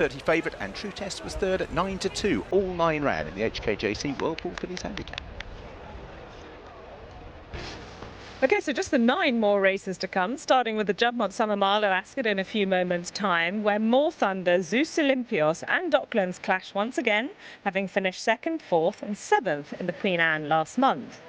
30 favourite, and True Test was third at 9-2. All 9 ran in the HKJC Whirlpool Fillies Handicap. Okay, so just the 9 more races to come, starting with the Juddmonte Summer Mile at Ascot in a few moments' time, where More Thunder, Zeus Olympios and Docklands clash once again, having finished 2nd, 4th and 7th in the Queen Anne last month.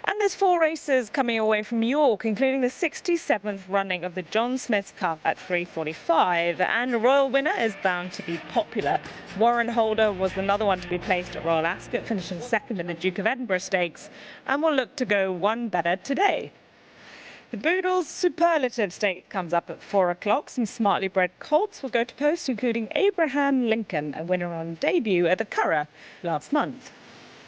And there's 4 races coming away from York, including the 67th running of the John Smith's Cup at 3:45, and the Royal winner is bound to be popular. Warren Holder was another one to be placed at Royal Ascot, finishing 2nd in the Duke of Edinburgh Stakes, and will look to go one better today. The Boodles Superlative Stake comes up at 4 o'clock. Some smartly bred colts will go to post, including Abraham Lincoln, a winner on debut at the Curragh last month.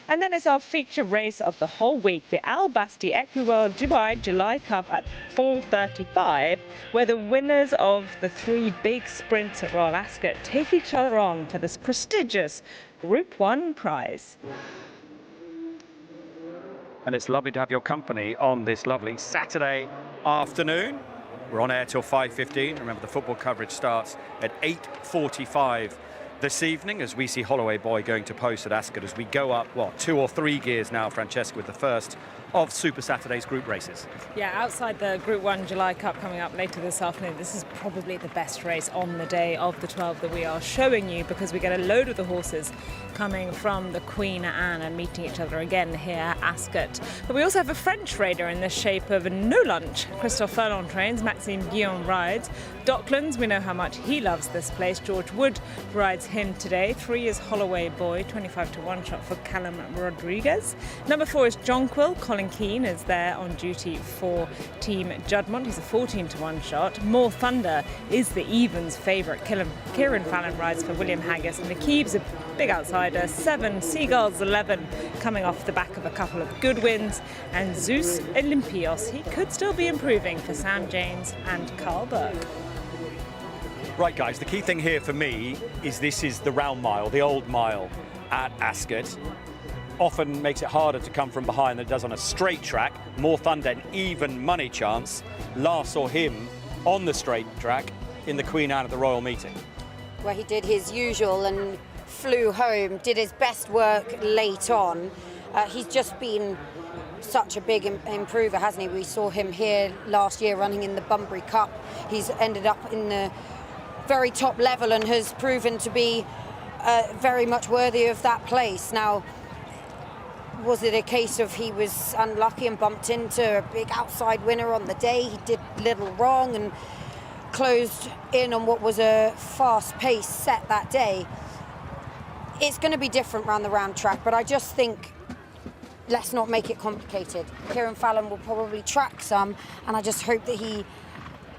And then it's our feature race of the whole week, the Al Basti Equiworld Dubai July Cup at 4:35, where the winners of the 3 big sprints at Royal Ascot take each other on for this prestigious Group 1 prize. And it's lovely to have your company on this lovely Saturday afternoon. We're on air till 5:15. Remember, the football coverage starts at 8:45 this evening, as we see Holloway Boy going to post at Ascot as we go up, what, 2 or 3 gears now, Francesca, with the first of Super Saturday's group races. Yeah, outside the Group 1 July Cup coming up later this afternoon, this is probably the best race on the day of the 12 that we are showing you, because we get a load of the horses coming from the Queen Anne and meeting each other again here at Ascot. But we also have a French raider in the shape of No Lunch. Christophe Furlong trains, Maxime Guillaume rides. Docklands, we know how much he loves this place. George Wood rides him today. 3 is Holloway Boy, 25 to 1 shot for Callum Rodriguez. Number 4 is Jonquil. Colin Keane is there on duty for Team Juddmonte. He's a 14 to 1 shot. More Thunder is the evens favourite. Kieran Fallon rides for William Haggis, and netkeiba's a big outsider. 7, Seagulls 11, coming off the back of a couple of good wins. And Zeus Olympios, he could still be improving for Sam James and Carl Burke. Right, guys, the key thing here for me is this is the round mile, the old mile at Ascot. Often makes it harder to come from behind than it does on a straight track. More Thunder, an even money chance. Last saw him on the straight track in the Queen Anne at the Royal Meeting, where he did his usual and flew home, did his best work late on. He's just been such a big improver, hasn't he? We saw him here last year running in the Bunbury Cup. He's ended up in the very top level and has proven to be very much worthy of that place. Now, was it a case of he was unlucky and bumped into a big outside winner on the day? He did little wrong and closed in on what was a fast-paced set that day. It's going to be different round the round track, but I just think let's not make it complicated. Kieran Fallon will probably track some, and I just hope that he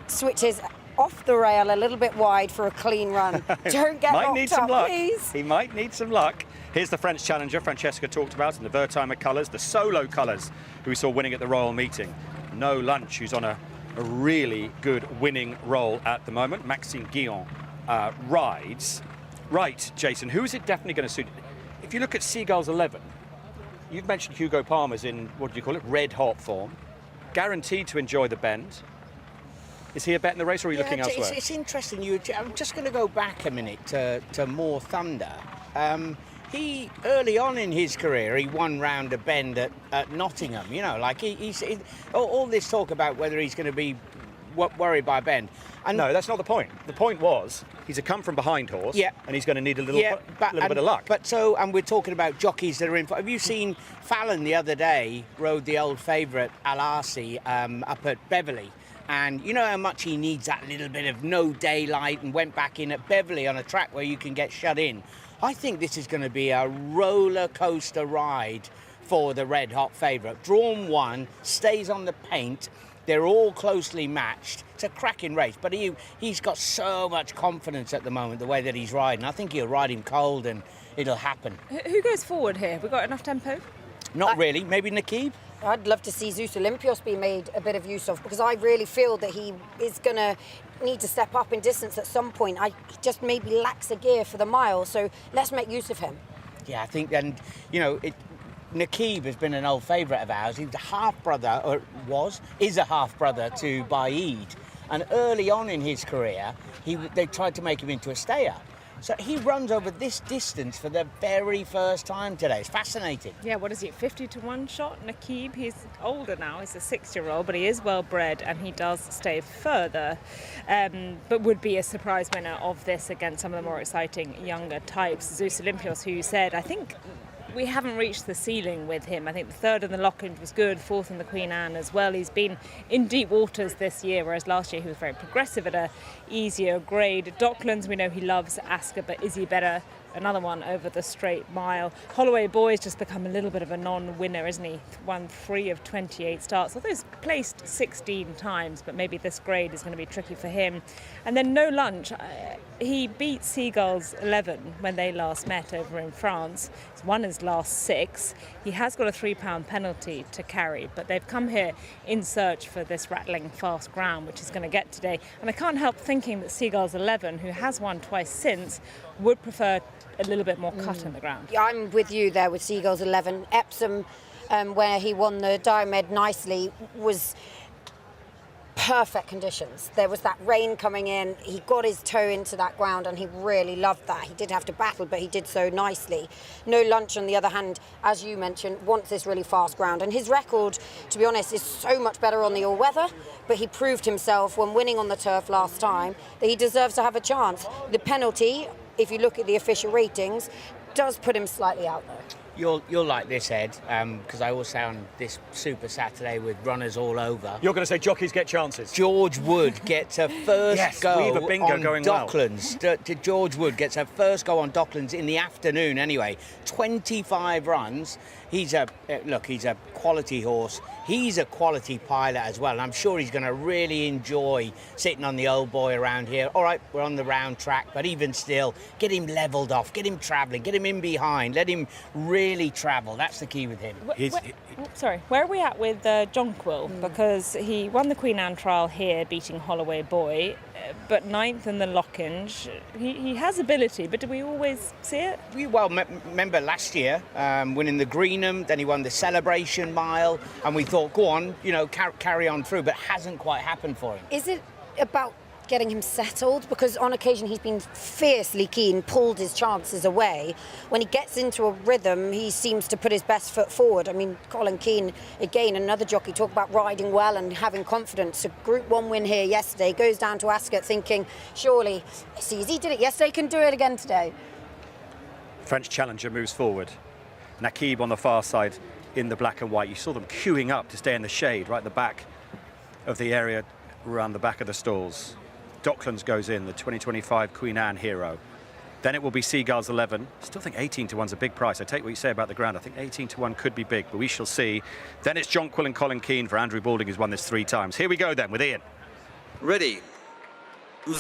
switches off the rail a little bit wide for a clean run. Don't get might locked need some up, luck. please. He might need some luck. Here's the French challenger Francesca talked about in the Wertheimer colours, the solo colours, who we saw winning at the Royal Meeting. No Lunch, who's on a really good winning roll at the moment. Maxime Guillaume rides. Right, Jason, who is it definitely going to suit? If you look at Seagulls 11, you've mentioned Hugo Palmer's in, what do you call it, red hot form. Guaranteed to enjoy the bend. Is he a bet in the race, or are you looking elsewhere? It's interesting. I'm just going to go back a minute to More Thunder. He, early on in his career, he won round a bend at Nottingham. You know, like he's all this talk about whether he's going to be worried by a bend. And no, that's not the point. The point was he's a come-from-behind horse, yeah, and he's going to need a little bit of luck. But and we're talking about jockeys that are in. Have you seen Fallon the other day rode the old favourite Al Arsi up at Beverley? And you know how much he needs that little bit of no daylight, and went back in at Beverley on a track where you can get shut in. I think this is going to be a roller coaster ride for the red hot favourite. Drawn 1, stays on the paint. They're all closely matched. It's a cracking race, but he's got so much confidence at the moment, the way that he's riding. I think he'll ride him cold and it'll happen. Who goes forward here? Have we got enough tempo? Not really. Maybe Netkeiba? I'd love to see Zeus Olympios be made a bit of use of, because I really feel that he is going to need to step up in distance at some point. He just maybe lacks a gear for the mile, so let's make use of him. Yeah, I think, and you know, Netkeiba has been an old favourite of ours. He's a half-brother, or is a half-brother to Baid. And early on in his career, they tried to make him into a stayer. So he runs over this distance for the very first time today. It's fascinating. Yeah, what is he, 50-1 shot? netkeiba, he's older now, he's a 6-year-old, but he is well bred and he does stay further, but would be a surprise winner of this against some of the more exciting younger types. Zeus Olympios, who you said, I think we haven't reached the ceiling with him. I think the third in the Lockend was good, fourth in the Queen Anne as well. He's been in deep waters this year, whereas last year he was very progressive at a easier grade. Docklands, we know he loves Ascot, but is he better? Another one over the straight mile. Holloway Boy's just become a little bit of a non-winner, isn't he? Won 3 of 28 starts. Although he's placed 16 times, but maybe this grade is going to be tricky for him. And then No Lunch. He beat Seagulls 11 when they last met over in France. He's won his last 6. He has got a £3 penalty to carry, but they've come here in search for this rattling fast ground, which is going to get today. And I can't help thinking that Seagulls 11, who has won twice since, would prefer a little bit more cut in the ground. Yeah, I'm with you there with Seagulls 11. Epsom, where he won the Diomed nicely, was perfect conditions. There was that rain coming in, he got his toe into that ground and he really loved that. He did have to battle, but he did so nicely. No Lunch, on the other hand, as you mentioned, wants this really fast ground, and his record, to be honest, is so much better on the all-weather, but he proved himself when winning on the turf last time that he deserves to have a chance. The penalty, if you look at the official ratings, does put him slightly out there. You'll like this, Ed, because I will sound this Super Saturday with runners all over. You're going to say jockeys get chances. George Wood gets a first go we have a bingo on going Docklands. Well. George Wood gets a first go on Docklands in the afternoon anyway. 25 runs. He's a quality horse. He's a quality pilot as well. And I'm sure he's going to really enjoy sitting on the old boy around here. All right, we're on the round track, but even still, get him levelled off, get him travelling, get him in behind, let him really travel. That's the key with him. Where are we at with Jonquil? Because he won the Queen Anne trial here, beating Holloway Boy, but 9th in the Lockenge. He has ability, but do we always see it? Remember last year, winning the Greenham, then he won the Celebration Mile, and we thought, go on, carry on through, but it hasn't quite happened for him. Is it about getting him settled? Because on occasion he's been fiercely keen, pulled his chances away. When he gets into a rhythm, he seems to put his best foot forward. I mean, Colin Keane, again, another jockey, talk about riding well and having confidence. A Group 1 win here yesterday, goes down to Ascot thinking, surely, it's easy, did it yesterday, can do it again today. French challenger moves forward. netkeiba on the far side in the black and white. You saw them queuing up to stay in the shade right at the back of the area around the back of the stalls. Docklands goes in, the 2025 Queen Anne hero. Then it will be Seagulls 11. Still think 18-1's a big price. I take what you say about the ground. I think 18-1 could be big, but we shall see. Then it's Jonquil and Colin Keane for Andrew Balding, who's won this 3 times. Here we go then with Ian. Ready.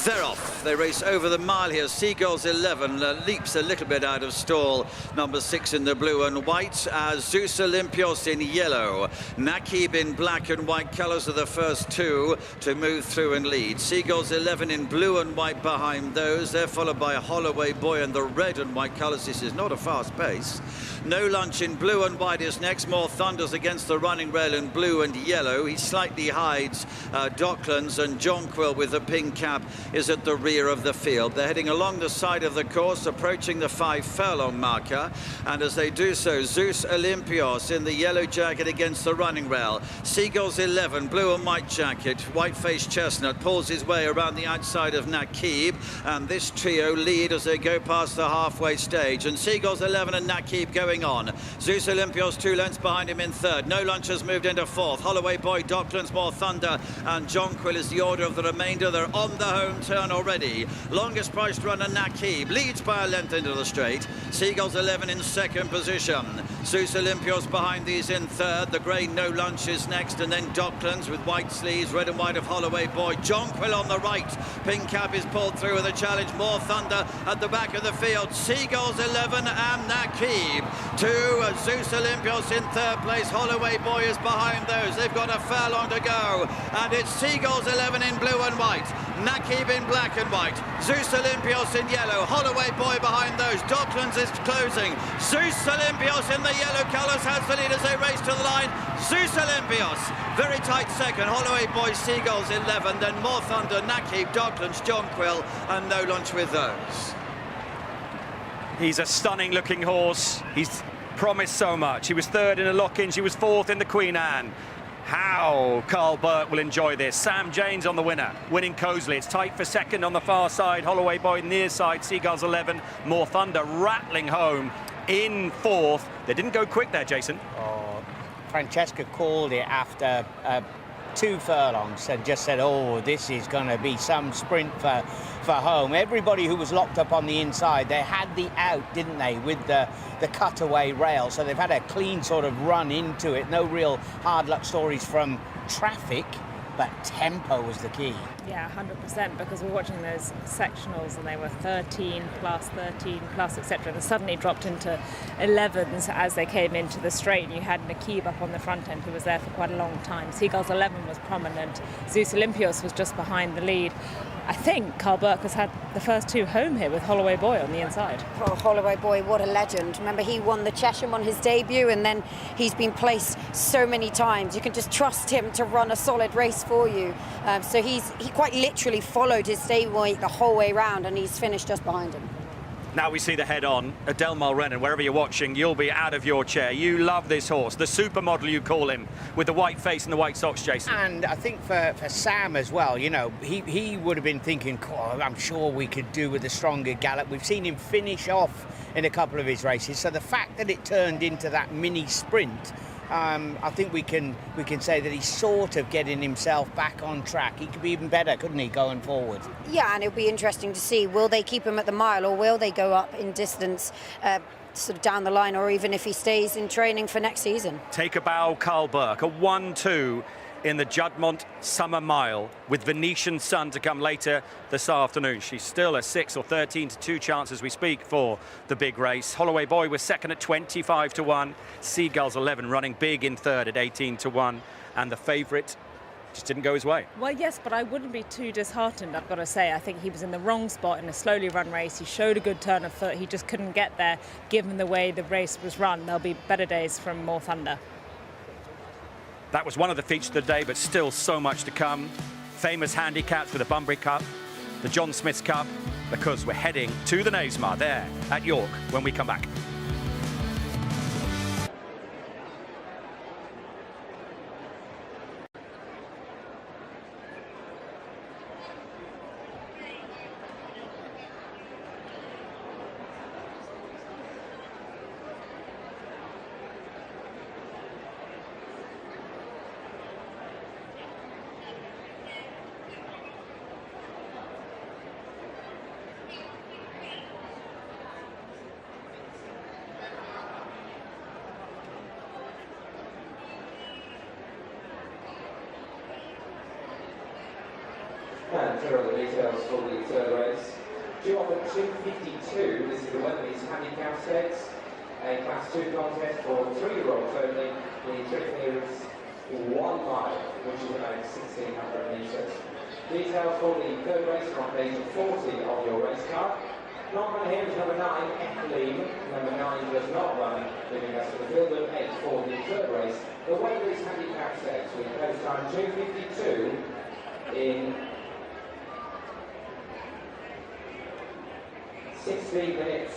They're off. They race over the mile here. Seagulls 11 leaps a little bit out of stall. Number 6 in the blue and white. Zeus Olympios in yellow. netkeiba in black and white colours are the first 2 to move through and lead. Seagulls 11 in blue and white behind those. They're followed by Holloway Boy in the red and white colours. This is not a fast pace. No Lunch in blue and white is next. More Thunders against the running rail in blue and yellow. He slightly hides Docklands, and Jonquil with the pink cap is at the rear of the field. They're heading along the side of the course, approaching the 5-furlong marker, and as they do so, Zeus Olympios in the yellow jacket against the running rail. Seagulls 11, blue and white jacket, white-faced chestnut, pulls his way around the outside of netkeiba, and this trio lead as they go past the halfway stage, and Seagulls 11 and netkeiba going on. Zeus Olympios 2 lengths behind him in 3rd. No Lunch has moved into 4th. Holloway Boy, Docklands, More Thunder, and Jonquil is the order of the remainder. They're on the home turn already. Longest priced runner netkeiba leads by a length into the straight. Seagulls 11 in 2nd position. Zeus Olympios behind these in 3rd. The grey No Lunch is next, and then Docklands with white sleeves, red and white of Holloway Boy. Jonquil on the right. Pink cap is pulled through with a challenge. More Thunder at the back of the field. Seagulls 11 and netkeiba. 2 Zeus Olympios in 3rd place. Holloway Boy is behind those. They've got a furlong to go, and it's Seagulls 11 in blue and white. netkeiba in black and white. Zeus Olympios in yellow. Holloway Boy behind those. Docklands is closing. Zeus Olympios in the yellow colours has the lead as they race to the line. Zeus Olympios, very tight 2nd. Holloway Boy, Seagulls 11. Then More Thunder, netkeiba, Docklands, Jonquil, and No Lunch with those. He's a stunning looking horse. He's promised so much. He was third in a lock-in. She was fourth in the Queen Anne. How Carl Burke will enjoy this. Sam Jane's on the winner, winning Cosley. It's tight for second on the far side. Holloway Boy near side. Seagulls 11. More Thunder rattling home in fourth. They didn't go quick there, Jason. Oh, Francesca called it after 2 furlongs and just said, oh, this is going to be some sprint for home. Everybody who was locked up on the inside, they had the out, didn't they, with the cutaway rail. So they've had a clean sort of run into it. No real hard luck stories from traffic, but tempo was the key. Yeah, 100%, because we're watching those sectionals and they were 13 plus, etc. And suddenly dropped into 11s as they came into the straight. You had netkeiba up on the front end, who was there for quite a long time. Seagulls 11 was prominent. Zeus Olympios was just behind the lead. I think Carl Burke has had the first 2 home here with Holloway Boy on the inside. Oh, Holloway Boy, what a legend. Remember, he won the Chesham on his debut, and then he's been placed so many times. You can just trust him to run a solid race for you. So he quite literally followed his stablemate the whole way round, and he's finished just behind him. Now we see the head-on at Del Mulrennan. Wherever you're watching, you'll be out of your chair. You love this horse, the supermodel you call him, with the white face and the white socks, Jason. And I think for Sam as well, you know, he would have been thinking, oh, I'm sure we could do with a stronger gallop. We've seen him finish off in a couple of his races. So the fact that it turned into that mini sprint, I think we can say that he's sort of getting himself back on track. He could be even better, couldn't he, going forward? Yeah, and it'll be interesting to see, will they keep him at the mile, or will they go up in distance sort of down the line, or even if he stays in training for next season? Take a bow, Carl Burke, a 1-2 in the Juddmonte Summer Mile, with Venetian Sun to come later this afternoon. She's still a 6 or 13 to 2 chance as we speak for the big race. Holloway Boy was second at 25 to 1. Seagulls 11 running big in third at 18 to 1. And the favourite just didn't go his way. Well, yes, but I wouldn't be too disheartened, I've got to say. I think he was in the wrong spot in a slowly run race. He showed a good turn of foot. He just couldn't get there, given the way the race was run. There'll be better days from More Thunder. That was one of the features of the day, but still so much to come. Famous handicaps with the Bunbury Cup, the John Smith's Cup, because we're heading to the Knavesmire there at York when we come back. And here are the details for the third race. Due off at 2:52, this is the Wembley's Handicap Stakes, a Class 2 contest for 3-year-olds only. The trip here is 1 mile, which is about 1,600 metres. Details for the third race are on page 40 of your race card. Not run here is number 9, Eckleem. Number 9 does not run, leaving us to the field of 8 for the third race. The Wembley's Handicap Stakes with post time 2:52 in 16 minutes.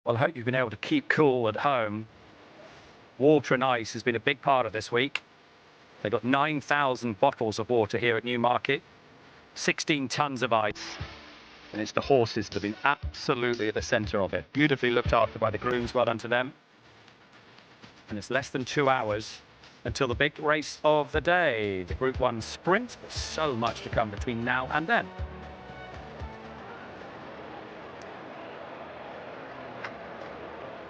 Well, I hope you've been able to keep cool at home. Water and ice has been a big part of this week. They've got 9,000 bottles of water here at Newmarket, 16 tons of ice, and it's the horses that have been absolutely at the centre of it. Beautifully looked after by the grooms, well done to them. And it's less than 2 hours until the big race of the day, the Group 1 Sprint. There's so much to come between now and then.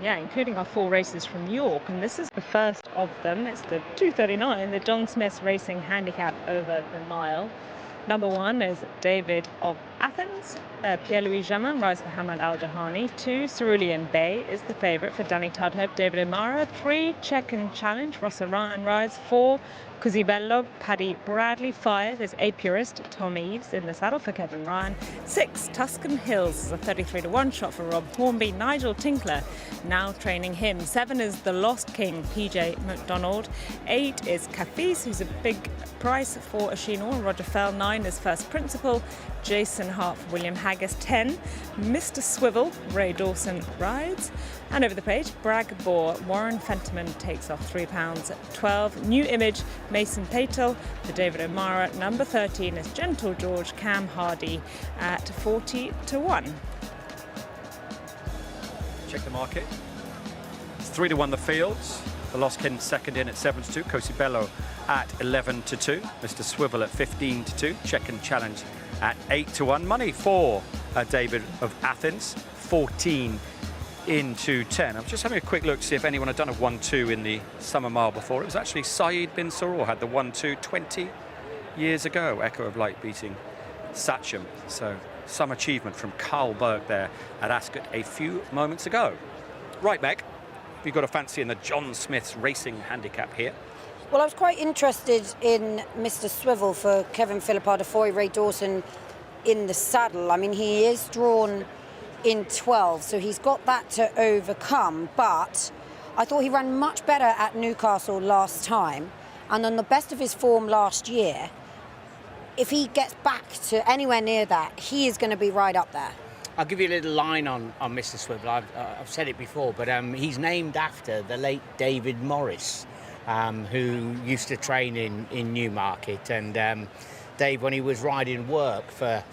Yeah, including our 4 races from York, and this is the first of them. It's the 2:39, the John Smith's Racing Handicap over the mile. Number 1 is David of Athens, Pierre-Louis Jamin rides for Hamad Al-Jahani. 2, Cerulean Bay is the favourite for Danny Tudhope, David O'Mara. 3, Check and Challenge, Rossa Ryan rides. 4, Cosibello, Paddy Bradley. 5 is Apurist, Tom Eves in the saddle for Kevin Ryan. 6, Tuscan Hills is a 33-1 shot for Rob Hornby. Nigel Tinkler now training him. 7 is The Lost King, PJ McDonald. 8 is Cafis, who's a big price for Ashino, Roger Fell. 9 is First Principle, Jason Hart for William Haggis. 10, Mr. Swivel, Ray Dawson rides. And over the page, Bragg Boar, Warren Fentiman takes off £3. 12, New Image, Mason Patel for David O'Mara. Number 13 is Gentle George, Cam Hardy at 40-1. Check the market. It's 3-1 the fields. The Lost King second in at 7-2. Cosibello at 11-2. Mr. Swivel at 15-2. Check and Challenge at 8-1. Money for David of Athens, 14 into 10. I'm just having a quick look to see if anyone had done a 1-2 in the Summer Mile before. It was actually Saeed bin Saror had the 1-2 20 years ago. Echo of Light beating Satcham. So some achievement from Carl Berg there at Ascot a few moments ago. Right, Meg, have you got a fancy in the John Smith's racing handicap here? Well, I was quite interested in Mr. Swivel for Kevin Philippa-Defoe, Ray Dawson in the saddle. I mean, he is drawn in 12, so he's got that to overcome, but I thought he ran much better at Newcastle last time, and on the best of his form last year, if he gets back to anywhere near that, he is going to be right up there. I'll give you a little line on Mr. Swivel. I've said it before, but he's named after the late David Morris, who used to train in Newmarket. And Dave, when he was riding work for,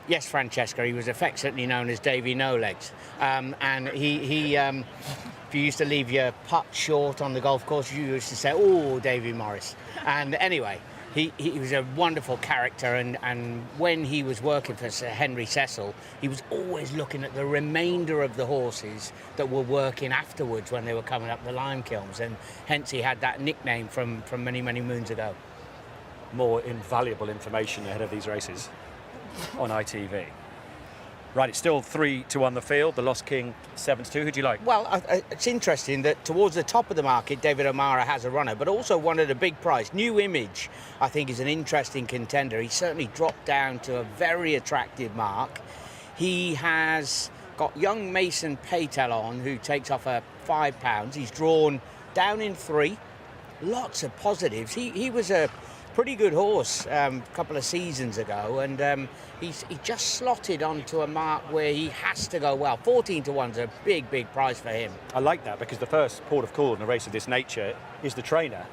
yes, Francesca, he was affectionately known as Davey No Legs. And he if you used to leave your putt short on the golf course, you used to say, "Oh, Davey Morris." And anyway, he was a wonderful character, and when he was working for Sir Henry Cecil, he was always looking at the remainder of the horses that were working afterwards when they were coming up the lime kilns, and hence he had that nickname from many, many moons ago. More invaluable information ahead of these races on ITV. Right, it's still 3-1 the field. The Lost King 7-2. Who do you like? Well, it's interesting that towards the top of the market, David O'Mara has a runner, but also one at a big price. New Image, I think, is an interesting contender. He certainly dropped down to a very attractive mark. He has got young Mason Patel on, who takes off £5. He's drawn down in 3. Lots of positives. He was a pretty good horse a couple of seasons ago, and he just slotted onto a mark where he has to go well. 14-1's a big price for him. I like that, because the first port of call in a race of this nature is the trainer.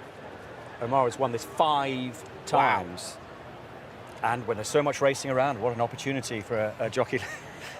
O'Mara's won this 5 times. Wow. And when there's so much racing around, what an opportunity for a jockey.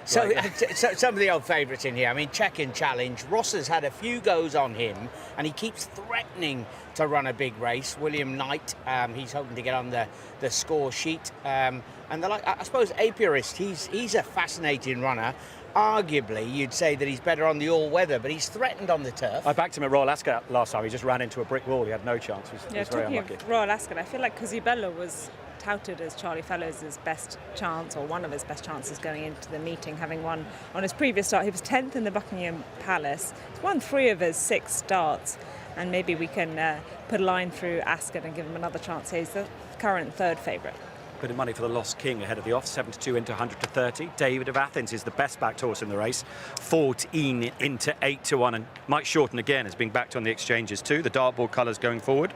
So some of the old favourites in here. I mean, Check and Challenge. Ross has had a few goes on him, and he keeps threatening to run a big race. William Knight, he's hoping to get on the score sheet. And I suppose Apurist, he's a fascinating runner. Arguably, you'd say that he's better on the all-weather, but he's threatened on the turf. I backed him at Royal Ascot last time. He just ran into a brick wall. He had no chance. He was very unlucky. Of Royal Ascot, I feel like Cosibello was touted as Charlie Fellows' best chance, or one of his best chances going into the meeting, having won on his previous start. He was 10th in the Buckingham Palace. He's won 3 of his 6 starts, and maybe we can put a line through Ascot and give him another chance. He's the current 3rd favourite. Bit of money for the Lost King ahead of the off, 7-2 into 100-30. David of Athens is the best backed horse in the race, 14 into 8-1, and Mike Shorten again is being backed on the exchanges too. The dartboard colours going forward.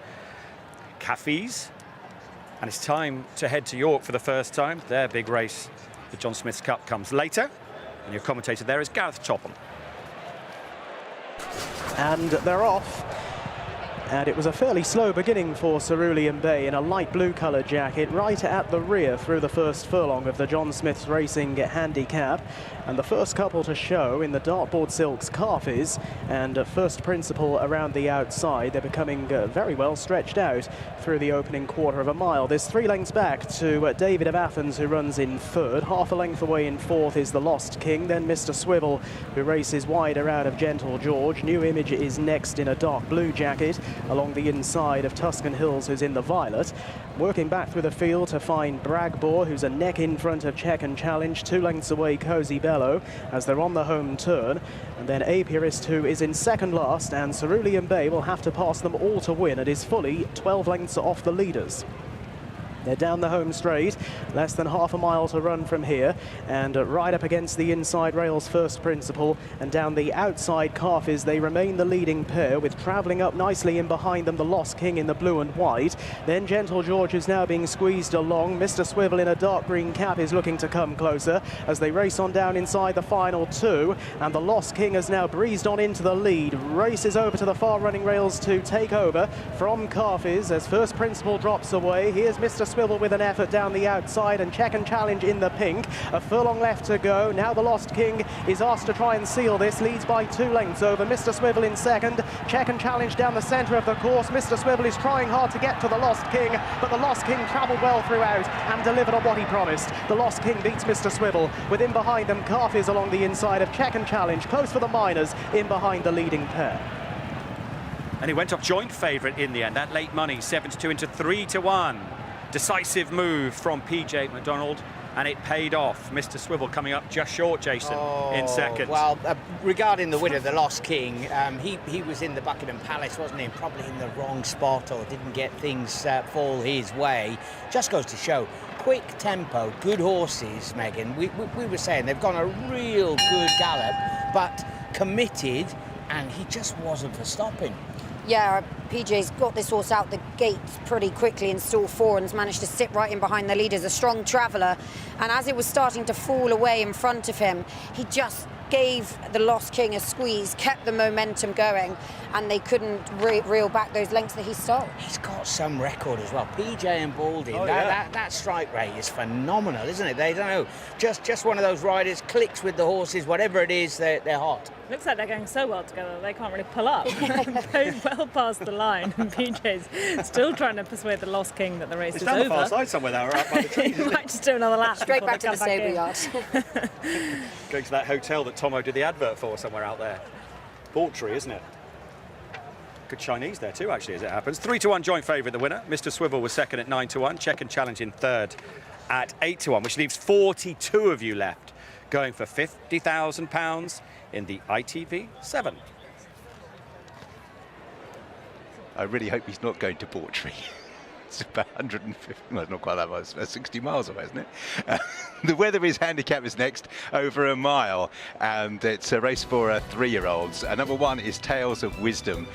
Cafes. And it's time to head to York for the first time. Their big race, the John Smith's Cup, comes later. And your commentator there is Gareth Topham. And they're off. And it was a fairly slow beginning for Cerulean Bay in a light blue coloured jacket right at the rear through the first furlong of the John Smith's Racing Handicap. And the first couple to show in the dartboard silks Calfies and First Principle around the outside. They're becoming very well stretched out through the opening quarter of a mile. There's 3 lengths back to David of Athens, who runs in 3rd. Half a length away in 4th is the Lost King. Then Mr. Swivel, who races wider out of Gentle George. New Image is next in a dark blue jacket. along the inside of Tuscan Hills, who's in the violet. Working back through the field to find Bragbor, who's a neck in front of Check and Challenge, 2 lengths away Cozy Bello as they're on the home turn. And then Apiarist, who is in second last, and Cerulean Bay will have to pass them all to win. It is fully 12 lengths off the leaders. They're down the home straight, less than half a mile to run from here, and right up against the inside rails First Principle, and down the outside Carfies they remain the leading pair, with travelling up nicely in behind them the Lost King in the blue and white. Then Gentle George is now being squeezed along. Mr. Swivel in a dark green cap is looking to come closer as they race on down inside the final 2, and the Lost King has now breezed on into the lead. Races over to the far running rails to take over from Carfies as First Principle drops away. Here's Mr. Swivel with an effort down the outside, and Check and Challenge in the pink. A furlong left to go. Now the Lost King is asked to try and seal this. Leads by 2 lengths over Mr. Swivel in second. Check and Challenge down the centre of the course. Mr. Swivel is trying hard to get to the Lost King, but the Lost King travelled well throughout and delivered on what he promised. The Lost King beats Mr. Swivel. Within behind them, Carfies along the inside of Check and Challenge. Close for the Miners in behind the leading pair. And he went off joint favourite in the end. That late money, 7-2 into 3-1. Decisive move from PJ McDonald, and it paid off. Mr. Swivel coming up just short, Jason, in second. Well, regarding the winner, the Lost King, he was in the Buckingham Palace, wasn't he? Probably in the wrong spot, or didn't get things fall his way. Just goes to show, quick tempo, good horses, Megan. We were saying they've gone a real good gallop, but committed, and he just wasn't for stopping. Yeah, PJ's got this horse out the gates pretty quickly in stall 4 and's managed to sit right in behind the leaders, a strong traveller. And as it was starting to fall away in front of him, he just gave the Lost King a squeeze, kept the momentum going, and they couldn't reel back those lengths that he stole. He's got some record as well. PJ and Baldy, that strike rate is phenomenal, isn't it? They don't know, just one of those riders, clicks with the horses, whatever it is, they're hot. Looks like they're going so well together they can't really pull up. Both well past the line, and PJ's still trying to persuade the Lost King that the race is over. It's down the far side somewhere there, right by the trees. He might just do another lap. Straight back to the stable yard. Going to that hotel that Tomo did the advert for somewhere out there. Bawtry, isn't it? Good Chinese there too, actually, as it happens. 3-1 joint favourite, the winner. Mr. Swivel was second at 9-1. Check and Challenge in third at 8-1, which leaves 42 of you left, going for £50,000 in the ITV7. I really hope he's not going to Bawtry. It's about 150, well, not quite that much, 60 miles away, isn't it? The Weather Is handicap is next, over a mile, and it's a race for 3-year-olds. Number 1 is Tales of Wisdom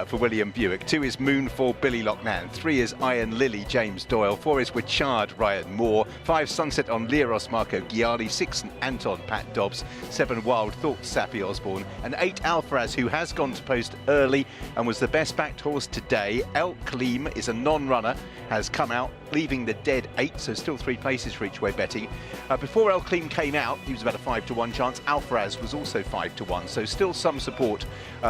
for William Buick. 2 is Moonfall, Billy Lochnan. 3 is Iron Lily, James Doyle. 4 is Wichard, Ryan Moore. 5, Sunset on Leros, Marco Ghiali. 6, Anton, Pat Dobbs. 7, Wild Thoughts, Sappy Osborne. And 8, Alfaraz, who has gone to post early and was the best backed horse today. El Kleem is a non-runner, has come out, leaving the dead 8, so still 3 places for each way betting. Before El Kleem came out, he was about a 5-1 chance. Alfaraz was also 5-1, so still some support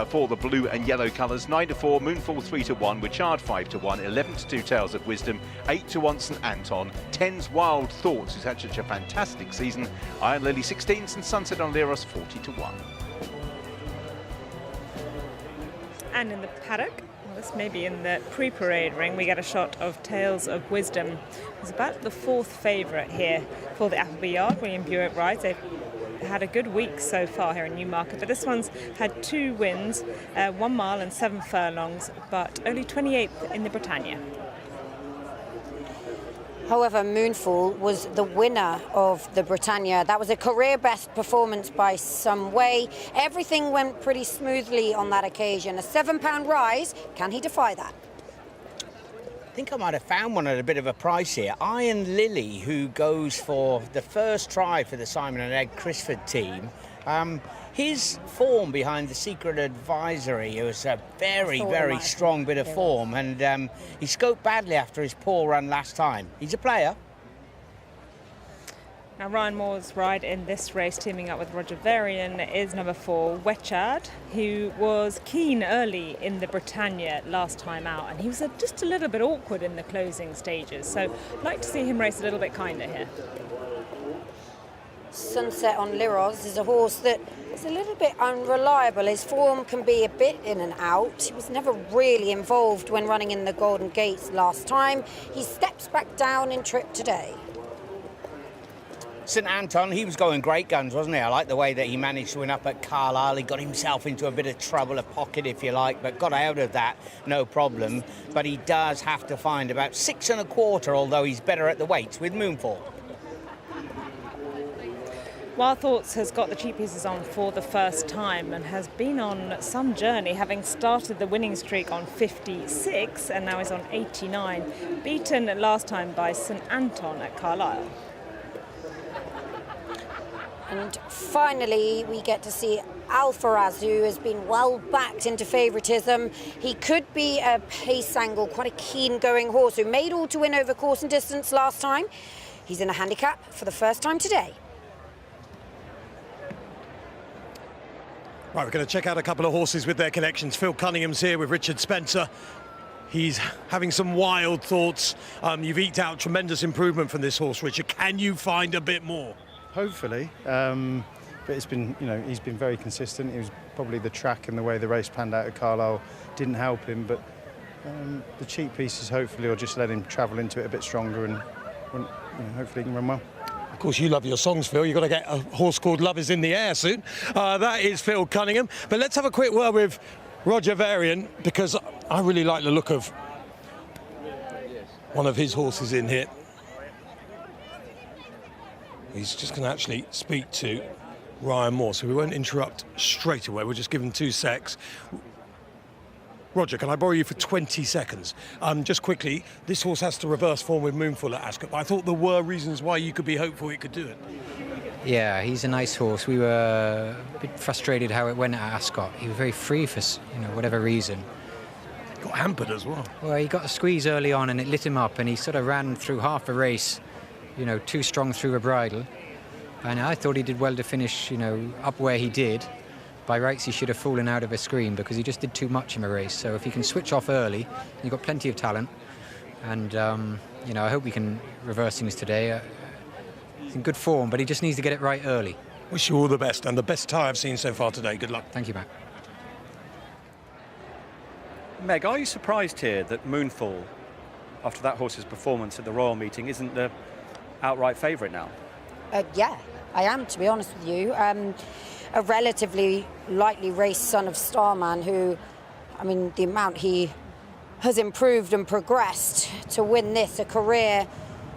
for the blue and yellow colours. 9-4, Moonfall 3-1, Wichard 5-1, 11-2 Tales of Wisdom, 8-1 St Anton, 10's Wild Thoughts, who's had such a fantastic season, Iron Lily 16s, and Sunset on Leros 40-1. And in the paddock, well, this may be in the pre-parade ring, we get a shot of Tales of Wisdom. He's about the 4th favourite here for the Appleby Yard. William Buick rides. They've had a good week so far here in Newmarket, but this one's had 2 wins, 1 mile and 7 furlongs, but only 28th in the Britannia. However, Moonfall was the winner of the Britannia. That was a career best performance by some way. Everything went pretty smoothly on that occasion. A £7 rise. Can he defy that? I think I might have found one at a bit of a price here. Iron Lily, who goes for the first try for the Simon and Ed Crisford team. His form behind the Secret Advisory, it was a very, very strong bit of form, and he scoped badly after his poor run last time. He's a player. Now Ryan Moore's ride in this race, teaming up with Roger Varian, is number 4, Wichard, who was keen early in the Britannia last time out, and he was just a little bit awkward in the closing stages, so I'd like to see him race a little bit kinder here. Sunset on Leros is a horse that He's a little bit unreliable. His form can be a bit in and out. He was never really involved when running in the Golden Gates last time. He steps back down in trip today. St Anton, he was going great guns, wasn't he? I like the way that he managed to win up at Carlisle. He got himself into a bit of trouble, a pocket if you like, but got out of that, no problem. But he does have to find about 6 1/4, although he's better at the weights with Moonfall. Wild Thoughts has got the cheap pieces on for the first time and has been on some journey, having started the winning streak on 56 and now is on 89, beaten last time by St Anton at Carlisle. And finally, we get to see Alfaraz, who has been well backed into favouritism. He could be a pace angle, quite a keen going horse who made all to win over course and distance last time. He's in a handicap for the first time today. Right, we're going to check out a couple of horses with their connections. Phil Cunningham's here with Richard Spencer. He's having some wild thoughts. You've eked out tremendous improvement from this horse, Richard. Can you find a bit more? Hopefully, but it's been, he's been very consistent. It was probably the track and the way the race panned out at Carlisle didn't help him, but the cheap pieces hopefully will just let him travel into it a bit stronger and hopefully he can run well. Of course, you love your songs, Phil. You've got to get a horse called Love Is in the Air soon. That is Phil Cunningham. But let's have a quick word with Roger Varian, because I really like the look of one of his horses in here. He's just going to actually speak to Ryan Moore, so we won't interrupt straight away. We'll just give him 2 secs. Roger, can I borrow you for 20 seconds? Just quickly, this horse has to reverse form with Moonfall at Ascot, but I thought there were reasons why you could be hopeful it could do it. Yeah, he's a nice horse. We were a bit frustrated how it went at Ascot. He was very free for, whatever reason. Got hampered as well. Well, he got a squeeze early on and it lit him up, and he sort of ran through half a race, too strong through a bridle. And I thought he did well to finish, up where he did. By rights, he should have fallen out of a screen because he just did too much in a race. So if he can switch off early, you've got plenty of talent. And, I hope we can reverse things today. He's in good form, but he just needs to get it right early. Wish you all the best, and the best tie I've seen so far today. Good luck. Thank you, Matt. Meg, are you surprised here that Moonfall, after that horse's performance at the Royal Meeting, isn't the outright favourite now? Yeah, I am, to be honest with you. A relatively lightly raced son of Starman who, the amount he has improved and progressed to win this, a career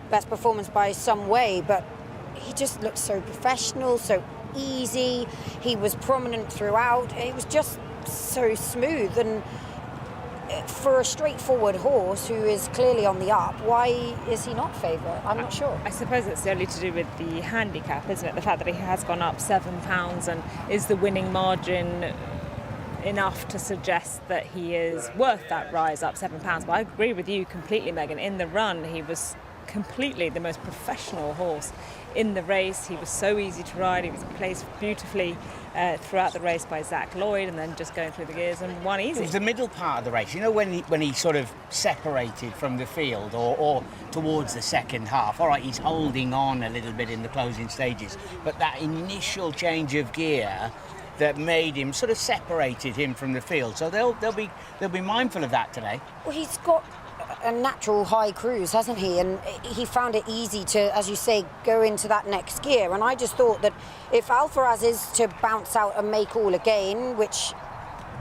best performance by some way, but he just looks so professional, so easy. He was prominent throughout. It was just so smooth, and for a straightforward horse who is clearly on the up, why is he not favourite? I'm not sure. I suppose it's only to do with the handicap, isn't it? The fact that he has gone up £7, and is the winning margin enough to suggest that he is worth that rise up £7? But I agree with you completely, Megan. In the run, he was completely the most professional horse in the race. He was so easy to ride. He was placed beautifully throughout the race by Zach Lloyd, and then just going through the gears and won easy. It was the middle part of the race, when he sort of separated from the field or towards the second half. All right, he's holding on a little bit in the closing stages, but that initial change of gear that made him sort of separated him from the field. So they'll be mindful of that today. Well, he's got a natural high cruise, hasn't he? And he found it easy to, as you say, go into that next gear. And I just thought that if Alfaraz is to bounce out and make all again, which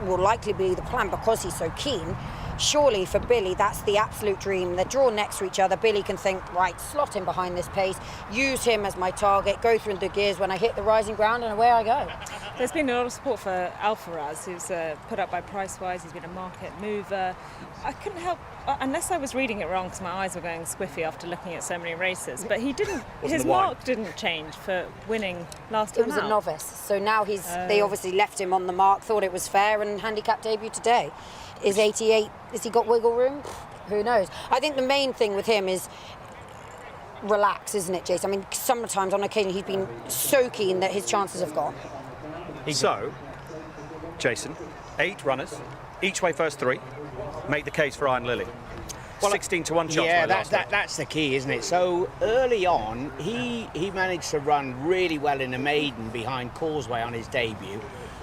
will likely be the plan because he's so keen, surely for Billy that's the absolute dream. They're drawn next to each other. Billy can think, right, slot him behind this pace, use him as my target, go through the gears when I hit the rising ground, and away I go. There's been a lot of support for Alfaraz, who's put up by Pricewise. He's been a market mover. I couldn't help, unless I was reading it wrong because my eyes were going squiffy after looking at so many races, but he didn't, his mark didn't change for winning last time. It was a novice, so now they obviously left him on the mark, thought it was fair, and handicap debut today. Is 88, has he got wiggle room? Who knows? I think the main thing with him is relax, isn't it, Jason? Sometimes on occasion he's been so keen that his chances have gone. So, Jason, 8 runners, each way first 3, make the case for Iron Lily. Well, 16 to 1 shots. Yeah, by last week. that's the key, isn't it? So early on, he managed to run really well in a maiden behind Causeway on his debut.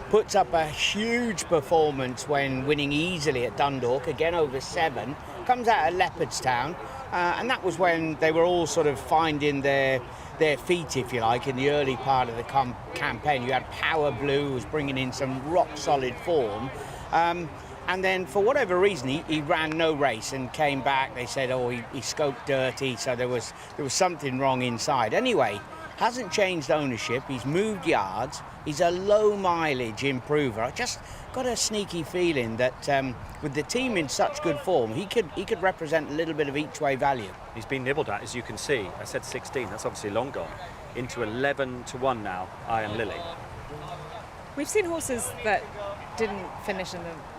Puts up a huge performance when winning easily at Dundalk, again over 7. Comes out of Leopardstown, and that was when they were all sort of finding their feet, if you like, in the early part of the campaign. You had Power Blue, who was bringing in some rock-solid form. And then, for whatever reason, he ran no race and came back. They said, oh, he scoped dirty, so there was something wrong inside. Anyway, hasn't changed ownership. He's moved yards. He's a low-mileage improver. I just got a sneaky feeling that with the team in such good form, he could represent a little bit of each-way value. He's been nibbled at, as you can see. I said 16. That's obviously long gone. Into 11 to 1 now, Iron Lily. We've seen horses that didn't finish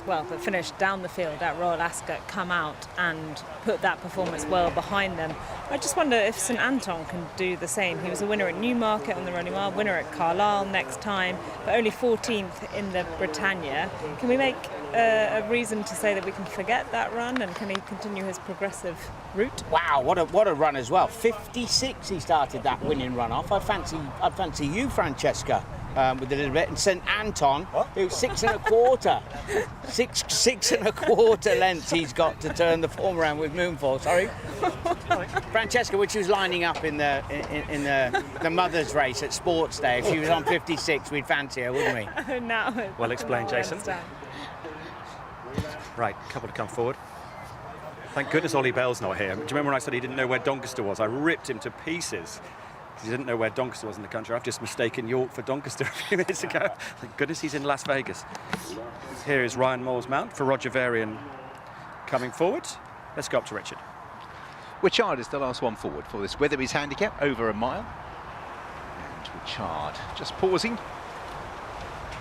that finished down the field at Royal Ascot come out and put that performance well behind them. I just wonder if St Anton can do the same. He was a winner at Newmarket on the Running Mile, winner at Carlisle next time, but only 14th in the Britannia. Can we make a reason to say that we can forget that run, and can he continue his progressive route? Wow, what a run as well. 56 he started that winning run off. I'd fancy you, Francesca. With a little bit, and St Anton, who's 6 1/4, 6 1/4 lengths he's got to turn the form around with Moonfall. Sorry, Francesca, which was lining up in the mothers' race at Sports Day. If she was on 56, we'd fancy her, wouldn't we? No. Well explained, Jason. Right, couple to come forward. Thank goodness Ollie Bell's not here. Do you remember when I said he didn't know where Doncaster was? I ripped him to pieces. He didn't know where Doncaster was in the country. I've just mistaken York for Doncaster a few minutes ago. Thank goodness he's in Las Vegas. Here is Ryan Moore's mount for Roger Varian coming forward. Let's go up to Richard. Wichard is the last one forward for this Weatherby's handicap, over a mile. And Wichard just pausing.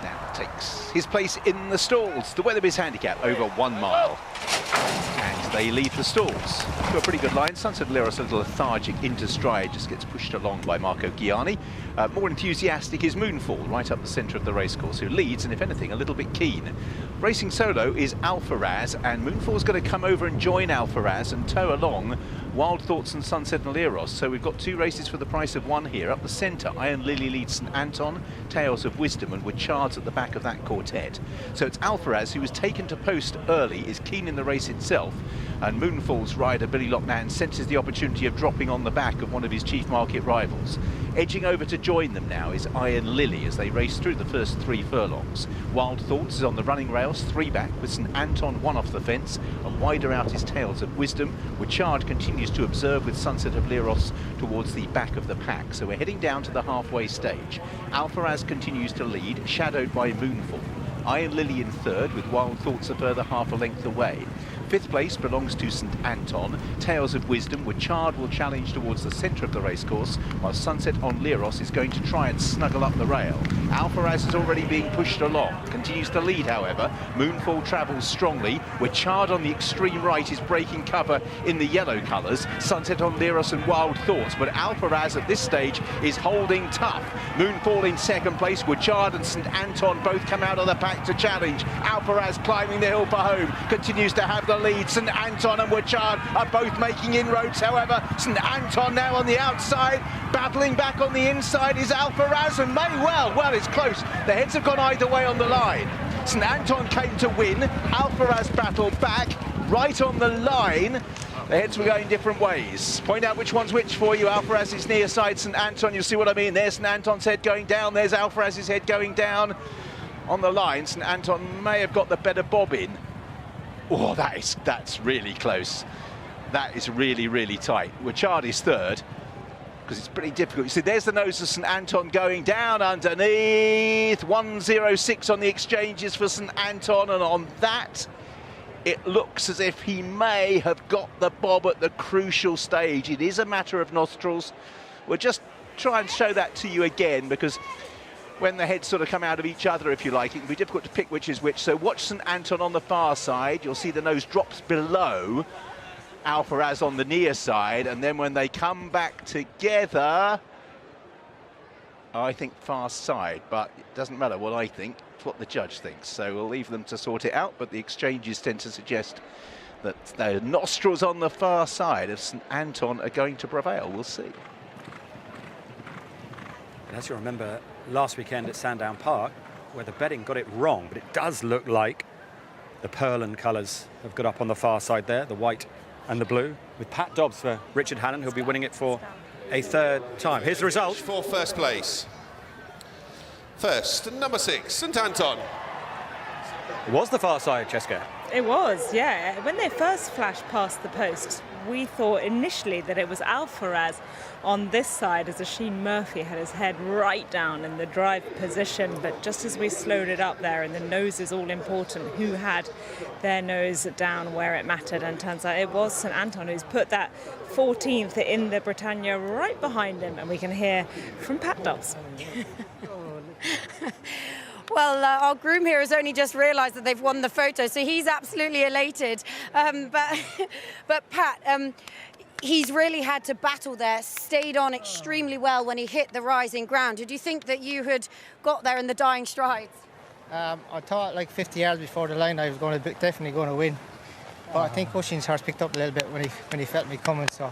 Now takes his place in the stalls. The Weatherby's handicap, over 1 mile. And they lead the stalls to a pretty good line. Sunset Liros a little lethargic into stride, just gets pushed along by Marco Ghiani. More enthusiastic is Moonfall, right up the centre of the racecourse, who leads, and if anything, a little bit keen. Racing solo is Alfaraz, and Moonfall's going to come over and join Alfaraz and tow along Wild Thoughts and Sunset Liros. So we've got 2 races for the price of 1 here. Up the centre, Iron Lily leads St Anton, Tales of Wisdom, and Wichard's at the back of that quartet. So it's Alfaraz, who was taken to post early, is keen in the race itself, and Moonfall's rider Billy Lockman senses the opportunity of dropping on the back of one of his chief market rivals. Edging over to join them now is Iron Lily as they race through the first 3 furlongs. Wild Thoughts is on the running rails, 3 back, with St Anton 1 off the fence, and wider out is Tales of Wisdom. Wichard continues to observe with Sunset of Liros towards the back of the pack. So we're heading down to the halfway stage. Alfaraz continues to lead, shadowed by Moonfall. Iron Lily in 3rd, with Wild Thoughts a further half a length away. 5th place belongs to St Anton. Tales of Wisdom, Wichard will challenge towards the centre of the racecourse, while Sunset on Liros is going to try and snuggle up the rail. Alfaraz is already being pushed along, continues to lead, however. Moonfall travels strongly. Wichard on the extreme right is breaking cover in the yellow colours. Sunset on Liros and Wild Thoughts, but Alfaraz at this stage is holding tough. Moonfall in 2nd place. Wichard and St Anton both come out of the pack to challenge. Alfaraz climbing the hill for home, continues to have the lead. St Anton and Wichard are both making inroads, however. St Anton now on the outside, battling back on the inside is Alfaraz, and may well, it's close. The heads have gone either way on the line. St Anton came to win, Alfaraz battled back, right on the line. The heads were going different ways. Point out which one's which for you. Alfaraz is near side St Anton, you'll see what I mean. There's St Anton's head going down, there's Alfaraz's head going down. On the line, St Anton may have got the better bobbin. Oh, that's really close. That is really, really tight. Wichard is 3rd, because it's pretty difficult. You see, there's the nose of St Anton going down underneath. 106 on the exchanges for St Anton, and on that, it looks as if he may have got the bob at the crucial stage. It is a matter of nostrils. We'll just try and show that to you again, because when the heads sort of come out of each other, if you like, it can be difficult to pick which is which. So watch St Anton on the far side. You'll see the nose drops below Alfaraz on the near side, and then when they come back together, I think far side, but it doesn't matter what I think, it's what the judge thinks. So we'll leave them to sort it out, but the exchanges tend to suggest that the nostrils on the far side of St Anton are going to prevail. We'll see. And as you remember, last weekend at Sandown Park, where the betting got it wrong, but it does look like the Pearland colours have got up on the far side there, the white and the blue, with Pat Dobbs for Richard Hannon, who'll be winning it for a third time. Here's the result. For first place. First, number 6, St Anton. It was the far side, Cheska. It was, yeah. When they first flashed past the post, we thought initially that it was Alfaraz on this side, as Oisin Murphy had his head right down in the drive position. But just as we slowed it up there, and the nose is all important, who had their nose down where it mattered, and turns out it was St Anton who's put that 14th in the Britannia right behind him, and we can hear from Pat Dobbs. Well, our groom here has only just realised that they've won the photo, so he's absolutely elated. But Pat, he's really had to battle there, stayed on extremely well when he hit the rising ground. Did you think that you had got there in the dying strides? I thought like 50 yards before the line I was definitely going to win. But I think Oisin's horse picked up a little bit when he felt me coming, so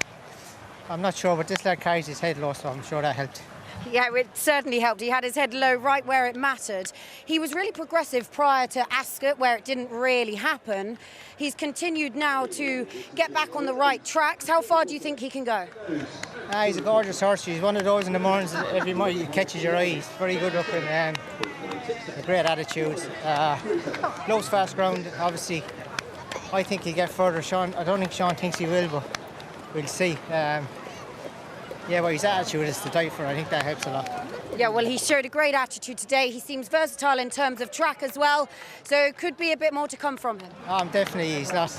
I'm not sure, but this lad carries his head low, so I'm sure that helped. Yeah, it certainly helped. He had his head low right where it mattered. He was really progressive prior to Ascot, where it didn't really happen. He's continued now to get back on the right tracks. How far do you think he can go? He's a gorgeous horse. He's one of those in the mornings that every morning he catches your eye. He's very good looking, a great attitude. Loves fast ground, obviously. I think he'll get further. Sean, I don't think Sean thinks he will, but we'll see. Yeah, well, his attitude is to die for. I think that helps a lot. Yeah, well, he showed a great attitude today. He seems versatile in terms of track as well, so it could be a bit more to come from him. Definitely, he's not.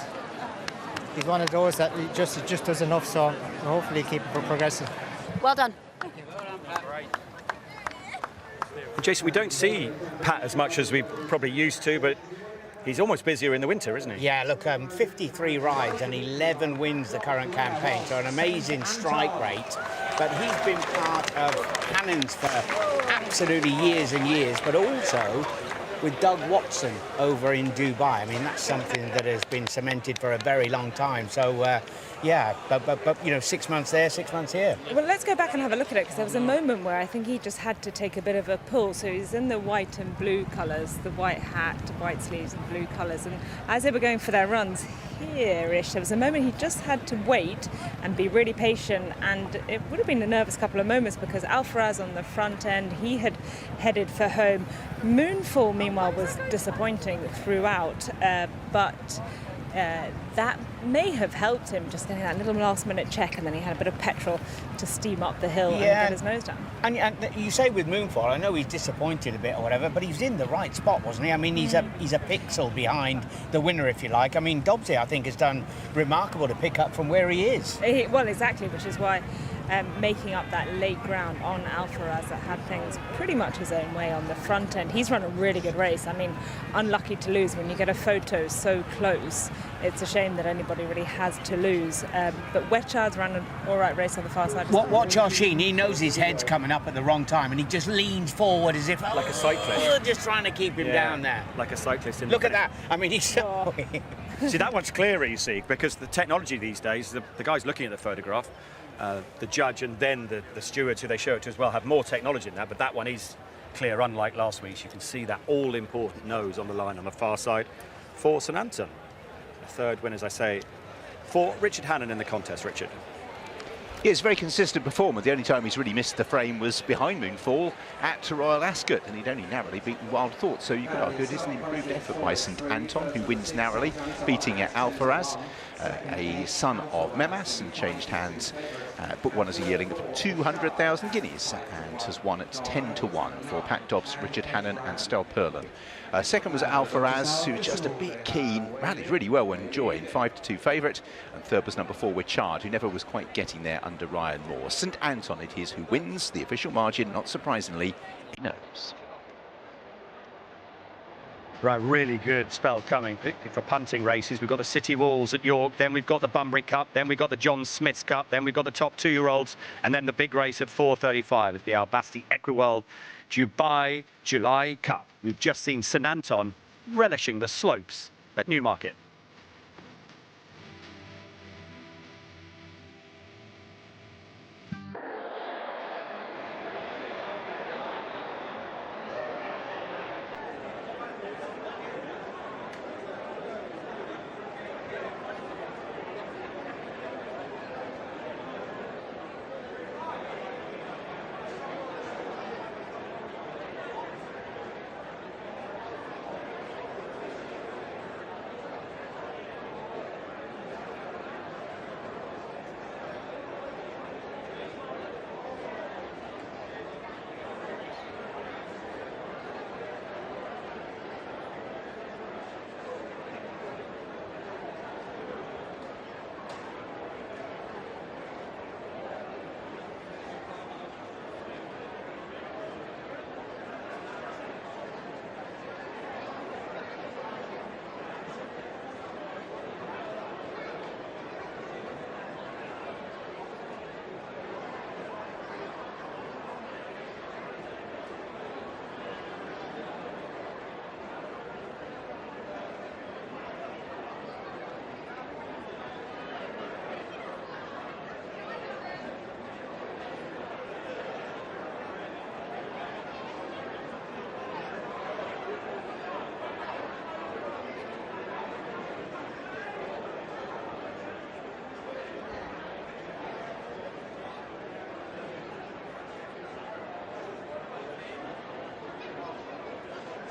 He's one of those that he just does enough, so hopefully keep progressing. Well done. Jason, we don't see Pat as much as we probably used to, but he's almost busier in the winter, isn't he? Yeah, look, 53 rides and 11 wins the current campaign, so an amazing strike rate. But he's been part of Hannon's for absolutely years and years, but also with Doug Watson over in Dubai. I mean, that's something that has been cemented for a very long time. So, yeah, but you know, 6 months there, 6 months here. Well, let's go back and have a look at it, because there was a moment where I think he just had to take a bit of a pull. So he's in the white and blue colours, the white hat, white sleeves and blue colours. And as they were going for their runs here-ish, there was a moment he just had to wait and be really patient. And it would have been a nervous couple of moments, because Alfaraz on the front end, he had headed for home. Moonfall, meanwhile, was disappointing throughout, but that may have helped him, just getting that little last-minute check, and then he had a bit of petrol to steam up the hill and get his nose down. And you say with Moonfall, I know he's disappointed a bit or whatever, but he's in the right spot, wasn't he? I mean, he's a pixel behind the winner, if you like. I mean, Dobbsy, I think, has done remarkable to pick up from where he is. Well, exactly, which is why making up that late ground on Alfaraz that had things pretty much his own way on the front end. He's run a really good race. I mean, unlucky to lose when you get a photo so close. It's a shame that anybody really has to lose. But Wetchard's ran an all right race on the far side. Watch Oisin, he knows his head's coming up at the wrong time, and he just leans forward as if like a cyclist, just trying to keep him down there. Like a cyclist. Look at that. I mean, he's so... See, that one's clearer, you see, because the technology these days, the guy's looking at the photograph, the judge and then the stewards who they show it to as well have more technology than that, but that one is clear, unlike last week's. You can see that all-important nose on the line on the far side for St Anton. A third win, as I say, for Richard Hannon in the contest. Richard. Yeah, he's a very consistent performer. The only time he's really missed the frame was behind Moonfall at Royal Ascot, and he'd only narrowly beaten Wild Thoughts. So you could argue it is an improved effort by St Anton, who wins narrowly, beating Alfaraz, a son of Memas, and changed hands. Booked one as a yearling for 200,000 guineas, and has won at 10-1 for Pat Dobbs, Richard Hannon and Stel Perlin. Second was Alfaraz, who was just a bit keen, rallied really well when joined, 5-2 favourite. And third was number 4, Wetchard, who never was quite getting there under Ryan Moore. St Anton it is who wins the official margin, not surprisingly, he knows. Right, really good spell coming for punting races. We've got the City Walls at York, then we've got the Bunbury Cup, then we've got the John Smith's Cup, then we've got the top 2-year-olds, and then the big race at 4:35 at the Albasti Equiworld July Cup. We've just seen St Anton relishing the slopes at Newmarket.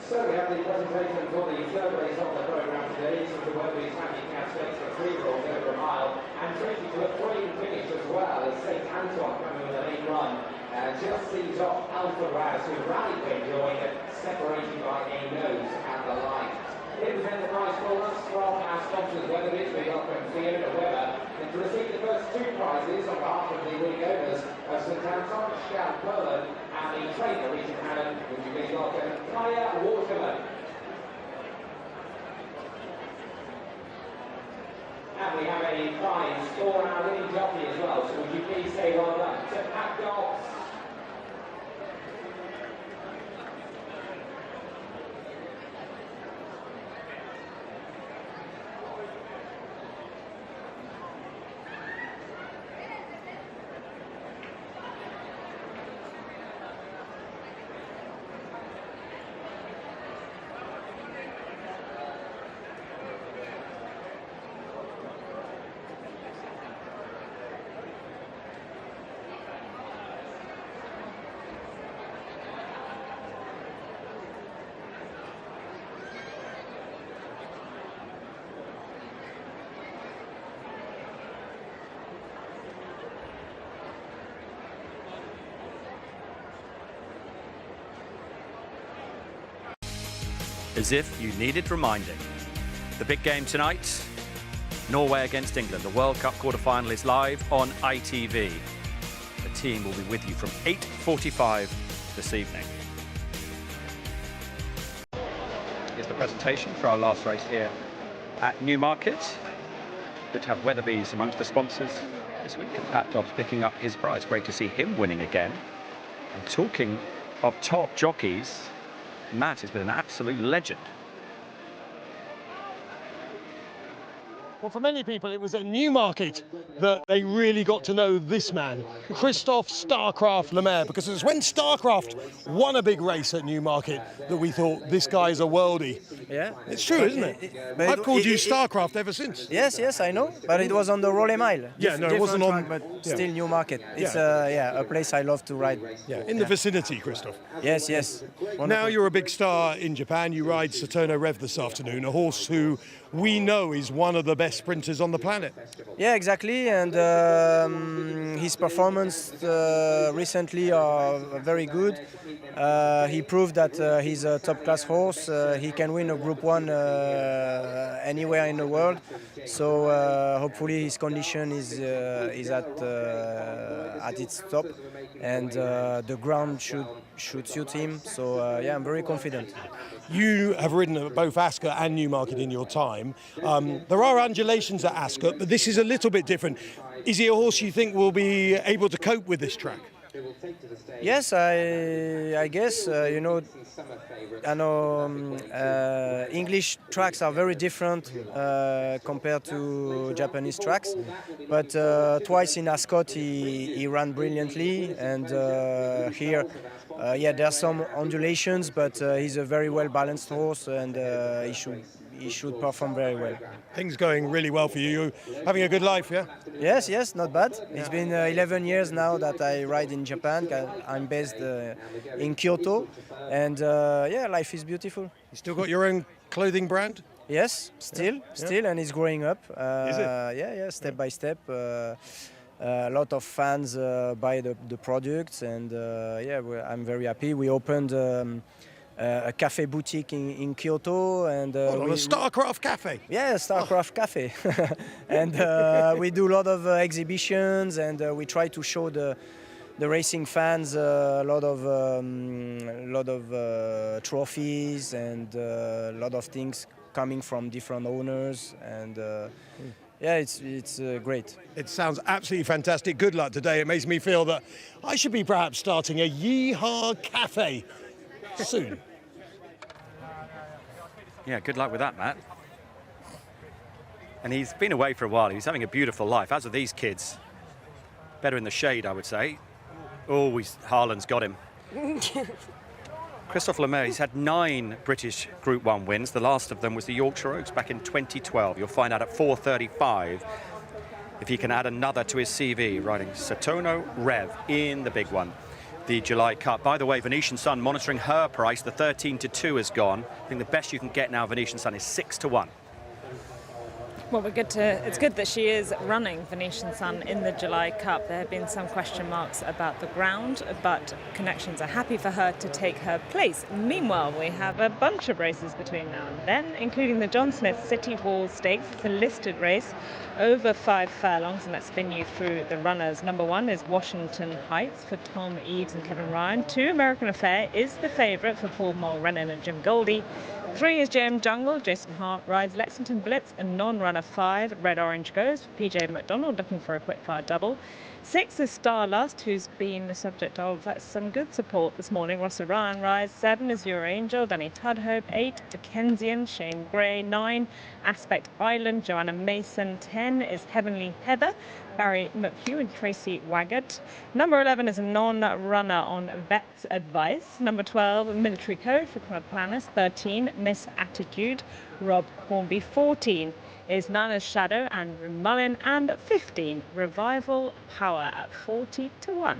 So we have the presentation for the third race of the programme today. So the Weatherby's handicap stakes for 3 rolls over a mile, and taking to a 3 finish as well as St Antoine coming with a late run. Just sees off Alpha Raz, who rallied when joined, separated by a nose at the line. Here we the prize bonus from our sponsors Weatherby's, B.lock and Fiona Weber, and to receive the first 2 prizes on behalf of the winning owners of St Anton, Scout Perlin, and the trainer Richard Allen, which is B.lock and Kaya Waterman. And we have a prize for our winning jockey as well, so would you please say well done to Pat Dobbs. As if you needed reminding. The big game tonight, Norway against England. The World Cup quarter-final is live on ITV. The team will be with you from 8:45 this evening. Here's the presentation for our last race here at Newmarket. Good to have Weatherby's amongst the sponsors this week, and Pat Dobbs picking up his prize. Great to see him winning again. And talking of top jockeys, Matt has been an absolute legend. Well, for many people, it was at Newmarket that they really got to know this man, Christophe Starcraft Lemaire, because it was when Starcraft won a big race at Newmarket that we thought this guy's a worldie. Yeah. It's true, isn't it? I've called you Starcraft ever since. Yes, I know, but it was on the Rolley Mile. Yeah, no, it wasn't on... Track, but still Newmarket. It's a place I love to ride. Yeah, in the vicinity, Christophe. Yes. Wonderful. Now you're a big star in Japan. You ride Saturno Rev this afternoon, a horse who we know is one of the best sprinters on the planet. Yeah, exactly, and his performance recently are very good. He proved that he's a top-class horse. He can win a Group 1 anywhere in the world. So hopefully his condition is at its top, and the ground should suit him. So yeah, I'm very confident. You have ridden at both Ascot and Newmarket in your time. There are undulations at Ascot, but this is a little bit different. Is he a horse you think will be able to cope with this track? Yes, I guess, I know English tracks are very different compared to Japanese tracks, but twice in Ascot he ran brilliantly, and here, there's some undulations, but he's a very well-balanced horse, and he should perform very well. Things going really well for you. You're having a good life, yeah? Yes, not bad. It's been 11 years now that I ride in Japan. I'm based in Kyoto, and life is beautiful. You still got your own clothing brand? Yes, still, and it's growing up. Is it? Yeah, step by step. A lot of fans buy the products, and I'm very happy. We opened a cafe boutique in Kyoto, and a Starcraft cafe. Yeah, Starcraft cafe, and we do a lot of exhibitions, and we try to show the racing fans a lot of trophies and a lot of things coming from different owners, and yeah, it's great. It sounds absolutely fantastic. Good luck today. It makes me feel that I should be perhaps starting a Yeehaw Cafe soon. Yeah, good luck with that, Matt. And he's been away for a while. He's having a beautiful life, as are these kids. Better in the shade, I would say. Oh, Harlan's got him. Christophe Lemaire, he's had 9 British Group 1 wins. The last of them was the Yorkshire Oaks back in 2012. You'll find out at 4:35 if he can add another to his CV, riding Saturno Rev in the big one. the July Cup. By the way, Venetian Sun monitoring her price. The 13-2 has gone. I think the best you can get now, Venetian Sun, is 6-1. Well, it's good that she is running Venetian Sun in the July Cup. There have been some question marks about the ground, but connections are happy for her to take her place. Meanwhile, we have a bunch of races between now and then, including the John Smith City Hall Stakes. It's a listed race over 5 furlongs, and let's spin you through the runners. Number 1 is Washington Heights for Tom Eaves and Kevin Ryan. 2, American Affair, is the favourite for Paul Mulrennan and Jim Goldie. 3 is JM Jungle. Jason Hart rides Lexington Blitz, and non-runner 5, Red Orange Goes for PJ McDonald, looking for a quick-fire double. 6 is Starlust, who's been the subject of some good support this morning. Russell Ryan rides. 7 is Your Angel, Danny Tudhope. 8, Dickensian, Shane Gray. 9, Aspect Island, Joanna Mason. 10 is Heavenly Heather, Barry McHugh and Tracy Waggart. Number 11 is a non-runner on Vet's Advice. Number 12, Military Code for Club Planners. 13, Miss Attitude, Rob Hornby. 14 is Nana's Shadow, Andrew Mullin. And 15, Revival Power at 40-1.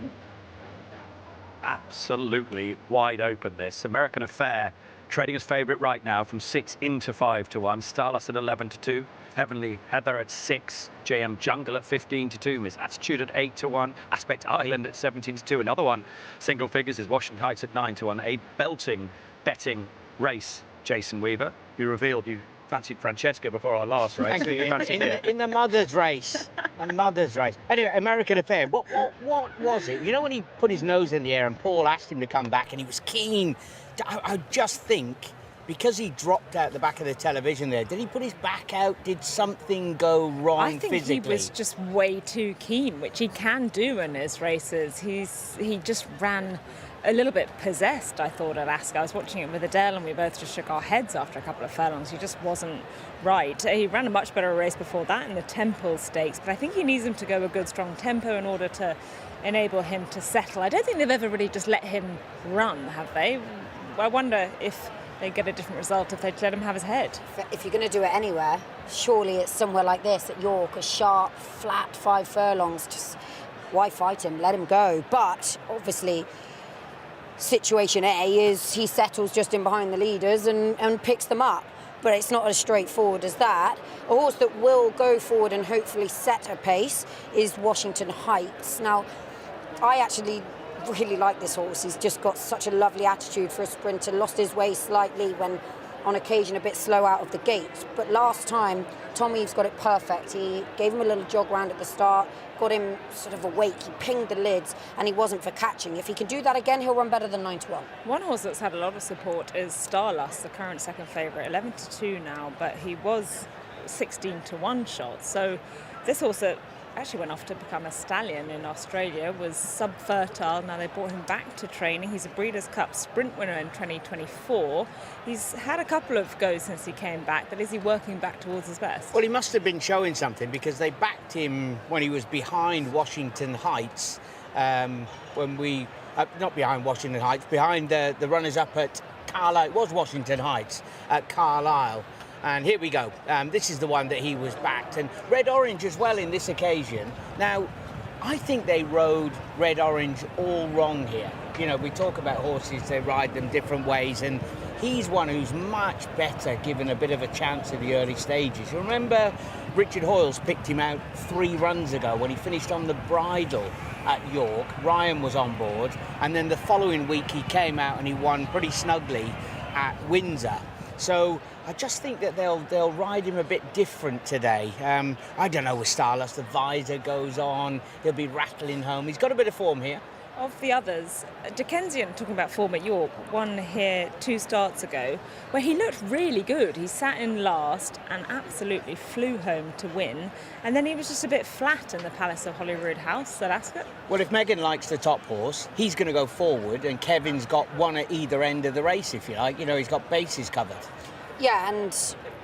Absolutely wide open, this. American Affair trading as favourite right now from 6 into 5-1. Starless at 11-2. Heavenly Heather at 6. JM Jungle at 15-2. Miss Attitude at 8-1. Aspect Island at 17-2. Another one, single figures, is Washington Heights at 9-1. A belting betting race, Jason Weaver. You revealed you fancied Francesca before our last race. In the mother's race. Anyway, American Affair. What was it? You know when he put his nose in the air and Paul asked him to come back and he was keen? I just think because he dropped out the back of the television there, did he put his back out? Did something go wrong physically? I think he was just way too keen, which he can do in his races. He just ran a little bit possessed, I thought, at Ascot. I was watching it with Adele and we both just shook our heads after a couple of furlongs. He just wasn't right. He ran a much better race before that in the Temple Stakes, but I think he needs him to go a good strong tempo in order to enable him to settle. I don't think they've ever really just let him run, have they? I wonder if they get a different result if they let him have his head. If you're going to do it anywhere, surely it's somewhere like this at York, a sharp, flat 5 furlongs. Just why fight him? Let him go. But obviously, situation A is he settles just in behind the leaders and picks them up. But it's not as straightforward as that. A horse that will go forward and hopefully set a pace is Washington Heights. Now, I actually really like this horse. He's just got such a lovely attitude for a sprinter. Lost his way slightly when on occasion a bit slow out of the gate. But last time, Tom Eaves got it perfect. He gave him a little jog round at the start, got him sort of awake. He pinged the lids and he wasn't for catching. If he can do that again, he'll run better than 9-1. One horse that's had a lot of support is Starlust, the current second favourite, 11-2 now, but he was 16-1 shot. So this horse that actually went off to become a stallion in Australia was sub-fertile. Now they brought him back to training. He's a Breeders' Cup sprint winner in 2024. He's had a couple of goes since he came back, but is he working back towards his best? Well, he must have been showing something because they backed him when he was behind Washington Heights. When we, not behind Washington Heights, behind the runners-up at Carlisle. It was Washington Heights at Carlisle. And here we go. This is the one that he was backed. And Red Orange as well in this occasion. Now, I think they rode Red Orange all wrong here. You know, we talk about horses, they ride them different ways. And he's one who's much better given a bit of a chance in the early stages. You remember Richard Hoyles picked him out 3 runs ago when he finished on the bridle at York. Ryan was on board. And then the following week he came out and he won pretty snugly at Windsor. So I just think that they'll ride him a bit different today. I don't know with Starless, the visor goes on, he'll be rattling home. He's got a bit of form here. Of the others, Dickensian, talking about form at York, won here 2 starts ago, where he looked really good. He sat in last and absolutely flew home to win. And then he was just a bit flat in the Palace of Holyrood House at Ascot. Well, if Megan likes the top horse, he's going to go forward, and Kevin's got one at either end of the race, if you like. You know, he's got bases covered. Yeah, and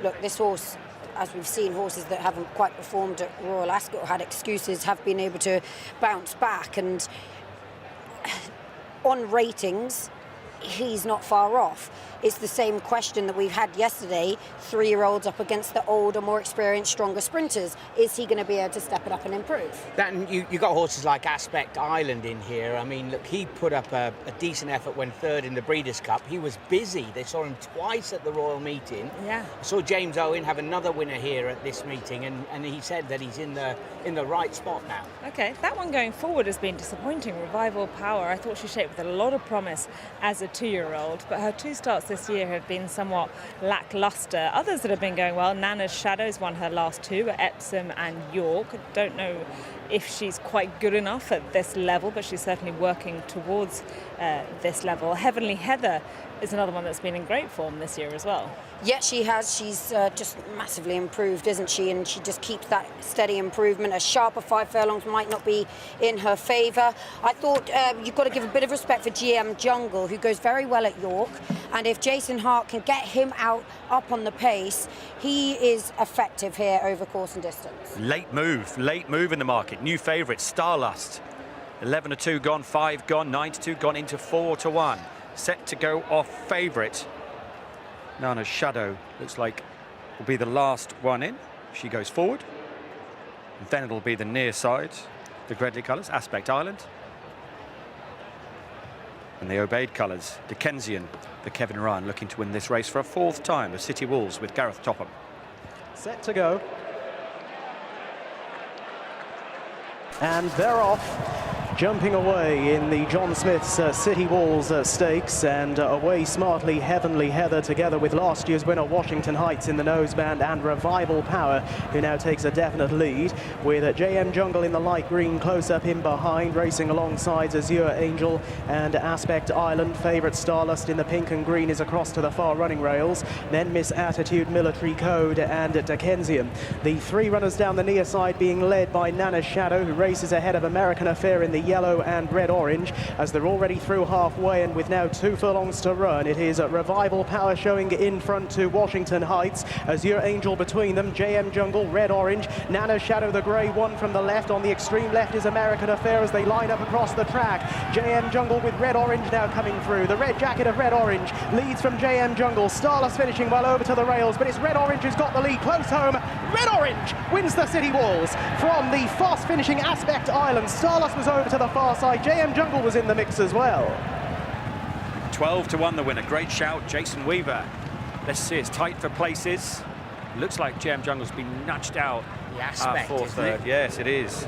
look, this horse, as we've seen, horses that haven't quite performed at Royal Ascot, had excuses, have been able to bounce back. And on ratings, he's not far off. It's the same question that we've had yesterday, 3-year-olds up against the older, more experienced, stronger sprinters. Is he going to be able to step it up and improve? Then you got horses like Aspect Island in here. I mean, look, he put up a decent effort when third in the Breeders' Cup. He was busy. They saw him twice at the Royal Meeting. Yeah. I saw James Owen have another winner here at this meeting, and he said that he's in the right spot now. Okay, that one going forward has been disappointing. Revival Power, I thought she shaped with a lot of promise as a 2-year-old, but her 2 starts this year have been somewhat lackluster. Others that have been going well, Nana's Shadows won her last 2 at Epsom and York. Don't know if she's quite good enough at this level, but she's certainly working towards this level. Heavenly Heather is another one that's been in great form this year as well. Yes, she has. She's just massively improved, isn't she? And she just keeps that steady improvement. A sharper 5 furlongs might not be in her favour. I thought you've got to give a bit of respect for GM Jungle, who goes very well at York. And if Jason Hart can get him out up on the pace, he is effective here over course and distance. Late move in the market. New favourite, Starlust. 11-2 gone, 5 gone, 9-2 gone into 4-1. Set to go off favourite. Nana's Shadow looks like will be the last one in. She goes forward. And then it'll be the near side, the Gredley colours, Aspect Island. And the Obeyed colours, Dickensian, the Kevin Ryan, looking to win this race for a 4th time, the City Wolves with Gareth Topham. Set to go. And they're off. Jumping away in the John Smith's City Walls Stakes, and away smartly Heavenly Heather together with last year's winner Washington Heights in the noseband, and Revival Power, who now takes a definite lead, with JM Jungle in the light green close up in behind, racing alongside Azure Angel and Aspect Island. Favourite Starlust in the pink and green is across to the far running rails, then Miss Attitude, Military Code and Dickensian. The 3 runners down the near side being led by Nana's Shadow, who races ahead of American Affair in the yellow and red-orange, as they're already through halfway, and with now 2 furlongs to run, it is Revival Power showing in front to Washington Heights, Azure Angel between them, JM Jungle red-orange, Nana's Shadow the grey one from the left. On the extreme left is American Affair as they line up across the track. JM Jungle with red-orange now coming through. The red jacket of red-orange leads from JM Jungle. Starlust finishing well over to the rails, but it's red-orange who's got the lead close home. Red-orange wins the City Walls from the fast finishing Aspect Island. Starlust was over to the far side. JM Jungle was in the mix as well. 12-1 the winner. Great shout, Jason Weaver. Let's see, it's tight for places. Looks like JM Jungle's been nudged out. The Aspect, isn't it? Yes, it is.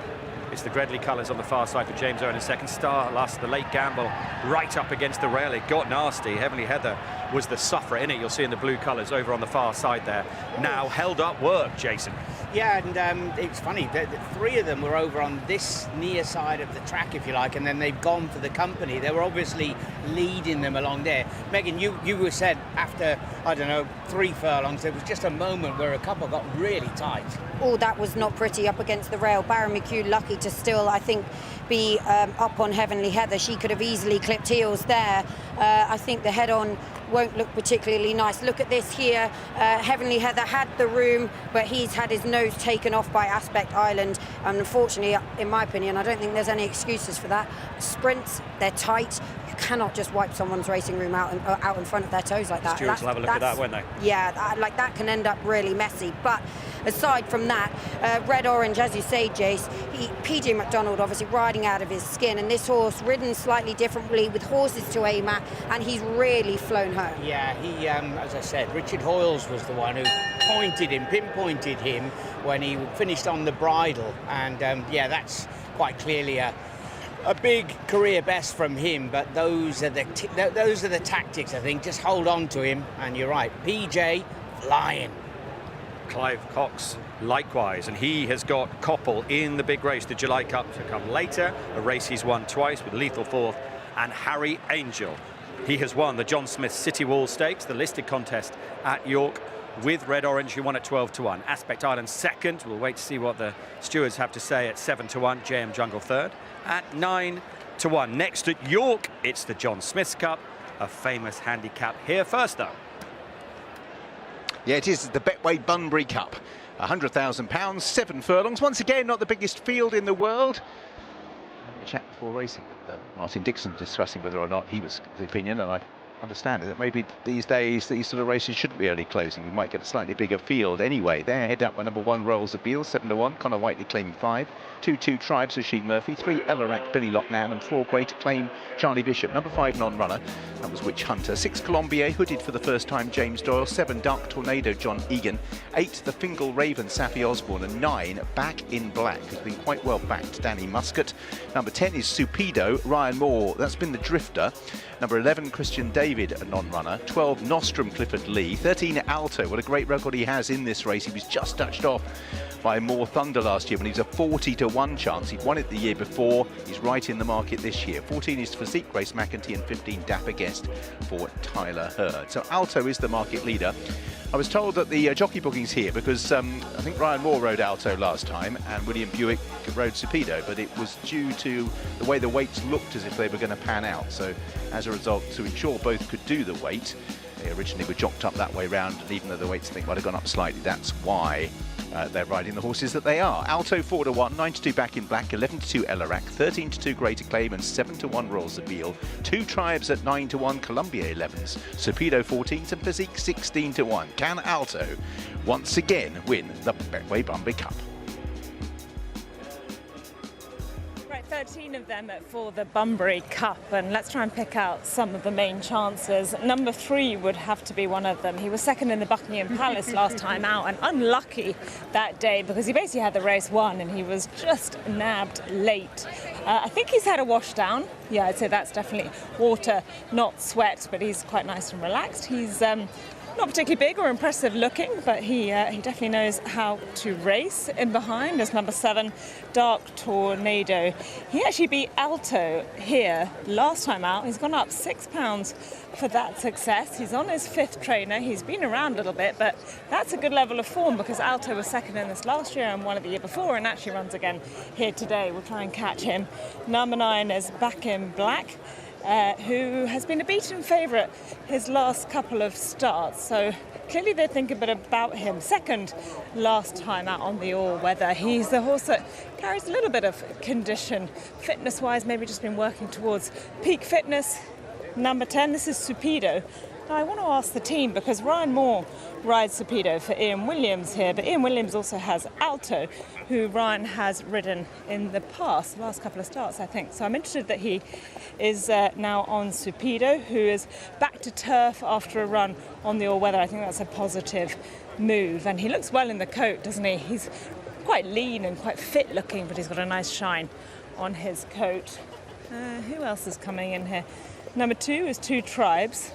It's the Gredley colours on the far side for James Owen in second. Starlust, the late gamble, right up against the rail. It got nasty. Heavenly Heather was the sufferer in it. You'll see in the blue colours over on the far side there. Now held up work, Jason. Yeah, and it's funny, the 3 of them were over on this near side of the track, if you like, and then they've gone for the company. They were obviously leading them along there. Megan, you were said after, I don't know, 3 furlongs, there was just a moment where a couple got really tight. Oh, that was not pretty up against the rail. Baron McHugh lucky to still, I think, be up on Heavenly Heather. She could have easily clipped heels there. I think the head-on won't look particularly nice. Look at this here. Heavenly Heather had the room, but he's had his nose taken off by Aspect Island. And unfortunately, in my opinion, I don't think there's any excuses for that. Sprints, they're tight. You cannot just wipe someone's racing room out in front of their toes like that. Stewards will have a look at that, won't they? Yeah, that can end up really messy. But aside from that, red-orange, as you say, Jace, PJ McDonald obviously riding out of his skin, and this horse ridden slightly differently with horses to aim at, and he's really flown home. Yeah, he, as I said, Richard Hoyles was the one who pinpointed him when he finished on the bridle, and yeah, that's quite clearly a big career best from him. But those are the tactics, I think. Just hold on to him, and you're right. PJ flying. Clive Cox likewise, and he has got Koppel in the big race, the July Cup, to come later, a race he's won twice with Lethal Fourth, and Harry Angel. He has won the John Smith City Wall Stakes, the listed contest at York, with red-orange, who won at 12-1. Aspect Island second. We'll wait to see what the stewards have to say at 7-1. JM Jungle third at 9-1. Next at York, it's the John Smith's Cup, a famous handicap here first, though. Yeah, it is the Betway Bunbury Cup. £100,000, 7 furlongs. Once again, not the biggest field in the world. A chat before racing with Martin Dixon discussing whether or not he was the opinion, and I understand that maybe these days these sort of races shouldn't be early closing. We might get a slightly bigger field anyway. They're head up by number 1 Rolls of Beale, 7-1, Connor Whiteley claiming 5, 2 Tribes of Sheen Murphy, 3 Ellerac, Billy Locknan, and 4 Great Acclaim, Charlie Bishop. Number 5 Non-Runner, that was Witch Hunter. 6 Colombier, hooded for the first time, James Doyle. 7 Dark Tornado, John Egan. 8 The Fingal Raven, Saffy Osborne. And 9 Back in Black, who's been quite well backed, Danny Muscat. Number 10 is Supido, Ryan Moore, that's been the Drifter. Number 11, Christian David, a non-runner. 12, Nostrum, Clifford Lee. 13, Alto. What a great record he has in this race. He was just touched off by More Thunder last year when he was a 40-1 chance. He'd won it the year before. He's right in the market this year. 14 is Physique, Grace McEntee, and 15, Dapper Guest for Tyler Hurd. So Alto is the market leader. I was told that the jockey booking's here because I think Ryan Moore rode Alto last time and William Buick rode Supido, but it was due to the way the weights looked as if they were going to pan out. So as a result, to ensure both could do the weight, they originally were jocked up that way round, and even though the weights I think might have gone up slightly, that's why they're riding the horses that they are. Alto 4-1, 9-2 Back in Black, 11-2 Ellerac, 13-2 Great Acclaim, and 7-1 Rolls of Beale. 2 Tribes at 9-1 Colombier 11s, Supido 14s, and Physique 16-1. Can Alto once again win the Betway Bunbury Cup? 13 of them for the Bunbury Cup, and let's try and pick out some of the main chances. Number 3 would have to be one of them. He was second in the Buckingham Palace last time out, and unlucky that day because he basically had the race won and he was just nabbed late. I think he's had a wash down. Yeah, I'd say that's definitely water, not sweat, but he's quite nice and relaxed. He's not particularly big or impressive looking, but he definitely knows how to race. In behind is number 7, Dark Tornado. He actually beat Alto here last time out. He's gone up £6 for that success. He's on his 5th trainer. He's been around a little bit, but that's a good level of form because Alto was second in this last year and won it the year before and actually runs again here today. We'll try and catch him. Number 9 is Back in Black, who has been a beaten favourite his last couple of starts. So clearly they think a bit about him. Second last time out on the all-weather. He's the horse that carries a little bit of condition. Fitness-wise, maybe just been working towards peak fitness. Number 10, this is Supido. Now I want to ask the team because Ryan Moore rides Supido for Ian Williams here, but Ian Williams also has Alto, who Ryan has ridden in the past, the last couple of starts, I think. So I'm interested that he is now on Supido, who is back to turf after a run on the all-weather. I think that's a positive move. And he looks well in the coat, doesn't he? He's quite lean and quite fit looking, but he's got a nice shine on his coat. Who else is coming in here? Number 2 is 2 Tribes,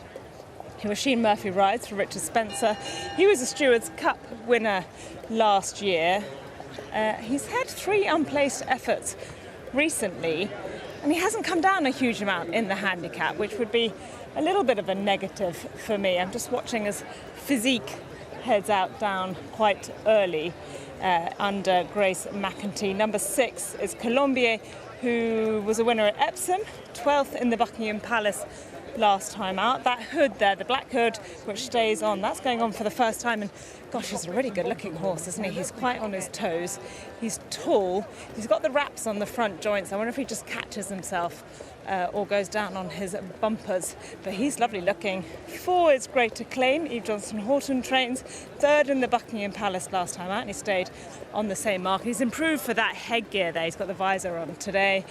who Sheen Murphy rides for Richard Spencer. He was a Stewards Cup winner last year. He's had 3 unplaced efforts recently, and he hasn't come down a huge amount in the handicap, which would be a little bit of a negative for me. I'm just watching as Physique heads out down quite early under Grace McEntee. Number 6 is Colombier, who was a winner at Epsom, 12th in the Buckingham Palace last time out. That hood there, the black hood, which stays on, that's going on for the first time. And gosh, he's a really good looking horse, isn't he? He's quite on his toes. He's tall. He's got the wraps on the front joints. I wonder if he just catches himself or goes down on his bumpers. But he's lovely looking. 4 is Great Acclaim. Eve Johnson Horton trains. 3rd in the Buckingham Palace last time out, and he stayed on the same mark. He's improved for that headgear there. He's got the visor on today.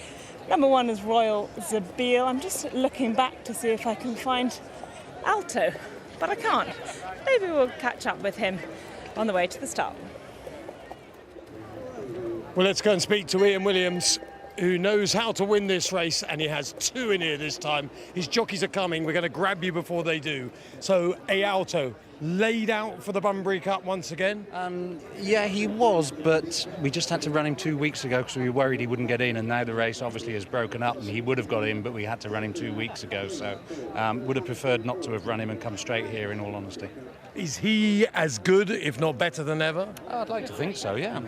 Number 1 is Royal Zabeel. I'm just looking back to see if I can find Alto, but I can't. Maybe we'll catch up with him on the way to the start. Well, let's go and speak to Ian Williams, who knows how to win this race, and he has 2 in here this time. His jockeys are coming. We're going to grab you before they do. So, Alto, laid out for the Bunbury Cup once again? Yeah, he was, but we just had to run him 2 weeks ago because we were worried he wouldn't get in, and now the race obviously has broken up and he would have got in, but we had to run him 2 weeks ago, so would have preferred not to have run him and come straight here, in all honesty. Is he as good, if not better than ever? I'd like to think so, yeah.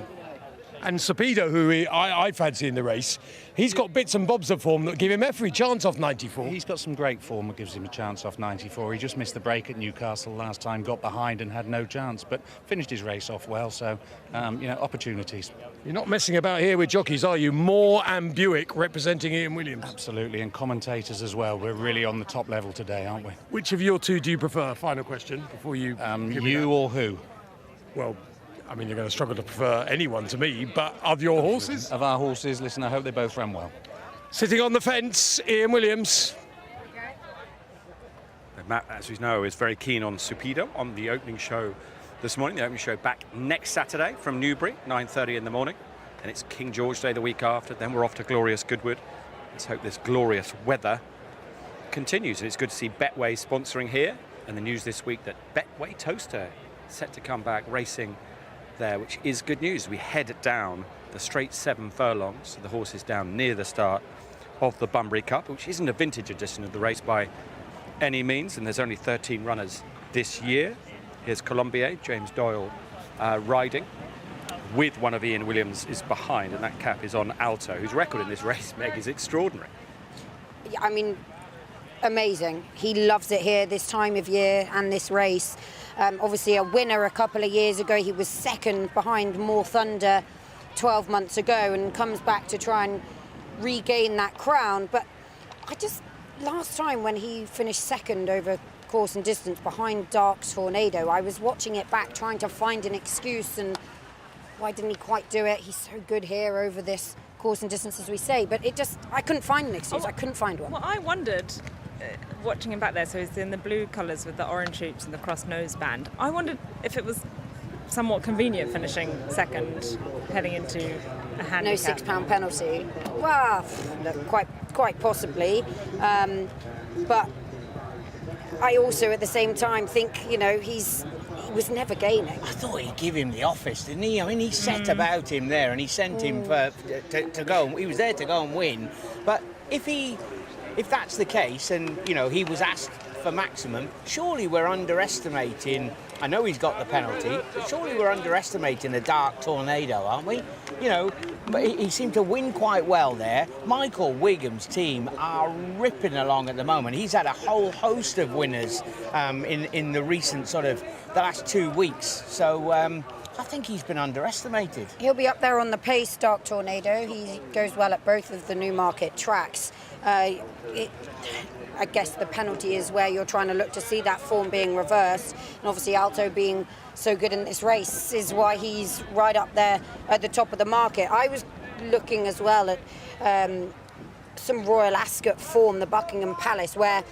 And Sapido, who I fancy in the race, he's got bits and bobs of form that give him every chance off 94. He's got some great form that gives him a chance off 94. He just missed the break at Newcastle last time, got behind and had no chance, but finished his race off well, so, opportunities. You're not messing about here with jockeys, are you? Moore and Buick representing Ian Williams. Absolutely, and commentators as well. We're really on the top level today, aren't we? Which of your two do you prefer? Final question before you... you or who? Well, I mean, you're going to struggle to prefer anyone to me, but of your horses? Of our horses, listen, I hope they both ran well. Sitting on the fence, Ian Williams. Matt, as we know, is very keen on Supido on the opening show this morning. The opening show back next Saturday from Newbury, 9:30 in the morning. And it's King George Day the week after. Then we're off to glorious Goodwood. Let's hope this glorious weather continues. And it's good to see Betway sponsoring here. And the news this week that Betway Toaster set to come back racing there, which is good news. We head down the straight 7 furlongs. So the horse is down near the start of the Bunbury Cup, which isn't a vintage edition of the race by any means. And there's only 13 runners this year. Here's Colombier, James Doyle riding with one of Ian Williams is behind, and that cap is on Alto, whose record in this race, Meg, is extraordinary. I mean, amazing. He loves it here this time of year and this race. Obviously a winner a couple of years ago. He was second behind More Thunder 12 months ago and comes back to try and regain that crown. But last time when he finished second over course and distance behind Dark Tornado, I was watching it back trying to find an excuse, and why didn't he quite do it? He's so good here over this course and distance, as we say, but I couldn't find an excuse. I couldn't find one. Well, I wondered, watching him back there, so he's in the blue colours with the orange hoops and the cross noseband, I wondered if it was somewhat convenient finishing second, heading into a handicap. No £6 penalty. Well, look, quite possibly, but I also at the same time think, he was never gaining. I thought he'd give him the office, didn't he? I mean, he set about him there and he sent him to go. He was there to go and win. But if that's the case, and he was asked for maximum, surely we're underestimating. I know he's got the penalty, but surely we're underestimating the Dark Tornado, aren't we? But he seemed to win quite well there. Michael Wiggum's team are ripping along at the moment. He's had a whole host of winners in the recent the last 2 weeks. So I think he's been underestimated. He'll be up there on the pace, Dark Tornado. He goes well at both of the Newmarket tracks. I guess the penalty is where you're trying to look to see that form being reversed. And obviously Alto being so good in this race is why he's right up there at the top of the market. I was looking as well at some Royal Ascot form, the Buckingham Palace, where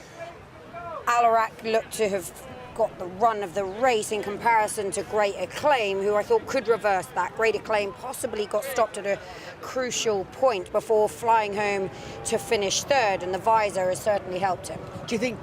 Alarak looked to have got the run of the race in comparison to Great Acclaim, who I thought could reverse that. Great Acclaim possibly got stopped at a crucial point before flying home to finish third, and the visor has certainly helped him. Do you think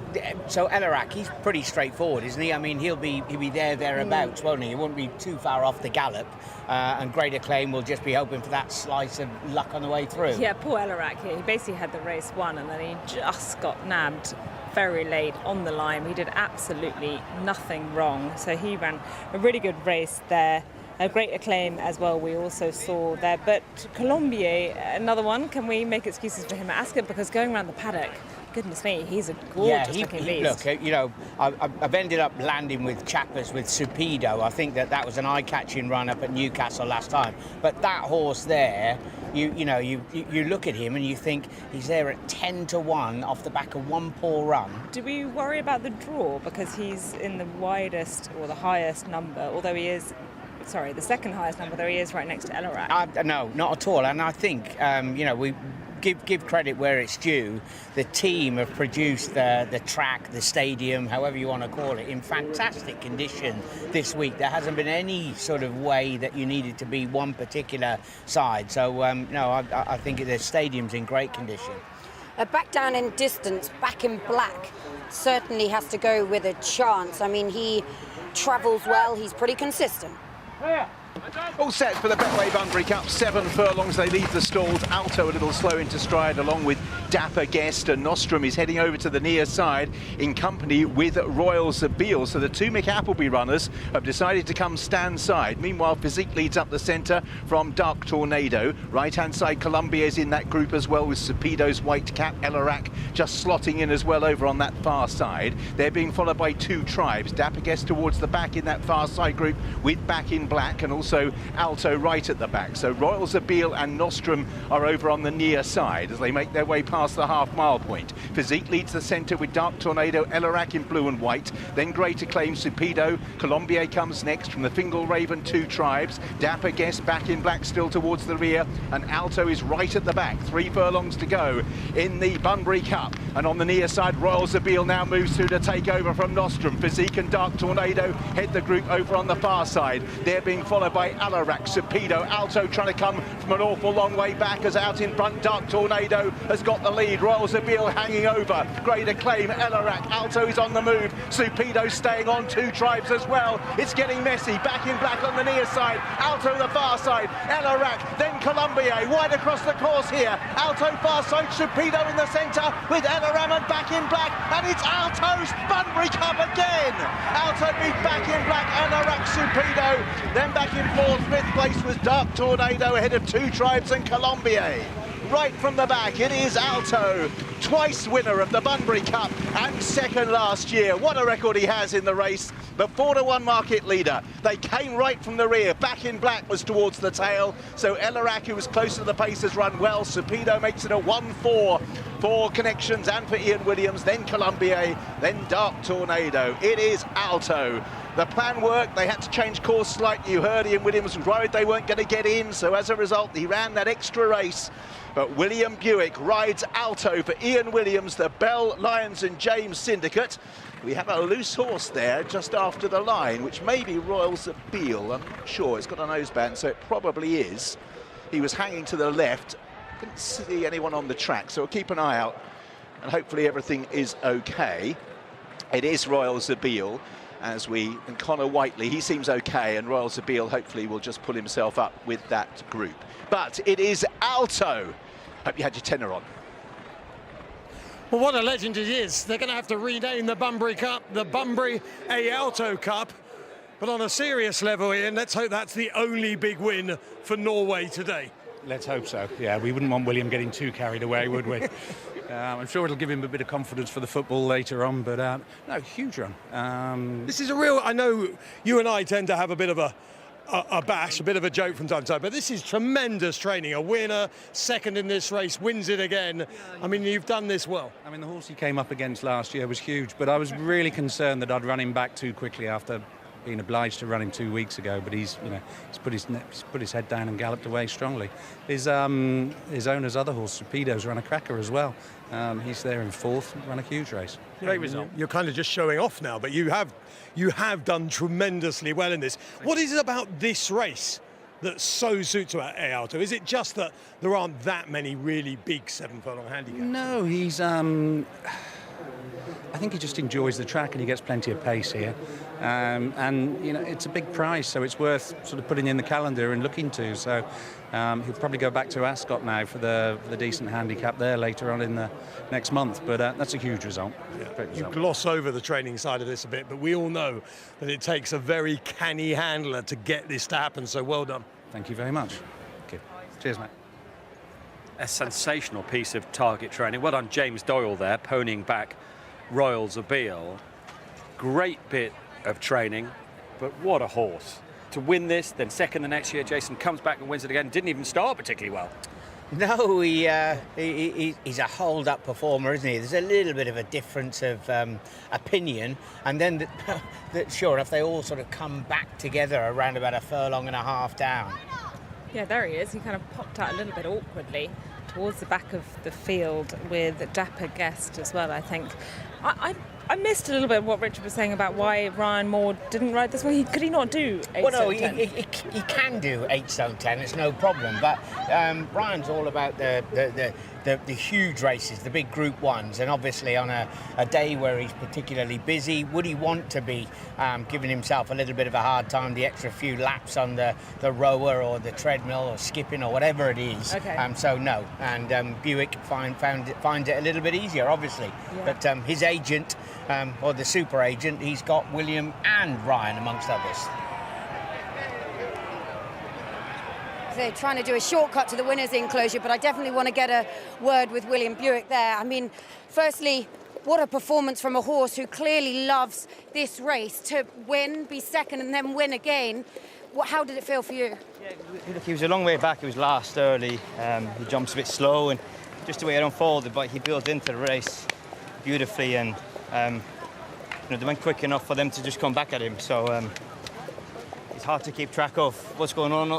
so? Alarak, he's pretty straightforward, isn't he? I mean, he'll be thereabouts, won't he? He won't be too far off the gallop, and Great Acclaim will just be hoping for that slice of luck on the way through. Yeah, poor Alarak here. He basically had the race won, and then he just got nabbed very late on the line. He did absolutely nothing wrong, so he ran a really good race there. A Great Acclaim as well we also saw there, but Colombier, another one. Can we make excuses for him at Ascot? Because going around the paddock, goodness me, he's a gorgeous looking beast. Look, I've ended up landing with chappers with Supido. I think that was an eye-catching run up at Newcastle last time, but that horse there, you look at him and you think he's there at 10-1 off the back of one poor run. Do we worry about the draw because he's in the widest or the highest number, although he is, the second highest number, though he is right next to Alarak? No, not at all. And I think, we give credit where it's due. The team have produced the track, the stadium, however you want to call it, in fantastic condition this week. There hasn't been any sort of way that you needed to be one particular side. So, I think the stadium's in great condition. Back down in distance, back in black, certainly has to go with a chance. I mean, he travels well, he's pretty consistent. All set for the Betway Bunbury Cup, 7 furlongs, they leave the stalls. Alto a little slow into stride along with Dapper Guest, and Nostrum is heading over to the near side in company with Royal Zabeel. So the two Mick Appleby runners have decided to come stand side. Meanwhile, Physique leads up the centre from Dark Tornado. Right-hand side, Columbia is in that group as well, with Supido's White Cap, Elarak just slotting in as well over on that far side. They're being followed by two tribes. Dapper Guest towards the back in that far side group with Back in Black, and also Alto right at the back. So Royal Zabeel and Nostrum are over on the near side as they make their way past the half-mile point. Physique leads the centre with Dark Tornado, Elarak in blue and white. Then Great Acclaim, Supido. Colombier comes next from the Fingal Raven, two tribes. Dapper Guest Back in Black still towards the rear, and Alto is right at the back. 3 furlongs to go in the Bunbury Cup. And on the near side, Royal Zabeel now moves through to take over from Nostrum. Physique and Dark Tornado head the group over on the far side. They're being followed by Elarak, Supido, Alto trying to come from an awful long way back, as out in front Dark Tornado has got the lead. Royal Zabeel hanging over. Great Acclaim, Elarak, Alto is on the move. Supido staying on, two tribes as well. It's getting messy. Back in Black on the near side. Alto the far side. Elarak, then Colombier wide across the course here. Alto far side, Supido in the centre with Elaram and Back in Black, and it's Alto's Bunbury Cup again. Alto beat Back in Black, Elarak, Supido. Then back in fourth, fifth place was Dark Tornado ahead of two tribes and Colombier. Right from the back, it is Alto, twice winner of the Bunbury Cup and second last year. What a record he has in the race. The 4-1 market leader. They came right from the rear. Back in Black was towards the tail. So Elarak, who was close to the pace, has run well. Supido makes it a 1-4 for Connections and for Ian Williams. Then Colombier, then Dark Tornado. It is Alto. The plan worked. They had to change course slightly. You heard Ian Williams was worried they weren't going to get in. So as a result, he ran that extra race. But William Buick rides Alto for Ian Williams, the Bell, Lyons and James Syndicate. We have a loose horse there just after the line, which may be Royal Zabeel. I'm not sure. It's got a noseband, so it probably is. He was hanging to the left. Couldn't see anyone on the track, so we'll keep an eye out, and hopefully everything is okay. It is Royal Zabeel, and Connor Whiteley, he seems okay, and Royal Zabeel hopefully will just pull himself up with that group. But it is Alto. Hope you had your tenor on. Well, what a legend it is. They're going to have to rename the Bunbury Cup the Bunbury A. Alto Cup. But on a serious level, Ian, let's hope that's the only big win for Norway today. Let's hope so. Yeah, we wouldn't want William getting too carried away, would we? I'm sure it'll give him a bit of confidence for the football later on, but no, huge run. This is a real, I know you and I tend to have a bit of a bash, a bit of a joke from time to time, but this is tremendous training. A winner, second in this race, wins it again. I mean, you've done this well. I mean, the horse he came up against last year was huge, but I was really concerned that I'd run him back too quickly after being obliged to run him 2 weeks ago. But he's put his head down and galloped away strongly. His owner's other horse, Supido's, run a cracker as well. He's there in fourth, run a huge race. Great result. You're kind of just showing off now, but you have done tremendously well in this. What is it about this race that so suits Alto? Is it just that there aren't that many really big 7-furlong handicaps? No, he's I think he just enjoys the track and he gets plenty of pace here. And, you know, it's a big prize, so it's worth sort of putting in the calendar and looking to. So he'll probably go back to Ascot now for the decent handicap there later on in the next month. But that's a huge result. Yeah. You gloss over the training side of this a bit, but we all know that it takes a very canny handler to get this to happen, so well done. Thank you very much. Okay. Cheers, mate. A sensational piece of target training. Well done, James Doyle there, ponying back Royal Zabeel. Great bit of training, but what a horse. To win this, then second the next year, Jason comes back and wins it again. Didn't even start particularly well. No, he's a hold-up performer, isn't he? There's a little bit of a difference of opinion, and then sure enough, they all sort of come back together around about a furlong and a half down. Yeah, there he is. He kind of popped out a little bit awkwardly towards the back of the field with Dapper Guest as well, I think. I missed a little bit of what Richard was saying about why Ryan Moore didn't ride this one. Could he not do 8 Well, no, stone 10? he can do 8 stone 10. It's no problem. But Ryan's all about the the huge races, the big Group 1s, and obviously on a day where he's particularly busy, would he want to be giving himself a little bit of a hard time, the extra few laps on the rower or the treadmill or skipping or whatever it is? Okay. So no, and Buick finds it a little bit easier, obviously. Yeah. But his agent, or the super agent, he's got William and Ryan amongst others. They're trying to do a shortcut to the winner's enclosure, but I definitely want to get a word with William Buick there. I mean, firstly, what a performance from a horse who clearly loves this race, to win, be second and then win again. How did it feel for you? Yeah, look, he was a long way back. He was last early. He jumps a bit slow, and just the way it unfolded, but he built into the race beautifully, and they went quick enough for them to just come back at him. So it's hard to keep track of what's going on,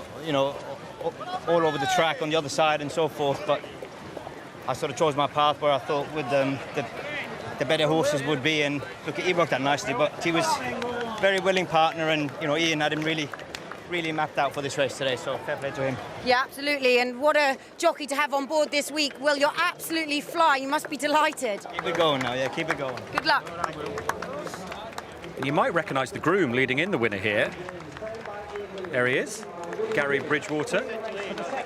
all over the track on the other side and so forth, but I sort of chose my path where I thought with the better horses would be, and look, he worked out nicely, but he was a very willing partner, and Ian had him really mapped out for this race today, so fair play to him. Yeah, absolutely, and what a jockey to have on board this week. Will, you're absolutely flying. You must be delighted. Keep it going now, yeah, keep it going. Good luck. You might recognise the groom leading in the winner here. There he is, Gary Bridgewater,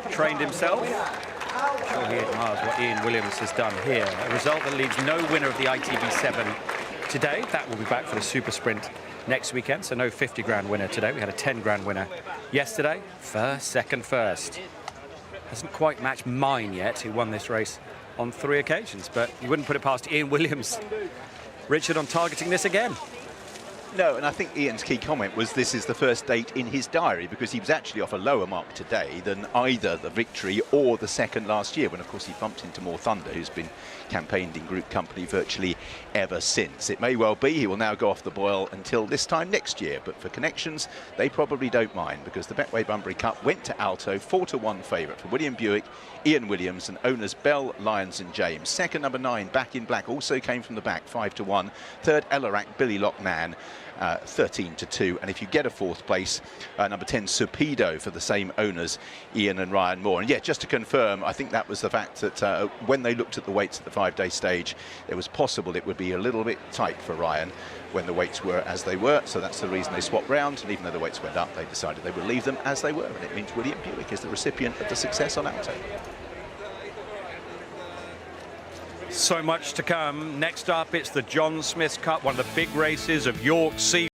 trained himself. I'm sure he admires what Ian Williams has done here. A result that leaves no winner of the ITV7 today. That will be back for the Super Sprint next weekend, so no 50 grand winner today. We had a 10 grand winner yesterday. First, second, first. Hasn't quite matched mine yet, who won this race on 3 occasions, but you wouldn't put it past Ian Williams. Richard on targeting this again. No, and I think Ian's key comment was this is the first date in his diary, because he was actually off a lower mark today than either the victory or the second last year, when of course he bumped into More Thunder, who's been campaigned in group company virtually ever since. It may well be he will now go off the boil until this time next year, but for connections they probably don't mind, because the Betway Bunbury Cup went to Alto, 4-1 favourite for William Buick, Ian Williams, and owners Bell, Lyons and James. Second, number 9, Back in Black, also came from the back, 5-1. Third, Elarak, Billy Lockman, 13-2, and if you get a fourth place, number 10 Supido for the same owners, Ian and Ryan Moore. And yeah, just to confirm, I think that was the fact that when they looked at the weights at the 5-day stage, it was possible it would be a little bit tight for Ryan when the weights were as they were, so that's the reason they swapped round, and even though the weights went up, they decided they would leave them as they were, and it means William Buick is the recipient of the success on Alto. So much to come. Next up, it's the John Smith's Cup, one of the big races of York Sea.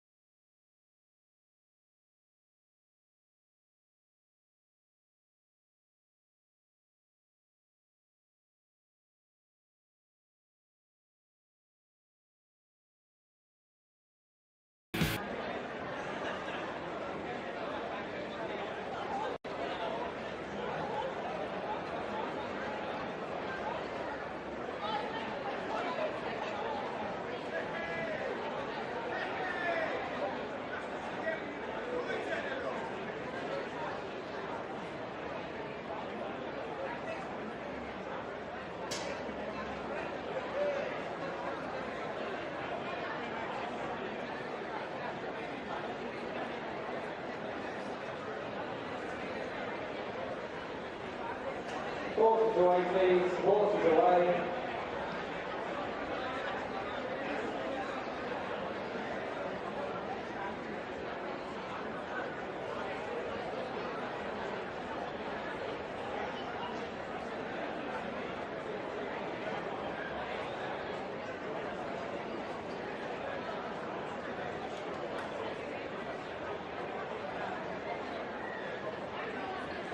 Horses away, please. Horses away.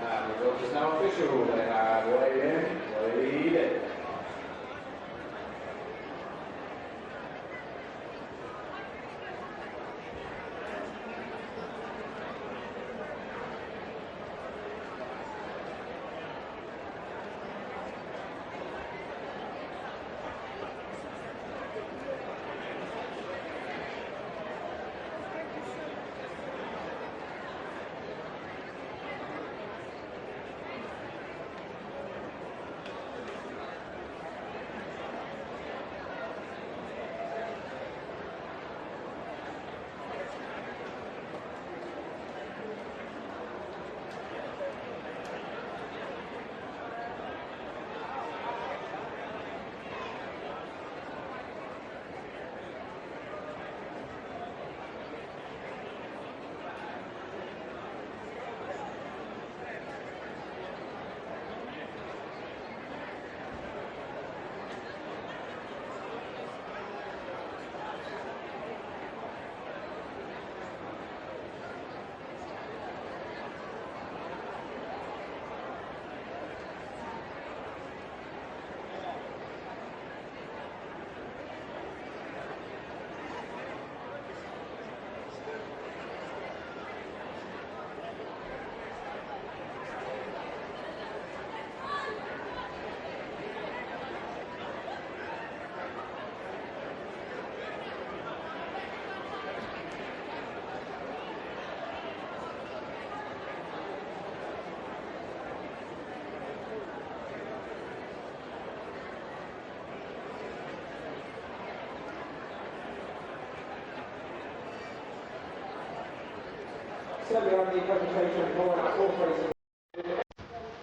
The result is now official. They have weighed in.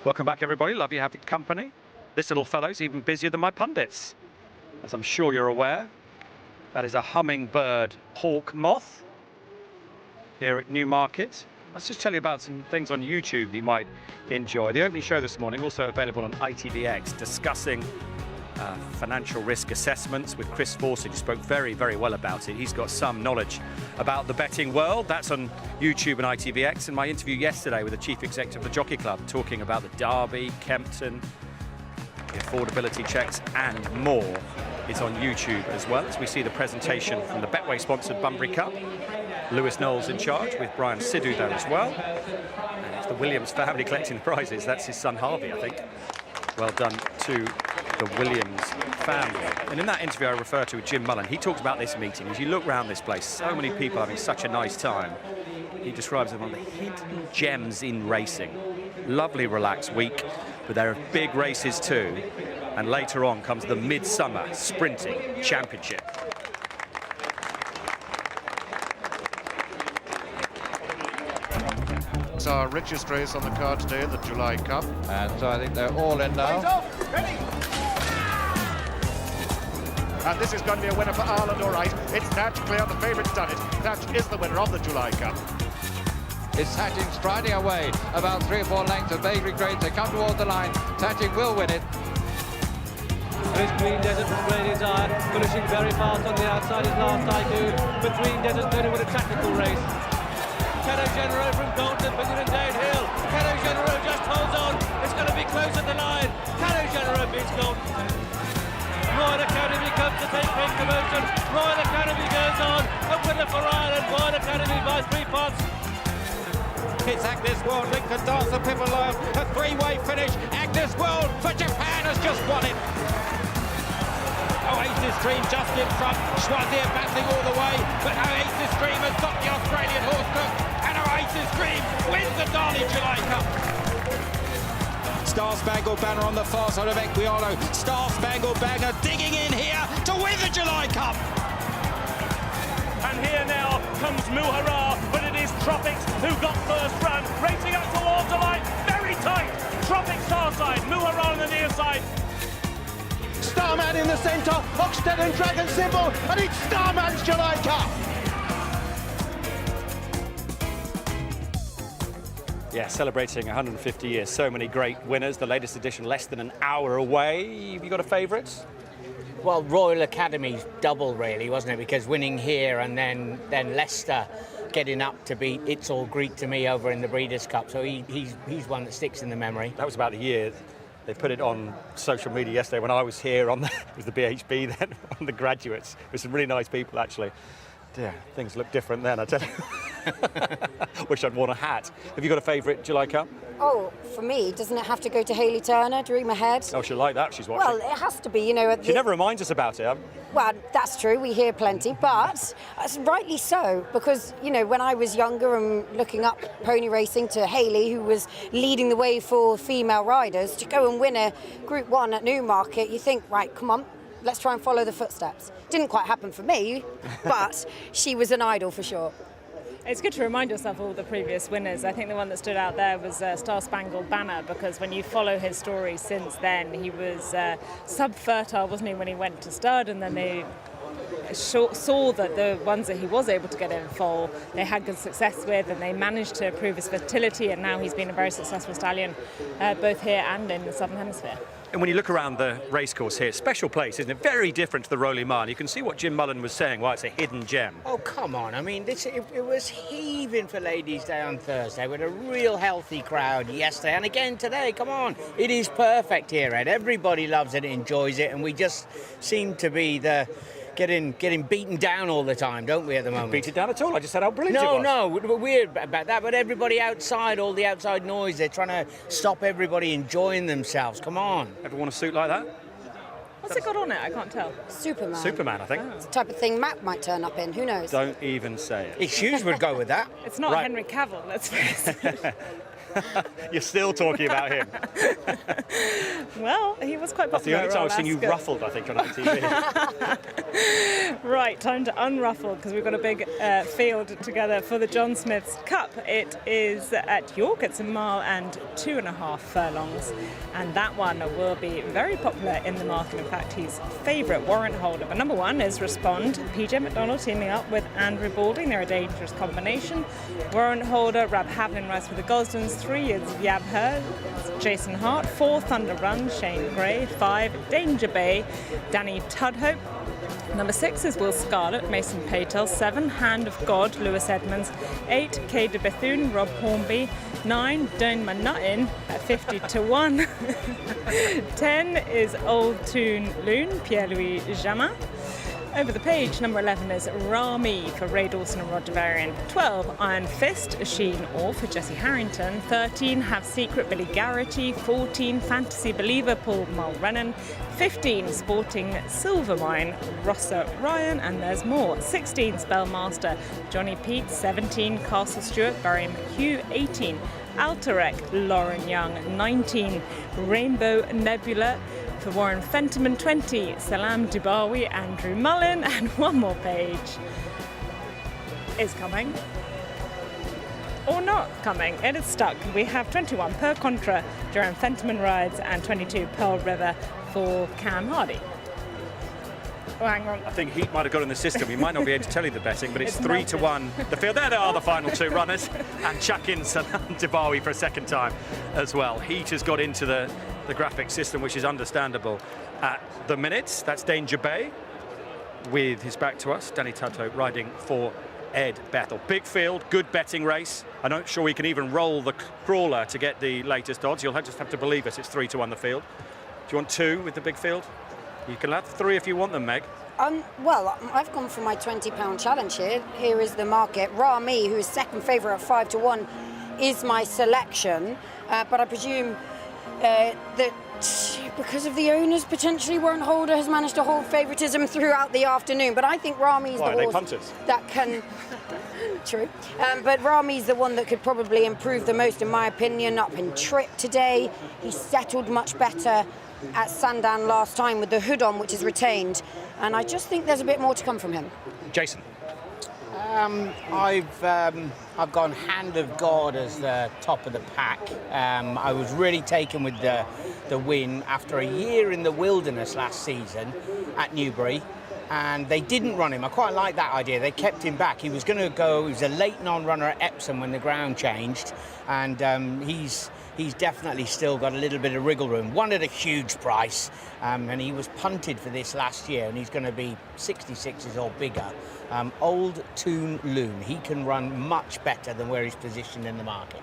Welcome back, everybody. Love you having company. This little fellow's even busier than my pundits, as I'm sure you're aware. That is a hummingbird hawk moth here at Newmarket. Let's just tell you about some things on YouTube you might enjoy. The opening show this morning, also available on ITVX, discussing financial risk assessments with Chris Fawcett, who spoke very, very well about it. He's got some knowledge about the betting world. That's on YouTube and ITVX. And my interview yesterday with the chief executive of the Jockey Club, talking about the Derby, Kempton, the affordability checks and more, is on YouTube as well, as we see the presentation from the Betway-sponsored Bunbury Cup. Lewis Knowles in charge, with Brian Sidhu there as well. And it's the Williams family collecting the prizes. That's his son Harvey, I think. Well done to the Williams family. And in that interview I referred to with Jim Mullen, he talked about this meeting. As you look around this place, so many people having such a nice time. He describes it as one of the hidden gems in racing. Lovely relaxed week, but there are big races too. And later on comes the Midsummer Sprinting Championship. It's our richest race on the card today, the July Cup. And so I think they're all in now. And this is going to be a winner for Ireland, all right. It's Natch Clear, the favourite's done it. Natch is the winner of the July Cup. It's Tatching striding away about 3 or 4 lengths of Bakery Grades. They come towards the line. Tatching will win it. There's Green Desert from Great Desire, finishing very fast on the outside is last Tycoon, but Green Desert's going to win a tactical race. Cato Genero from Dalton, Billion and Dane Hill. Cato Genero just holds on. It's going to be close at the line. Cato Genero beats Dalton. Royal Academy comes to take pink promotion. Royal Academy goes on. A winner for Ireland. Royal Academy by 3 pots. It's Agnes World, Lincoln Dance and Pippa Love. A 3-way finish. Agnes World for Japan has just won it. Oasis Dream just in front. Schwazier battling all the way, but Oasis Dream has got the Australian horse cook, and Oasis Dream wins the Darley July Cup. Star Spangled Banner on the far side of Equiano. Star Spangled Banner digging in here to win the July Cup. And here now comes Muhara, but it is Tropics who got first run, racing up towards the line, very tight. Tropics far side, Muhara on the near side. Starman in the centre, Oxted and Dragon Symbol, and it's Starman's July Cup. Yeah, celebrating 150 years. So many great winners. The latest edition less than an hour away. Have you got a favourite? Well, Royal Academy's double, really, wasn't it? Because winning here and then Leicester getting up to beat It's All Greek to Me over in the Breeders' Cup. So he's one that sticks in the memory. That was about the year. They put it on social media yesterday when I was here on it was the BHB then, on the graduates, with some really nice people actually. Yeah, things look different then, I tell you. Wish I'd worn a hat. Have you got a favourite July Cup? Oh, for me, doesn't it have to go to Hayley Turner, Dream Ahead? Oh, she'll like that, she's watching. Well, it has to be, you know. She never reminds us about it. Well, that's true, we hear plenty, but rightly so, because, you know, when I was younger and looking up pony racing to Hayley, who was leading the way for female riders, to go and win a Group 1 at Newmarket, you think, right, come on, let's try and follow the footsteps. Didn't quite happen for me, but she was an idol for sure. It's good to remind yourself of all the previous winners. I think the one that stood out there was Star Spangled Banner, because when you follow his story since then, he was sub-fertile, wasn't he, when he went to stud, and then they saw that the ones that he was able to get in foal, they had good success with, and they managed to improve his fertility, and now he's been a very successful stallion, both here and in the Southern Hemisphere. And when you look around the racecourse here, special place, isn't it? Very different to the Rolling Mile. You can see what Jim Mullen was saying, why it's a hidden gem. Oh, come on. I mean, it was heaving for Ladies' Day on Thursday with a real healthy crowd yesterday. And again today, come on. It is perfect here, Ed. Everybody loves it, enjoys it, and we just seem to be getting beaten down all the time, don't we, at the moment? Beat it down at all? I just said how brilliant it was. No, we're weird about that, but everybody outside, all the outside noise, they're trying to stop everybody enjoying themselves. Come on. Ever want a suit like that? What's it got on it? I can't tell. Superman. Superman, I think. It's the type of thing Matt might turn up in, who knows? Don't even say it. His shoes would go with that. It's not Right. Henry Cavill, let's face it. You're still talking about him. Well, he was quite That's the popular. only time I've seen you ruffled, I think, on ITV. Right, time to unruffle because we've got a big field together for the John Smith's Cup. It is at York. It's 1 mile and 2.5 furlongs, and that one will be very popular in the market. In fact, his favourite warrant holder. But number 1 is Respond. PJ McDonald teaming up with Andrew Balding. They're a dangerous combination. Warrant holder Rab Havlin rides for the Gosdens. 3 is Yabher, Jason Hart. 4 Thunder Run, Shane Gray. 5 Danger Bay, Danny Tudhope. Number 6 is Will Scarlett, Mason Paytel. 7 Hand of God, Lewis Edmonds. 8 K de Bethune, Rob Hornby. 9 Doan Manutin at 50 to 1. 10 is Old Toon Loon, Pierre-Louis Jamin. Over the page, number 11 is Rami for Ray Dawson and Roger Varian. 12, Iron Fist, Sheen Orr for Jesse Harrington. 13, Have Secret, Billy Garrity. 14, Fantasy Believer, Paul Mulrennan. 15, Sporting Silvermine, Rossa Ryan, and there's more. 16, Spellmaster, Johnny Pete. 17, Castle Stewart, Barry McHugh. 18, Alterek, Lauren Young. 19, Rainbow Nebula for Warren Fenterman. 20, Salam Dubawi, Andrew Mullen, and one more page is coming. Or not coming. It is stuck. We have 21 Per Contra, Joran Fenterman rides, and 22 Pearl River for Cam Hardy. Oh, hang on. I think Heat might have got in the system. We might not be able to tell you the betting, but it's 3 to 1. The field. There are the final 2 runners, and chuck in Salam Dubawi for a second time as well. Heat has got into the graphic system, which is understandable at the minute. That's Danger Bay with his back to us. Danny Tudhope riding for Ed Bethel. Big field, good betting race. I'm not sure we can even roll the crawler to get the latest odds. You'll just have to believe us. It's 3 to 1 the field. Do you want 2 with the big field? You can have 3 if you want them, Meg. Well, I've gone for my £20 challenge here. Here is the market. Rami, who is second favourite at 5 to 1, is my selection. But I presume that because of the owners, potentially warrant holder has managed to hold favouritism throughout the afternoon. But I think Rami's the horse that can... True. But Rami's the one that could probably improve the most, in my opinion, up in trip today. He settled much better at Sandown last time with the hood on, which is retained. And I just think there's a bit more to come from him. Jason. I've gone Hand of God as the top of the pack. I was really taken with the win after a year in the wilderness last season at Newbury, and they didn't run him. I quite like that idea. They kept him back. He was going to go. He was a late non-runner at Epsom when the ground changed, and he's definitely still got a little bit of wriggle room. Won at a huge price, and he was punted for this last year, and he's going to be 66s or bigger. Old Toon Loon, he can run much better than where he's positioned in the market.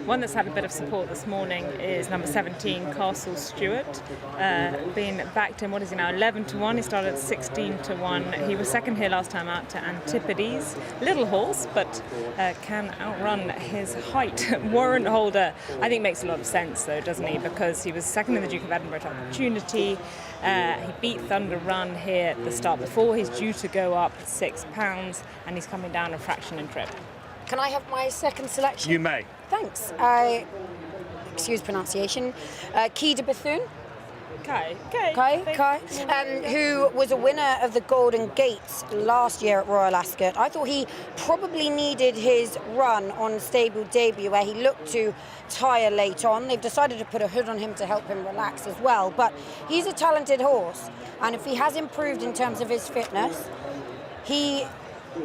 One that's had a bit of support this morning is number 17, Castle Stewart. Being backed in, what is he now, 11 to 1. He started at 16 to 1. He was second here last time out to Antipodes. Little horse, but can outrun his height. Warrant holder, I think makes a lot of sense though, doesn't he? Because he was second in the Duke of Edinburgh Opportunity. He beat Thunder Run here at the start before. He's due to go up £6, and he's coming down a fraction in trip. Can I have my second selection? You may. Thanks. Excuse pronunciation. Key de Bethune. Kai, who was a winner of the Golden Gates last year at Royal Ascot. I thought he probably needed his run on stable debut where he looked to tire late on. They've decided to put a hood on him to help him relax as well, but he's a talented horse, and if he has improved in terms of his fitness, he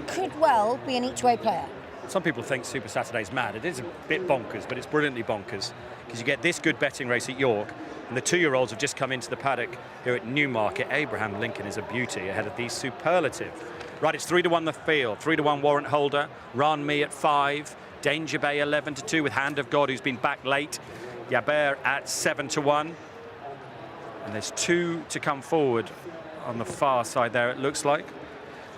could well be an each-way player. Some people think Super Saturday's mad. It is a bit bonkers, but it's brilliantly bonkers because you get this good betting race at York, and the 2-year-olds have just come into the paddock here at Newmarket. Abraham Lincoln is a beauty ahead of these superlative. Right, it's 3 to 1 the field, 3 to 1 warrant holder, Ran Me at 5, Danger Bay 11 to 2 with Hand of God, who's been back late, Yaber at 7 to 1, and there's 2 to come forward on the far side there, it looks like.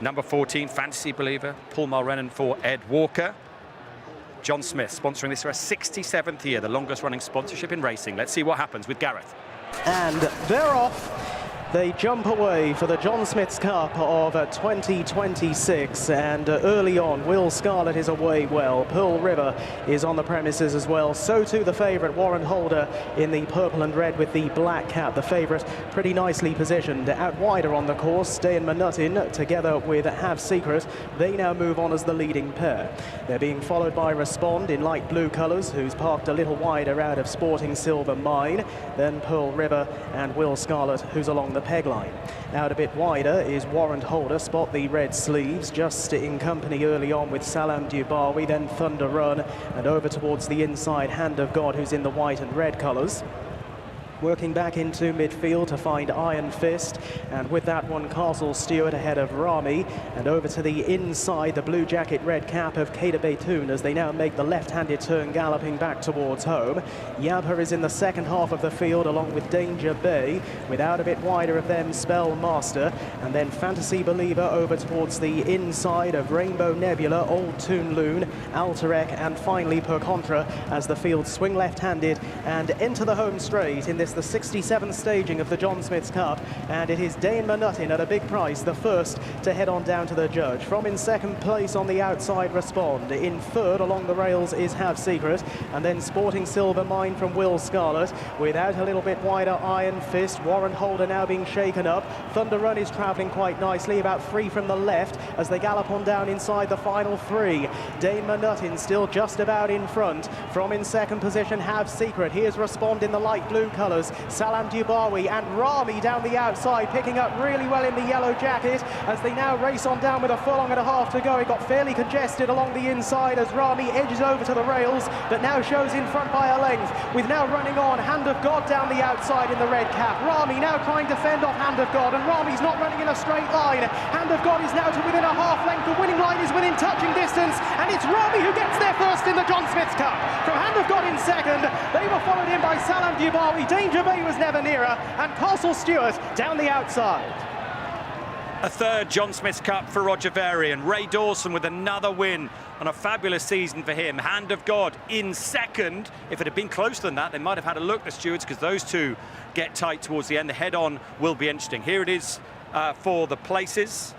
Number 14, Fantasy Believer, Paul Mulrennan for Ed Walker. John Smith sponsoring this for a 67th year, the longest running sponsorship in racing. Let's see what happens with Gareth. And they're off. They jump away for the John Smith's Cup of 2026, and early on, Will Scarlett is away well. Pearl River is on the premises as well. So too the favourite, Warrant Holder, in the purple and red with the black cap. The favourite pretty nicely positioned. Out wider on the course, Stay and Manutin together with Have Secret. They now move on as the leading pair. They're being followed by Respond in light blue colours, who's parked a little wider out of Sporting Silver Mine. Then Pearl River and Will Scarlett, who's along the peg line. Out a bit wider is Warrant Holder, spot the red sleeves, just in company early on with Salam Dubawi, then Thunder Run, and over towards the inside, Hand of God, who's in the white and red colours. Working back into midfield to find Iron Fist, and with that one Castle Stewart ahead of Rami, and over to the inside the blue jacket red cap of Keda Beytoun as they now make the left-handed turn galloping back towards home. Yabha is in the second half of the field along with Danger Bay, without a bit wider of them Spell Master, and then Fantasy Believer over towards the inside of Rainbow Nebula, Old Toon Loon, Alterek, and finally Per Contra as the field swing left-handed and enter the home straight in this the 67th staging of the John Smith's Cup, and it is Dane Manutin at a big price, the first to head on down to the judge. From in second place on the outside, Respond. In third along the rails is Have Secret, and then Sporting Silver Mine from Will Scarlett. Without a little bit wider, Iron Fist. Warrant Holder now being shaken up. Thunder Run is travelling quite nicely, about 3 from the left as they gallop on down inside the final 3. Dane Manutin still just about in front. From in second position, Have Secret. Here's Respond in the light blue colours. Salam Dubawi and Rami down the outside, picking up really well in the yellow jacket as they now race on down with a furlong and a half to go. It got fairly congested along the inside as Rami edges over to the rails, but now shows in front by a length, with now running on Hand of God down the outside in the red cap. Rami now trying to fend off Hand of God, and Rami's not running in a straight line. Hand of God is now to within a half length. The winning line is within touching distance, and it's Rami who gets there first in the John Smith's Cup. From Hand of God in second, they were followed in by Salam Dubawi. Danger Bay was never nearer, and Castle Stewart down the outside. A third John Smith's Cup for Roger Varian. Ray Dawson with another win on a fabulous season for him. Hand of God in second. If it had been closer than that, they might have had a look, the stewards, because those two get tight towards the end. The head-on will be interesting. Here it is for the places.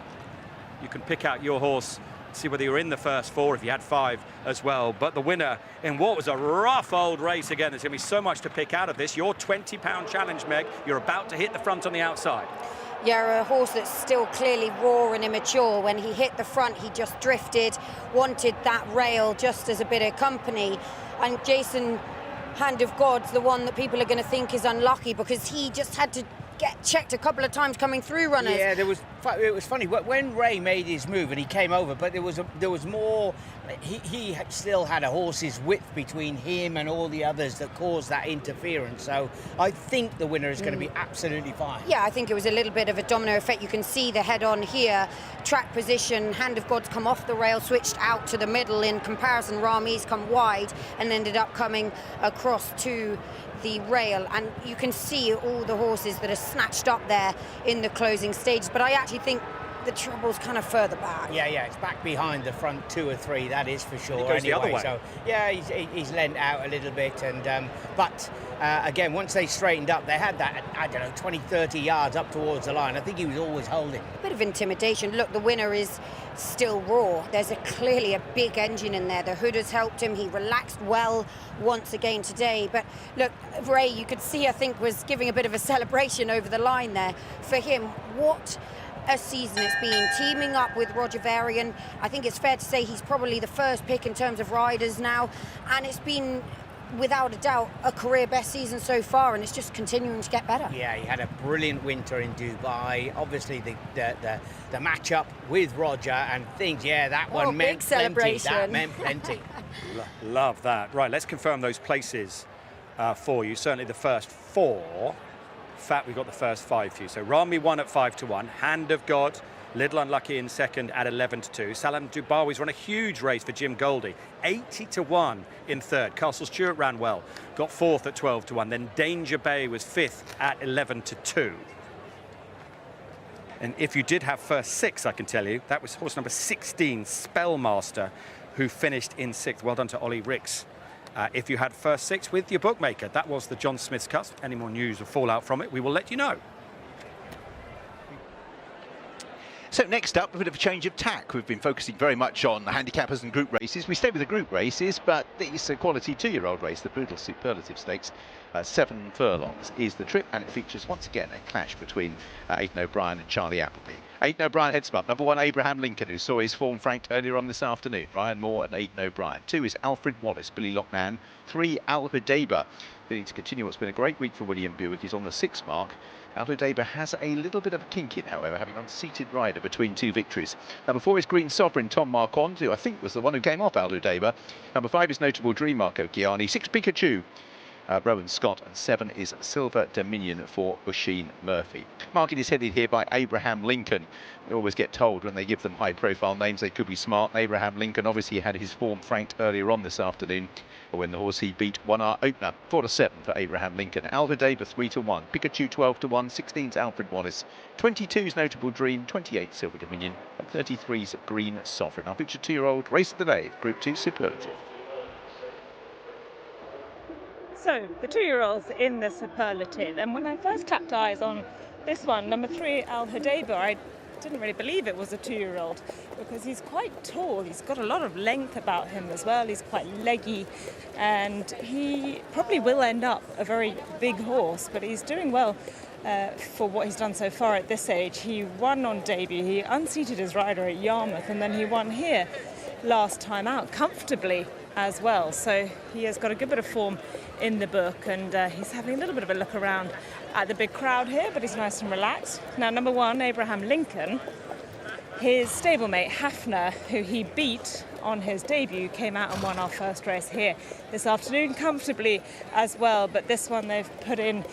You can pick out your horse, see whether you're in the first 4 if you had 5 as well. But the winner in what was a rough old race again, there's going to be so much to pick out of this. Your £20 challenge, Meg. You're about to hit the front on the outside. Yeah, a horse that's still clearly raw and immature. When he hit the front, he just drifted, wanted that rail just as a bit of company. And Jason, Hand of God's the one that people are going to think is unlucky because he just had to get checked a couple of times coming through runners. Yeah, it was funny when Ray made his move and he came over, but there was more. He still had a horse's width between him and all the others that caused that interference. So I think the winner is going to be absolutely fine. Yeah, I think it was a little bit of a domino effect. You can see the head on here, track position. Hand of God's come off the rail, switched out to the middle. In comparison, Rami's come wide and ended up coming across to the rail, and you can see all the horses that are snatched up there in the closing stages. But I actually think the trouble's kind of further back. Yeah, it's back behind the front 2 or 3, that is for sure. It goes the other way. So yeah, he's leant out a little bit, and but again, once they straightened up, they had that, I don't know, 20-30 yards up towards the line. I think he was always holding. A bit of intimidation. Look, the winner is still raw. There's clearly a big engine in there. The hood has helped him. He relaxed well once again today. But look, Ray, you could see, I think, was giving a bit of a celebration over the line there. For him, what a season it's been, teaming up with Roger Varian. I think it's fair to say he's probably the first pick in terms of riders now, and it's been without a doubt a career best season so far, and it's just continuing to get better. Yeah, he had a brilliant winter in Dubai. Obviously the match-up with Roger and things, yeah, that one meant plenty. That meant plenty. Love that. Right, let's confirm those places for you. Certainly the first 4. In fact, we've got the first 5 for you. So Rami won at 5-1. Hand of God, little unlucky in second at 11-2. Salam Dubawi's run a huge race for Jim Goldie, 80-1 in third. Castle Stewart ran well, got 4th at 12-1. Then Danger Bay was 5th at 11-2. And if you did have first 6, I can tell you, that was horse number 16, Spellmaster, who finished in 6th. Well done to Ollie Ricks. If you had first 6 with your bookmaker. That was the John Smith's Cup. Any more news or fallout from it, we will let you know. So next up, a bit of a change of tack. We've been focusing very much on the handicappers and group races. We stay with the group races, but it's a quality 2-year-old race, the Brutal Superlative Stakes. 7 furlongs is the trip, and it features once again a clash between Aidan O'Brien and Charlie Appleby. Aidan O'Brien heads up. Number 1, Abraham Lincoln, who saw his form franked earlier on this afternoon. Ryan Moore and Aidan O'Brien. 2 is Alfred Wallace, Billy Lockman. 3, Alhudeba. They need to continue what's been a great week for William Buick. He's on the 6th mark. Alhudeba has a little bit of a kink in, however, having unseated rider between 2 victories. Number 4 is Green Sovereign, Tom Marquand, who I think was the one who came off Alhudeba. Number 5 is Notable Dream, Marco Chiani. 6, Pikachu. Rowan Scott, and 7 is Silver Dominion for Oisin Murphy. Market is headed here by Abraham Lincoln. We always get told when they give them high-profile names they could be smart. Abraham Lincoln obviously had his form franked earlier on this afternoon when the horse he beat won our opener. 4-7 for Abraham Lincoln. Alhudeba 3-1. Pikachu 12-1. 16's Alfred Wallace. 22's Notable Dream. 28 Silver Dominion. And 33's Green Sovereign. Our featured 2-year-old race of the day, Group 2 Superlative. So, the 2-year-olds in the Superlative, and when I first tapped eyes on this one, number 3, Alhudeba, I didn't really believe it was a 2-year-old because he's quite tall, he's got a lot of length about him as well, he's quite leggy, and he probably will end up a very big horse, but he's doing well for what he's done so far at this age. He won on debut, he unseated his rider at Yarmouth, and then he won here last time out comfortably as well, so he has got a good bit of form in the book, and he's having a little bit of a look around at the big crowd here, but he's nice and relaxed. Now, number 1, Abraham Lincoln, his stablemate Hafner, who he beat on his debut, came out and won our first race here this afternoon comfortably as well, but this one they've put in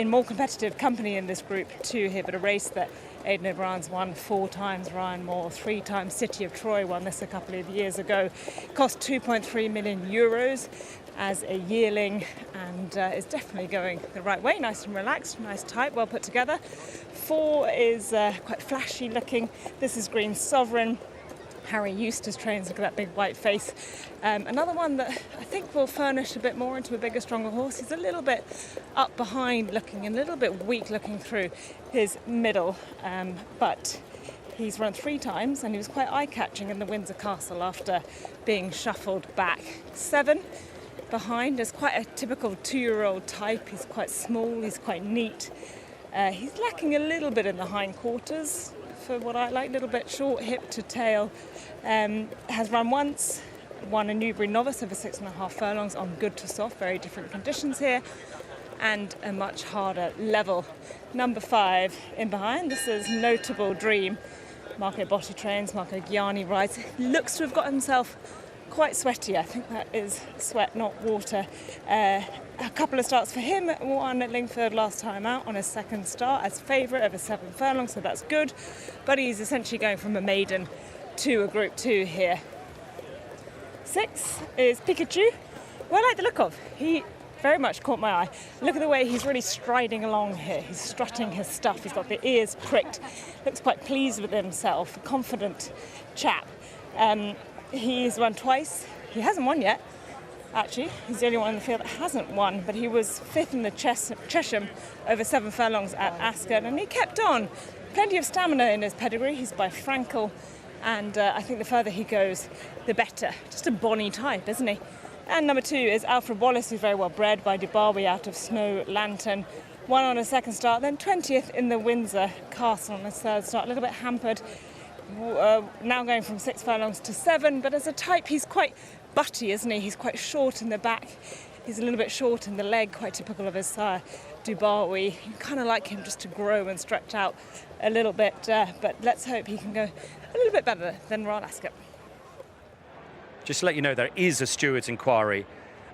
more competitive company in this group 2 here, but a race that Aidan O'Brien's won 4 times, Ryan Moore 3 times, City of Troy won this a couple of years ago, cost 2.3 million euros as a yearling, and is definitely going the right way, nice and relaxed, nice tight, well put together. 4 is quite flashy looking, this is Green Sovereign. Harry Eustace trains, look at that big white face. Another one that I think will furnish a bit more into a bigger, stronger horse. He's a little bit up behind looking, and a little bit weak looking through his middle, but he's run 3 times and he was quite eye-catching in the Windsor Castle after being shuffled back. 7 behind is quite a typical 2-year-old type. He's quite small, he's quite neat. He's lacking a little bit in the hindquarters for what I like, a little bit short hip to tail. Has run once, won a Newbury Novice over 6.5 furlongs on good to soft, very different conditions here, and a much harder level. Number 5 in behind, this is Notable Dream. Marco Botti trains, Marco Chiani rides. Looks to have got himself quite sweaty. I think that is sweat, not water. A couple of starts for him, one at Lingford last time out on his 2nd start as favourite over 7 furlongs, so that's good. But he's essentially going from a maiden to a Group 2 here. 6 is Pikachu, who I like the look of. He very much caught my eye. Look at the way he's really striding along here. He's strutting his stuff. He's got the ears pricked. Looks quite pleased with himself, a confident chap. He's run twice. He hasn't won yet. Actually, he's the only one in the field that hasn't won, but he was 5th in the Chesham over 7 furlongs at Ascot, and he kept on. Plenty of stamina in his pedigree. He's by Frankel, and I think the further he goes, the better. Just a bonny type, isn't he? And number 2 is Alfred Wallace, who's very well bred by Dubarwi out of Snow Lantern. Won on his 2nd start, then 20th in the Windsor Castle on his 3rd start, a little bit hampered. Now going from 6 furlongs to 7, but as a type he's quite butty, isn't he? He's quite short in the back, he's a little bit short in the leg, quite typical of his sire Dubarwi. You kind of like him just to grow and stretch out a little bit, but let's hope he can go a little bit better than Royal Ascot. Just to let you know, there is a steward's inquiry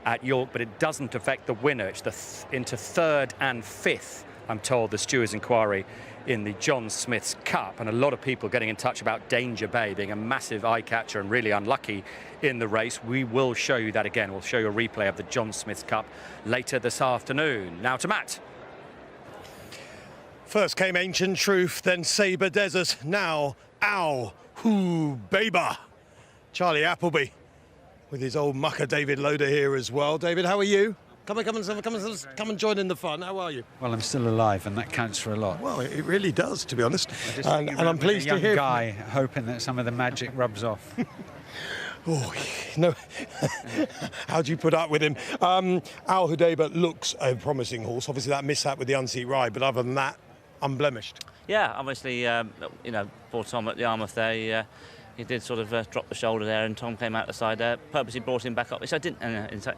at York, but it doesn't affect the winner. It's into 3rd and 5th, I'm told, the steward's inquiry in the John Smith's Cup, and a lot of people getting in touch about Danger Bay being a massive eye catcher and really unlucky in the race. We will show you that again. We'll show you a replay of the John Smith's Cup later this afternoon. Now to Matt. First came Ancient Truth, then Sabre Desert, now Alhudeba. Charlie Appleby with his old mucker David Loader here as well. David, how are you? Come and join in the fun. How are you? Well, I'm still alive, and that counts for a lot. Well, it really does, to be honest. And I'm pleased to hear. Guy hoping that some of the magic rubs off. Oh, no. How do you put up with him? Al Hudayba looks a promising horse. Obviously, that mishap with the unseat ride, but other than that, unblemished. Yeah, obviously, for Tom at the Yarmouth there, he did sort of drop the shoulder there, and Tom came out the side there, purposely brought him back up, which I didn't.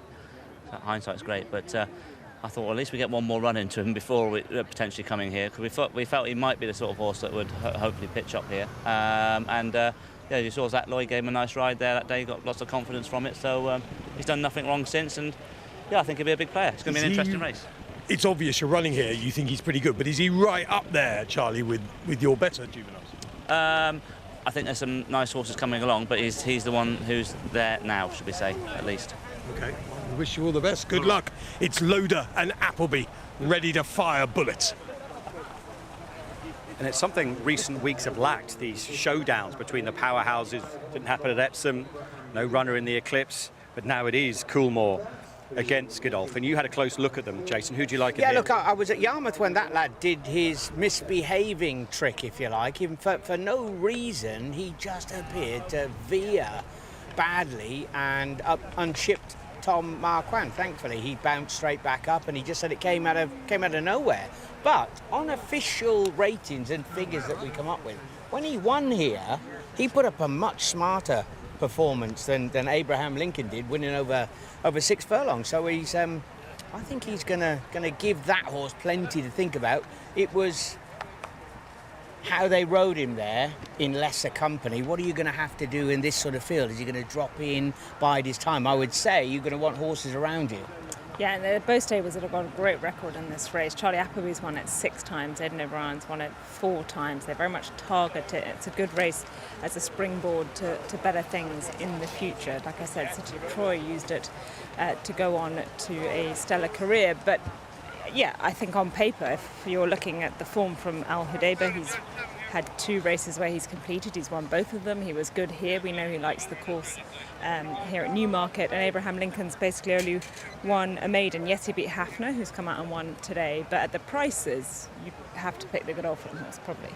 Hindsight's great, but I thought, well, at least we get one more run into him before we potentially coming here, because we felt he might be the sort of horse that would hopefully pitch up here. Yeah, you saw Zach Lloyd gave him a nice ride there that day, got lots of confidence from it, so he's done nothing wrong since, and yeah, I think he'll be a big player. It's going to be an interesting race. It's obvious you're running here, you think he's pretty good, but is he right up there, Charlie, with your better juveniles? I think there's some nice horses coming along, but he's the one who's there now, should we say, at least. Okay, we wish you all the best. Good luck. It's Loader and Appleby, ready to fire bullets. And it's something recent weeks have lacked, these showdowns between the powerhouses. Didn't happen at Epsom, no runner in the Eclipse, but now it is Coolmore against Godolphin. You had a close look at them, Jason. Who do you like in here? Yeah, look, I was at Yarmouth when that lad did his misbehaving trick, if you like. For no reason, he just appeared to veer badly and unshipped Tom Marquand. Thankfully, he bounced straight back up, and he just said it came out of nowhere. But on official ratings and figures that we come up with, when he won here, he put up a much smarter performance than Abraham Lincoln did, winning over 6 furlongs. So he's, I think he's gonna give that horse plenty to think about. It was how they rode him there in lesser company. What are you going to have to do in this sort of field? Is he going to drop in, bide his time? I would say you're going to want horses around you. Yeah, and both stables that have got a great record in this race. Charlie Appleby's won it 6 times, Aidan O'Brien's won it 4 times. They very much target it. It's a good race as a springboard to better things in the future. Like I said, City of Troy used it to go on to a stellar career. But yeah, I think on paper, if you're looking at the form from Al Hudayba, he's had 2 races where he's competed. He's won both of them. He was good here. We know he likes the course here at Newmarket. And Abraham Lincoln's basically only won a maiden. Yes, he beat Hafner, who's come out and won today. But at the prices, you have to pick the Godolphin horse, probably.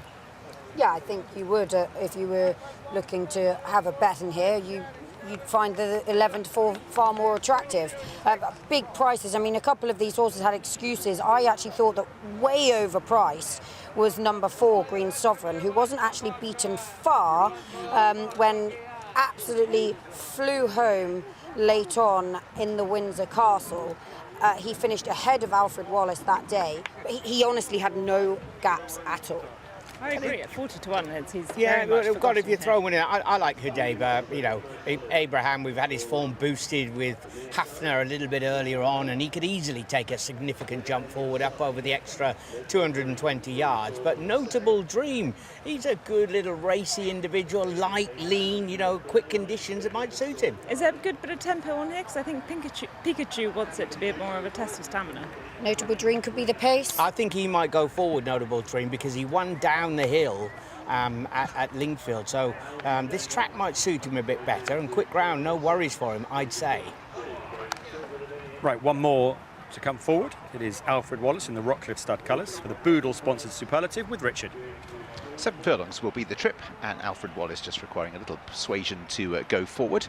Yeah, I think you would. If you were looking to have a bet in here, you'd find the 11-4 far more attractive. Big prices. I mean, a couple of these horses had excuses. I actually thought that way overpriced was number 4, Green Sovereign, who wasn't actually beaten far when absolutely flew home late on in the Windsor Castle. He finished ahead of Alfred Wallace that day, but he honestly had no gaps at all. I agree. At 40-1, he's yeah. very much God, if you throw one in, I like Hudayba. You know, Abraham. We've had his form boosted with Hafner a little bit earlier on, and he could easily take a significant jump forward up over the extra 220 yards. But Notable Dream, he's a good little racy individual, light, lean. You know, quick conditions. It might suit him. Is there a good bit of tempo on here? Because I think Pikachu wants it to be a more of a test of stamina. Notable Dream could be the pace. I think he might go forward, Notable Dream, because he won down the hill at Lingfield. So this track might suit him a bit better, and quick ground, no worries for him, I'd say. Right, one more to come forward. It is Alfred Wallace in the Rockcliffe stud colours for the Boodle-sponsored Superlative with Richard. 7 furlongs will be the trip, and Alfred Wallace just requiring a little persuasion to go forward,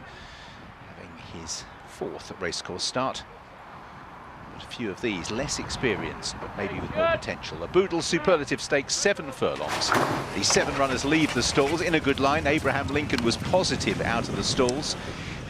having his 4th racecourse start. A few of these less experienced, but maybe with more potential. A Boodle Superlative Stakes, 7 furlongs. The 7 runners leave the stalls in a good line. Abraham Lincoln was positive out of the stalls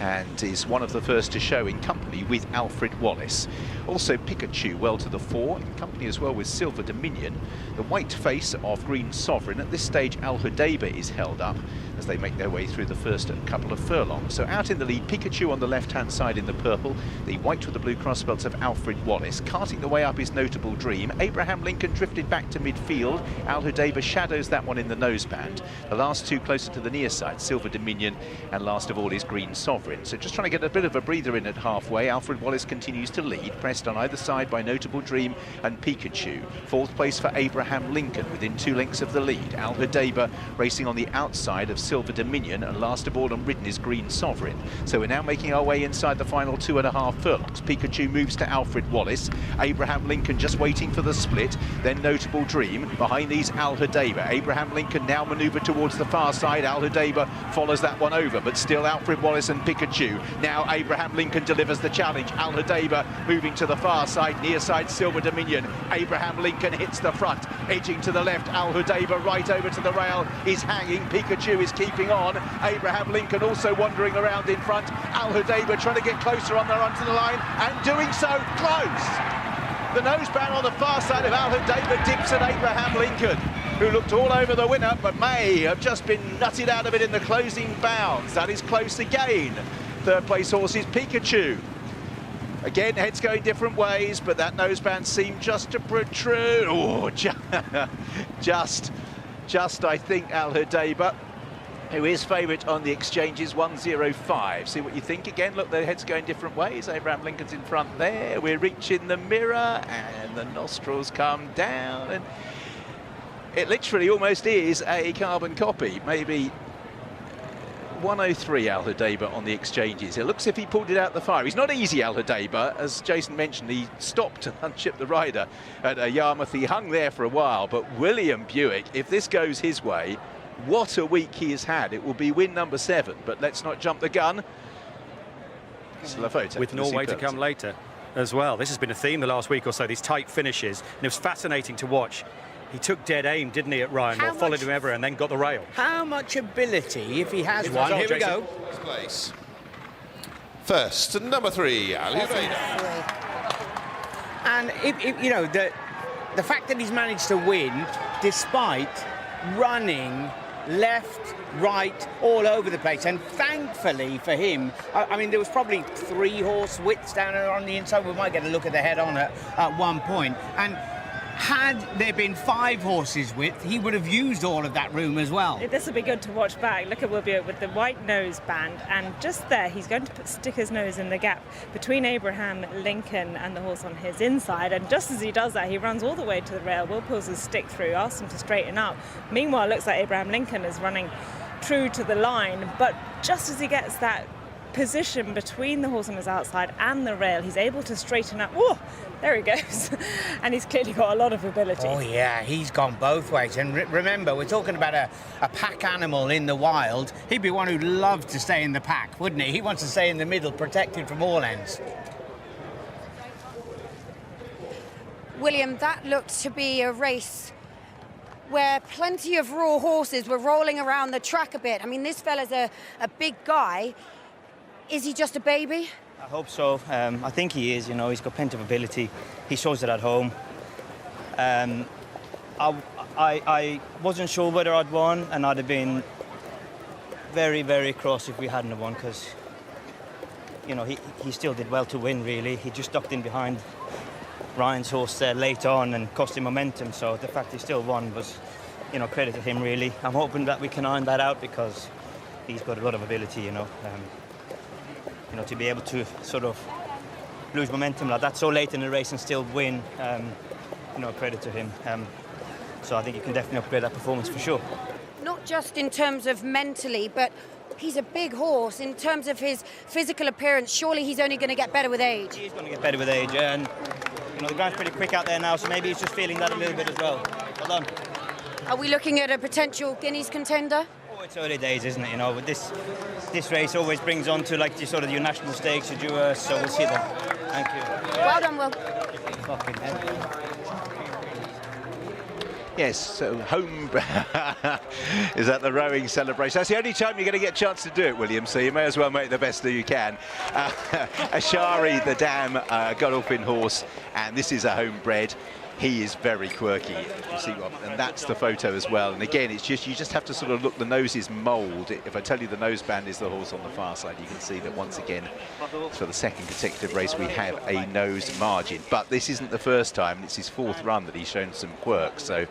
and is one of the first to show in company with Alfred Wallace. Also Pikachu well to the fore, in company as well with Silver Dominion. The white face of Green Sovereign. At this stage Al Hudayba is held up as they make their way through the first couple of furlongs. So out in the lead, Pikachu on the left-hand side in the purple, the white with the blue crossbelts of Alfred Wallace. Carting the way up is Notable Dream. Abraham Lincoln drifted back to midfield. Al Hudayba shadows that one in the noseband. The last 2 closer to the near side, Silver Dominion, and last of all is Green Sovereign. favourite. So just trying to get a bit of a breather in at halfway. Alfred Wallace continues to lead, pressed on either side by Notable Dream and Pikachu. Fourth place for Abraham Lincoln within 2 lengths of the lead. Al Hudayba racing on the outside of Silver Dominion, and last of all unridden is Green Sovereign. So we're now making our way inside the final 2.5 furlongs. Pikachu moves to Alfred Wallace. Abraham Lincoln just waiting for the split. Then Notable Dream. Behind these Al Hudayba. Abraham Lincoln now manoeuvred towards the far side. Al Hudayba follows that one over, but still Alfred Wallace and Pikachu. Now Abraham Lincoln delivers the challenge. Al Hudayba moving to the far side, near side Silver Dominion. Abraham Lincoln hits the front, edging to the left. Al Hudayba right over to the rail is hanging. Pikachu is keeping on. Abraham Lincoln also wandering around in front. Al Hudayba trying to get closer on the run to the line, and doing so close. The noseband on the far side of Al Hudayba dips at Abraham Lincoln, who looked all over the winner, but may have just been nutted out of it in the closing bounds. That is close again. Third place horse is Pikachu. Again, heads going different ways, but that noseband seemed just to protrude. Oh, just I think Al Hudayba, who is favourite on the exchanges, 105. See what you think again. Look, the head's going different ways. Abraham Lincoln's in front there. We're reaching the mirror, and the nostrils come down, and it literally almost is a carbon copy. Maybe 103 Al Hudayba on the exchanges. It looks as if he pulled it out the fire. He's not easy, Al Hudayba. As Jason mentioned, he stopped to unship the rider at Yarmouth. He hung there for a while, but William Buick, if this goes his way, what a week he has had. It will be win number 7, but let's not jump the gun. Still a photo. With Norway to come later as well. This has been a theme the last week or so, these tight finishes, and it was fascinating to watch. He took dead aim, didn't he, at Ryan? Well, followed him ever and then got the rail. How much ability, if he has one? Here we go. Place. First, number 3, Ali Vader. And if you know the fact that he's managed to win despite running left, right, all over the place, and thankfully for him, I mean, there was probably 3 horse widths down on the inside. We might get a look at the head on at one point, and had there been 5 horses width, he would have used all of that room as well. This will be good to watch back. Look at Wilbur with the white nose band, and just there he's going to stick his nose in the gap between Abraham Lincoln and the horse on his inside, and just as he does that, he runs all the way to the rail. Will pulls his stick through, asks him to straighten up. Meanwhile, it looks like Abraham Lincoln is running true to the line, but just as he gets that position between the horse on his outside and the rail, he's able to straighten up. Whoa, there he goes. And he's clearly got a lot of ability. Oh yeah, he's gone both ways. And remember, we're talking about a pack animal in the wild. He'd be one who'd love to stay in the pack, wouldn't he? He wants to stay in the middle, protected from all ends. William, that looked to be a race where plenty of raw horses were rolling around the track a bit. I mean, this fella's a big guy. Is he just a baby? I hope so. I think he is, you know, he's got plenty of ability. He shows it at home. I wasn't sure whether I'd won, and I'd have been very, very cross if we hadn't have won, because, you know, he still did well to win, really. He just ducked in behind Ryan's horse there late on and cost him momentum, so the fact he still won was, you know, credit to him, really. I'm hoping that we can iron that out, because he's got a lot of ability, you know. You know, to be able to sort of lose momentum like that so late in the race and still win, you know, credit to him. So I think you can definitely upgrade that performance for sure. Not just in terms of mentally, but he's a big horse. In terms of his physical appearance, surely he's only going to get better with age. He's going to get better with age, and, you know, the ground's pretty quick out there now, so maybe he's just feeling that a little bit as well. Well done. Are we looking at a potential Guineas contender? Oh, it's early days, isn't it? You know, but this race always brings on to, like, sort of your national stakes, your Dewars, so we'll see them. Thank you. Well done, Will. Fucking hell. Yes, so home is at the rowing celebration. That's the only time you're going to get a chance to do it, William, so you may as well make the best that you can. Ashari, the dam, Godolphin horse, and this is a homebred. He is very quirky, you see, and that's the photo as well. And again, it's just, you just have to sort of look, the nose is mould. If I tell you the noseband is the horse on the far side, you can see that once again, for the second consecutive race, we have a nose margin. But this isn't the first time, it's his 4th run that he's shown some quirks. So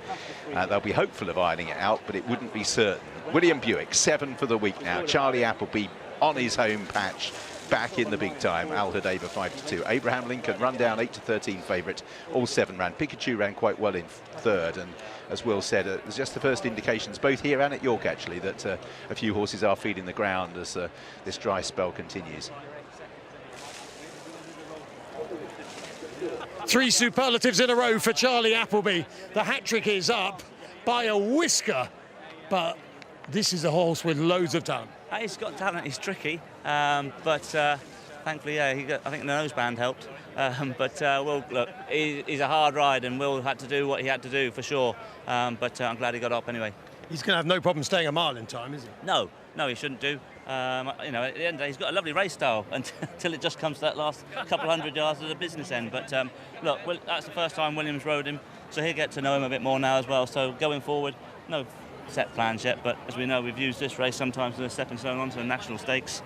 they'll be hopeful of ironing it out, but it wouldn't be certain. William Buick, 7 for the week now. Charlie Appleby on his home patch, back in the big time. Al-Hudayba 5-2. Abraham Lincoln run down 8-13 favourite. All 7 ran. Pikachu ran quite well in third, and as Will said, it's just the first indications, both here and at York actually, that a few horses are feeding the ground as this dry spell continues. 3 superlatives in a row for Charlie Appleby. The hat-trick is up by a whisker, but this is a horse with loads of talent. He's got talent, he's tricky, but thankfully, yeah, I think the noseband helped. Will, look, he's a hard ride, and Will had to do what he had to do for sure, but I'm glad he got up anyway. He's going to have no problem staying a mile in time, is he? No, he shouldn't do. You know, at the end of the day, he's got a lovely race style until it just comes to that last couple hundred yards of the business end. But look, that's the first time Williams rode him, so he'll get to know him a bit more now as well. So going forward, no set plans yet, but as we know, we've used this race sometimes as a stepping stone onto the national stakes.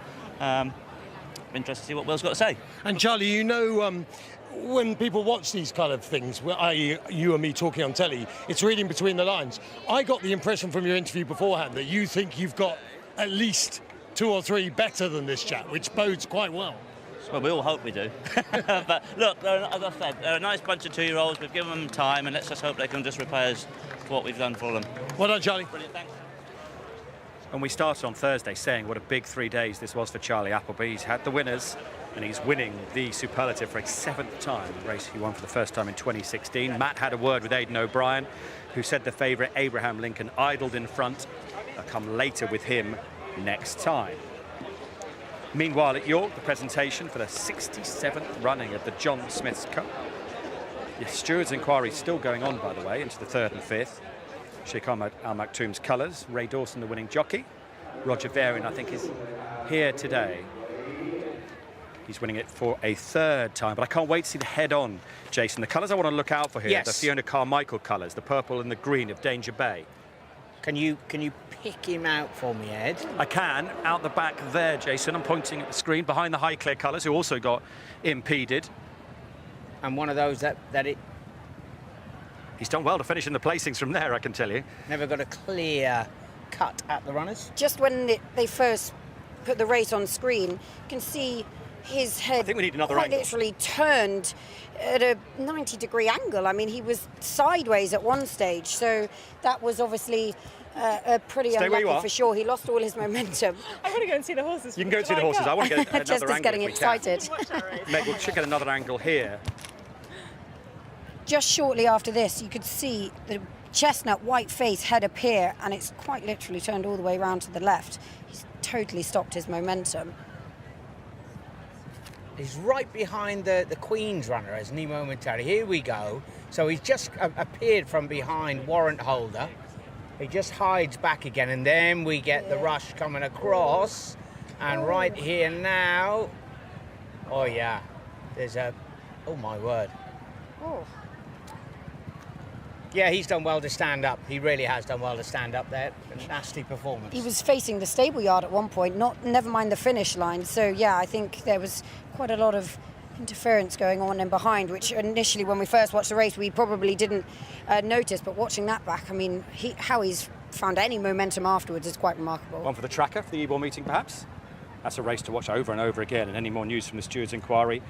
Interested to see what Will's got to say. And Charlie, you know, when people watch these kind of things, i.e. you and me talking on telly, it's reading between the lines. I got the impression from your interview beforehand that you think you've got at least 2 or 3 better than this chap, which bodes quite well. Well, we all hope we do. But look, as I said, they're a nice bunch of 2-year-olds. We've given them time, and let's just hope they can just repay us for what we've done for them. Well done, Charlie. Brilliant, thanks. And we started on Thursday saying what a big 3 days this was for Charlie Appleby. He's had the winners, and he's winning the superlative for a 7th time, a race he won for the first time in 2016. Matt had a word with Aidan O'Brien, who said the favourite Abraham Lincoln idled in front. I'll come later with him next time. Meanwhile at York, the presentation for the 67th running of the John Smith's Cup. The Steward's Inquiry still going on, by the way, into the 3rd and 5th. Sheikh Ahmad Al Maktoum's colours. Ray Dawson, the winning jockey. Roger Varian, I think, is here today. He's winning it for a 3rd time, but I can't wait to see the head-on, Jason. The colours I want to look out for here, yes. The Fiona Carmichael colours, the purple and the green of Danger Bay. Can you pick him out for me, Ed? I can. Out the back there, Jason. I'm pointing at the screen behind the Highclere colours, who also got impeded. And one of those that it... He's done well to finish in the placings from there, I can tell you. Never got a clear cut at the runners. Just when they first put the race on screen, you can see his head I think we need another quite angle. literally turned at a 90-degree angle. I mean, he was sideways at one stage, so that was obviously pretty unlucky for sure. He lost all his momentum. I want to go and see the horses. You can go and see the horses. I want to get another Just angle. getting excited. Meg, we'll check out another angle here. Just shortly after this, you could see the chestnut white face head appear, and it's quite literally turned all the way around to the left. He's totally stopped his momentum. He's right behind the Queen's runner, isn't he, momentarily? Here we go. So he's just appeared from behind Warrant Holder. He just hides back again, and then we get the rush coming across. And right here now... Oh, yeah. There's a... Oh, my word. Oh. Yeah, he's done well to stand up. He really has done well to stand up there. A nasty performance. He was facing the stable yard at one point, never mind the finish line. So, yeah, I think there was quite a lot of interference going on in behind, which initially, when we first watched the race, we probably didn't notice. But watching that back, I mean, how he's found any momentum afterwards is quite remarkable. One for the tracker for the Ebor meeting, perhaps? That's a race to watch over and over again. And any more news from the Steward's Inquiry,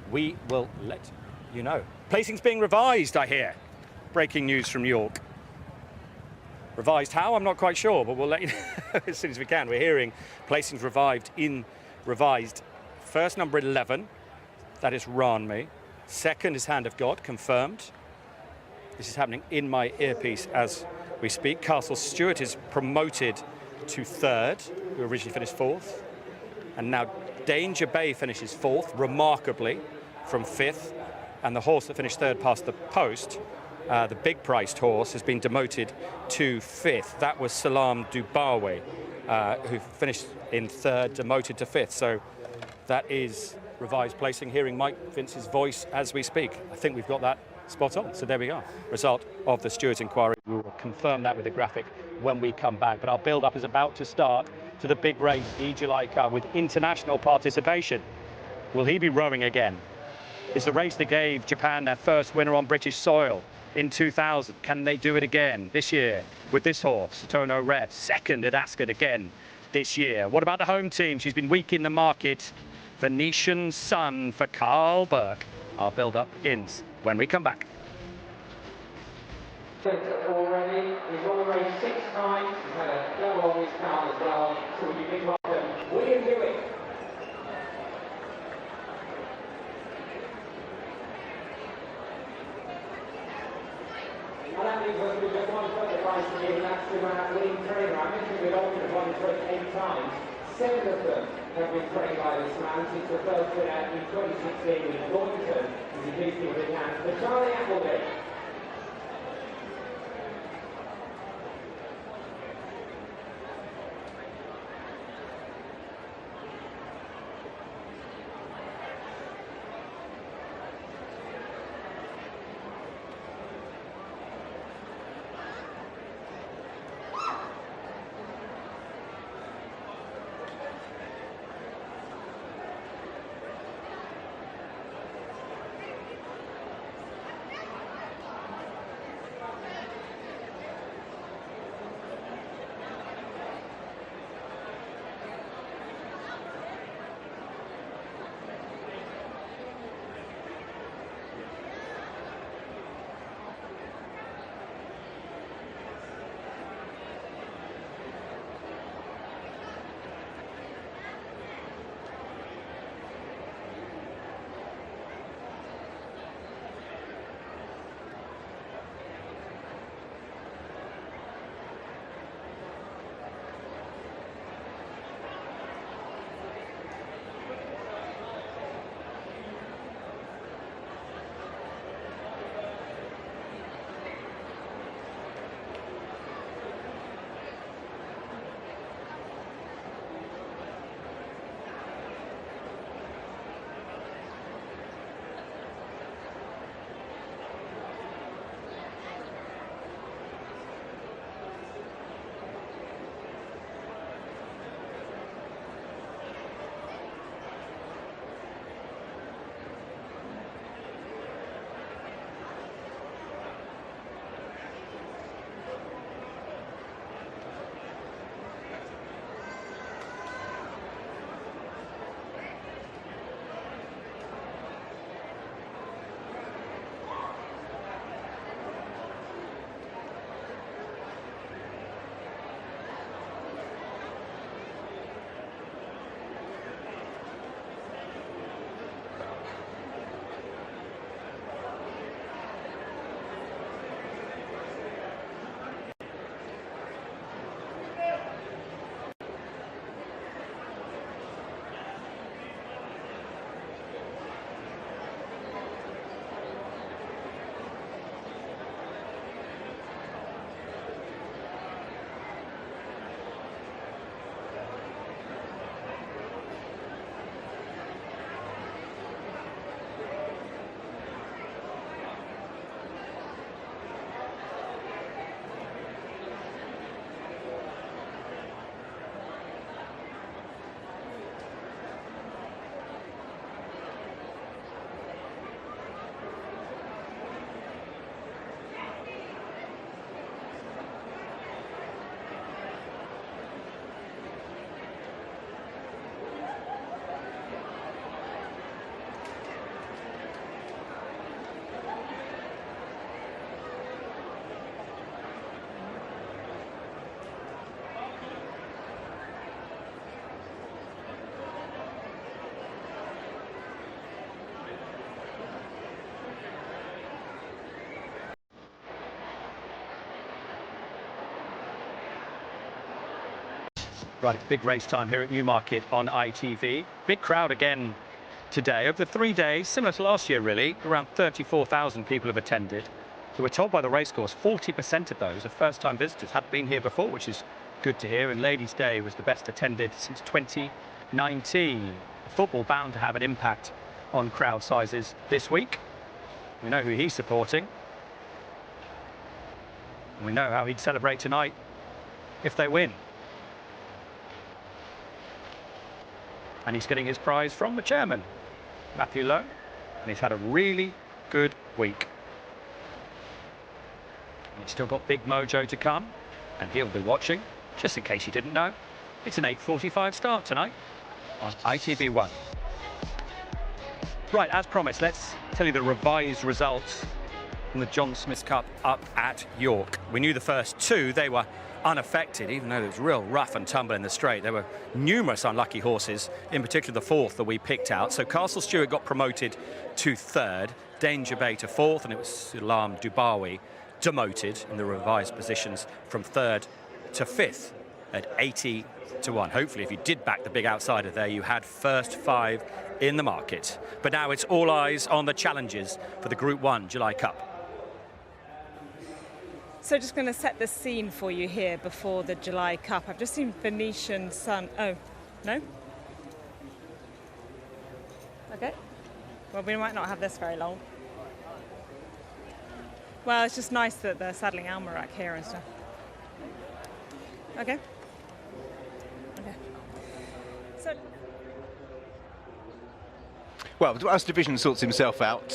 we will let you know. Placing's being revised, I hear. Breaking news from York. Revised how? I'm not quite sure, but we'll let you know as soon as we can. We're hearing placings revised. First, number 11, that is Ranmi. Second is Hand of God, confirmed. This is happening in my earpiece as we speak. Castle Stewart is promoted to 3rd, who originally finished 4th. And now Danger Bay finishes 4th, remarkably, from 5th. And the horse that finished 3rd past the post, the big-priced horse, has been demoted to 5th. That was Salam Dubawi, who finished in 3rd, demoted to 5th. So that is revised placing. Hearing Mike Vince's voice as we speak. I think we've got that spot on. So there we are. Result of the Steward's Inquiry. We will confirm that with the graphic when we come back. But our build-up is about to start to the big race, the July Cup, with international participation. Will he be rowing again? It's the race that gave Japan their first winner on British soil in 2000. Can they do it again this year with this horse, Tono Red? 2nd at Ascot again this year. What about the home team? She's been weak in the market. Venetian Sun for Carl Burke. Our build-up begins when we come back. Already, he's won the race 6 times. He's had a go on his car as well. So we big welcome William Hewitt. And that leaves us with just one further prize to give. That's to winning trainer. I mentioned we'd often won the race 8 times. 7 of them have been trained by this man since the first winner in 2016 in Boynton. He's a big team with his hands. But Charlie Appleby. Right, big race time here at Newmarket on ITV. Big crowd again today. Over 3 days, similar to last year really, around 34,000 people have attended. So we're told by the racecourse 40% of those are first-time visitors, hadn't been here before, which is good to hear. And Ladies' Day was the best attended since 2019. Football bound to have an impact on crowd sizes this week. We know who he's supporting. We know how he'd celebrate tonight if they win. And he's getting his prize from the chairman, Matthew Lowe, and he's had a really good week. And he's still got Big Mojo to come, and he'll be watching, just in case you didn't know. It's an 8:45 start tonight on ITV1. Right, as promised, let's tell you the revised results from the John Smith Cup up at York. We knew the first two, they were unaffected, even though it was real rough and tumble in the straight. There were numerous unlucky horses, in particular the fourth that we picked out. So Castle Stewart got promoted to third, Danger Bay to fourth, and it was Sulam Dubawi demoted in the revised positions from third to fifth at 80 to 1. Hopefully, if you did back the big outsider there, you had first five in the market. But now it's all eyes on the challenges for the Group 1 July Cup. So just going to set the scene for you here before the July Cup. I've just seen Venetian Sun. Oh, no? Okay. Well, we might not have this very long. Well, it's just nice that they're saddling Almerac here and stuff. Okay. Okay. So. Well, as Division sorts himself out,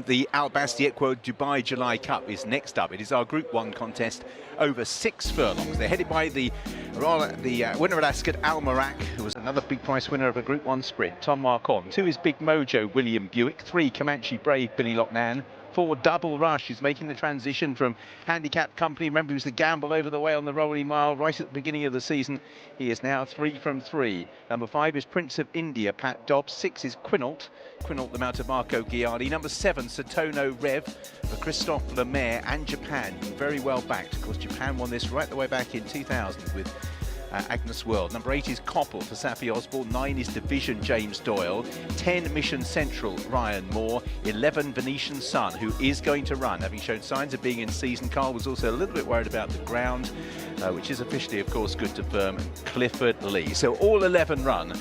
the Al Basti Equo Dubai July Cup is next up. It is our Group 1 contest over 6 furlongs. They're headed by the winner at Ascot, Almerac, who was another big price winner of a Group 1 sprint, Tom Marcon. 2 is Big Mojo, William Buick. 3, Comanche Brave, Billy Lochnan. 4, Double Rush is making the transition from handicap company. Remember, he was the gamble over the way on the Rolling Mile right at the beginning of the season. He is now 3 from 3. Number 5 is Prince of India, Pat Dobbs. 6 is Quinault, the mount of Marco Ghiardi. Number 7, Satono Rev for Christophe Lemaire, and Japan, very well backed. Of course, Japan won this right the way back in 2000 with Agnes World. Number 8 is Koppel for Safi Osborne. 9 is Division, James Doyle. 10, Mission Central, Ryan Moore. 11, Venetian Sun, who is going to run, having shown signs of being in season. Carl was also a little bit worried about the ground, which is officially, of course, good to firm. Clifford Lee. So all 11 run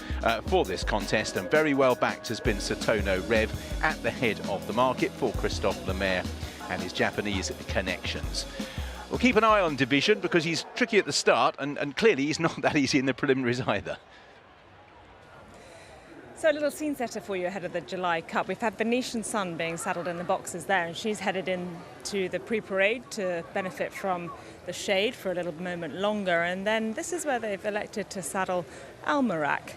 for this contest, and very well backed has been Satono Rev at the head of the market for Christophe Lemaire and his Japanese connections. We'll keep an eye on Division because he's tricky at the start, and clearly he's not that easy in the preliminaries either. So a little scene setter for you ahead of the July Cup. We've had Venetian Sun being saddled in the boxes there, and she's headed into the pre-parade to benefit from the shade for a little moment longer. And then this is where they've elected to saddle Almerac.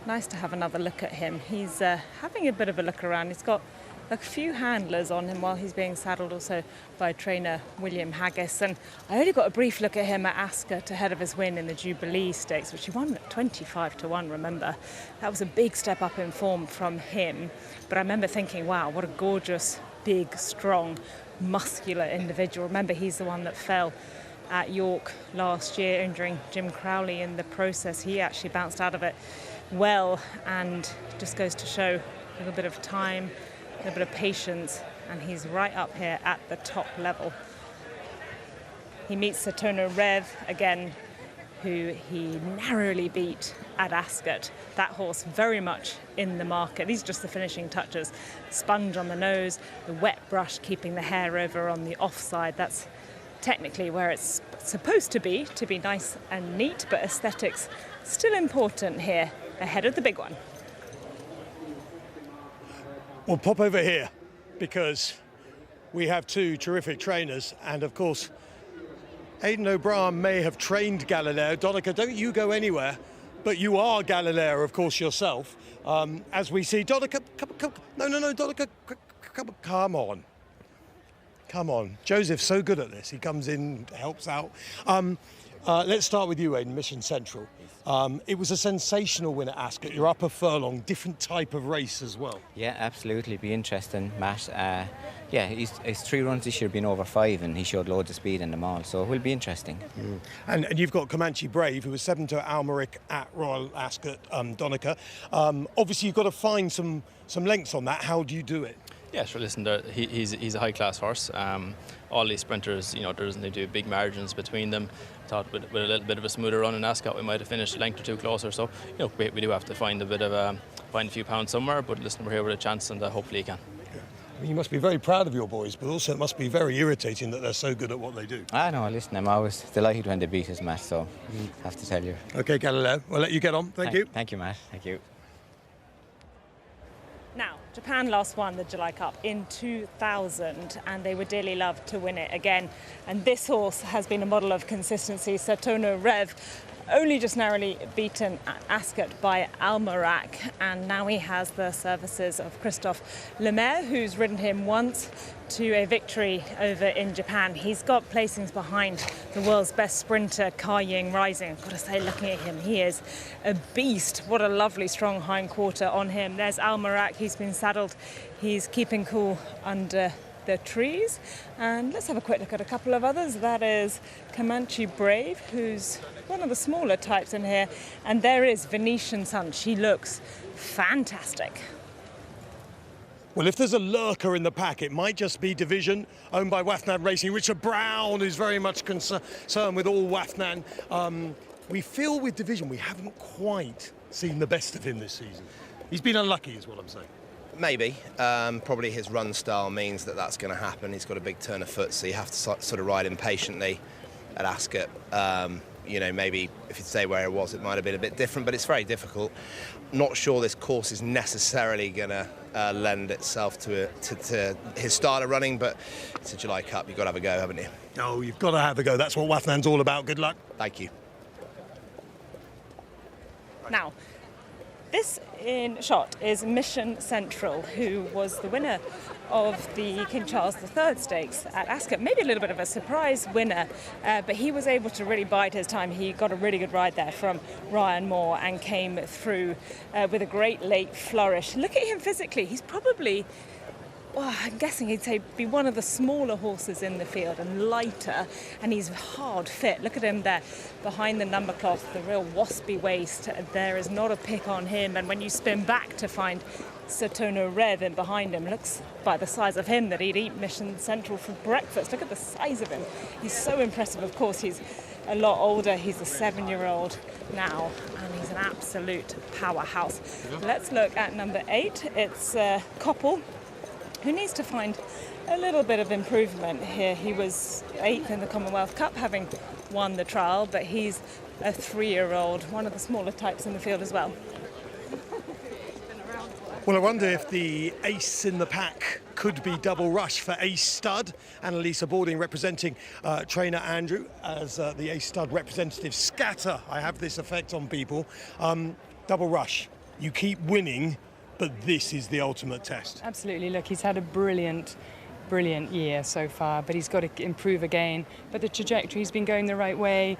Nice to have another look at him. He's having a bit of a look around. He's got a few handlers on him while he's being saddled, also by trainer William Haggis. And I only got a brief look at him at Ascot ahead of his win in the Jubilee Stakes, which he won at 25 to 1, remember. That was a big step up in form from him. But I remember thinking, wow, what a gorgeous, big, strong, muscular individual. Remember, he's the one that fell at York last year, injuring Jim Crowley in the process. He actually bounced out of it well, and just goes to show a little bit of time, a little bit of patience, and he's right up here at the top level. He meets Satono Rev again, who he narrowly beat at Ascot. That horse very much in the market. These are just the finishing touches. Sponge on the nose, the wet brush keeping the hair over on the offside. That's technically where it's supposed to be nice and neat, but aesthetics still important here ahead of the big one. We'll pop over here because we have 2 terrific trainers, and of course Aidan O'Brien may have trained Galileo. Donica, don't you go anywhere, but you are Galileo, of course, yourself. As we see, Donica, no, Donica, come on. Joseph's so good at this. He comes in, helps out. Let's start with you, Aidan, Mission Central. It was a sensational win at Ascot. You're up a furlong, different type of race as well. Yeah, absolutely. Be interesting, Matt. Yeah, his 3 runs this year have been over 5, and he showed loads of speed in them all, so it will be interesting. And you've got Comanche Brave, who was 7 to Almerac at Royal Ascot, Donica. Obviously, you've got to find some lengths on that. How do you do it? Yeah, sure. Listen, he's a high-class horse. All these sprinters, they do big margins between them. Thought with a little bit of a smoother run in Ascot, we might have finished a length or 2 closer. So, we do have to find a few pounds somewhere. But listen, we're here with a chance, and hopefully he can. I mean, you must be very proud of your boys, but also it must be very irritating that they're so good at what they do. I know. Listen, I'm always delighted when they beat us, Matt. So, I have to tell you. Okay, Galileo, we'll let you get on. Thank you. Thank you, Matt. Thank you. Now, Japan last won the July Cup in 2000, and they would dearly love to win it again. And this horse has been a model of consistency. Satono Rev only just narrowly beaten at Ascot by Almerac, and now he has the services of Christophe Lemaire, who's ridden him once to a victory over in Japan. He's got placings behind the world's best sprinter, Kai Ying Rising. I've got to say, looking at him, he is a beast. What a lovely strong hind quarter on him. There's Almerac, he's been saddled. He's keeping cool under the trees. And let's have a quick look at a couple of others. That is Comanche Brave, who's one of the smaller types in here. And there is Venetian Sun. She looks fantastic. Well, if there's a lurker in the pack, it might just be Division, owned by Wafnan Racing. Richard Brown is very much concerned with all Wafnan. We feel with Division we haven't quite seen the best of him this season. He's been unlucky, is what I'm saying. Maybe. Probably his run style means that that's going to happen. He's got a big turn of foot, so you have to sort of ride him patiently at Ascot. You know, maybe if you'd say where it was, it might have been a bit different, but it's very difficult. Not sure this course is necessarily going to lend itself to his style of running, but it's a July Cup. You've got to have a go, haven't you? Oh, you've got to have a go. That's what Wafnan's all about. Good luck. Thank you. Now, this in shot is Mission Central, who was the winner of the King Charles III Stakes at Ascot. Maybe a little bit of a surprise winner, but he was able to really bide his time. He got a really good ride there from Ryan Moore and came through with a great late flourish. Look at him physically. He's probably, well, I'm guessing he'd be one of the smaller horses in the field and lighter, and he's hard fit. Look at him there behind the number cloth, the real waspy waist. There is not a pick on him, and when you spin back to find Saturno Rev in behind him, looks by the size of him that he'd eat Mission Central for breakfast. Look at the size of him. He's so impressive. Of course, he's a lot older. He's a 7-year-old now, and he's an absolute powerhouse. Let's look at number 8. It's Koppel, who needs to find a little bit of improvement here. He was 8th in the Commonwealth Cup, having won the trial, but he's a 3-year-old, one of the smaller types in the field as well. Well, I wonder if the ace in the pack could be Double Rush for Ace Stud. Annalisa Bording representing trainer Andrew as the Ace Stud representative. Scatter, I have this effect on people. Double Rush, you keep winning, but this is the ultimate test. Absolutely. Look, he's had a brilliant year so far, but he's got to improve again. But the trajectory's been going the right way.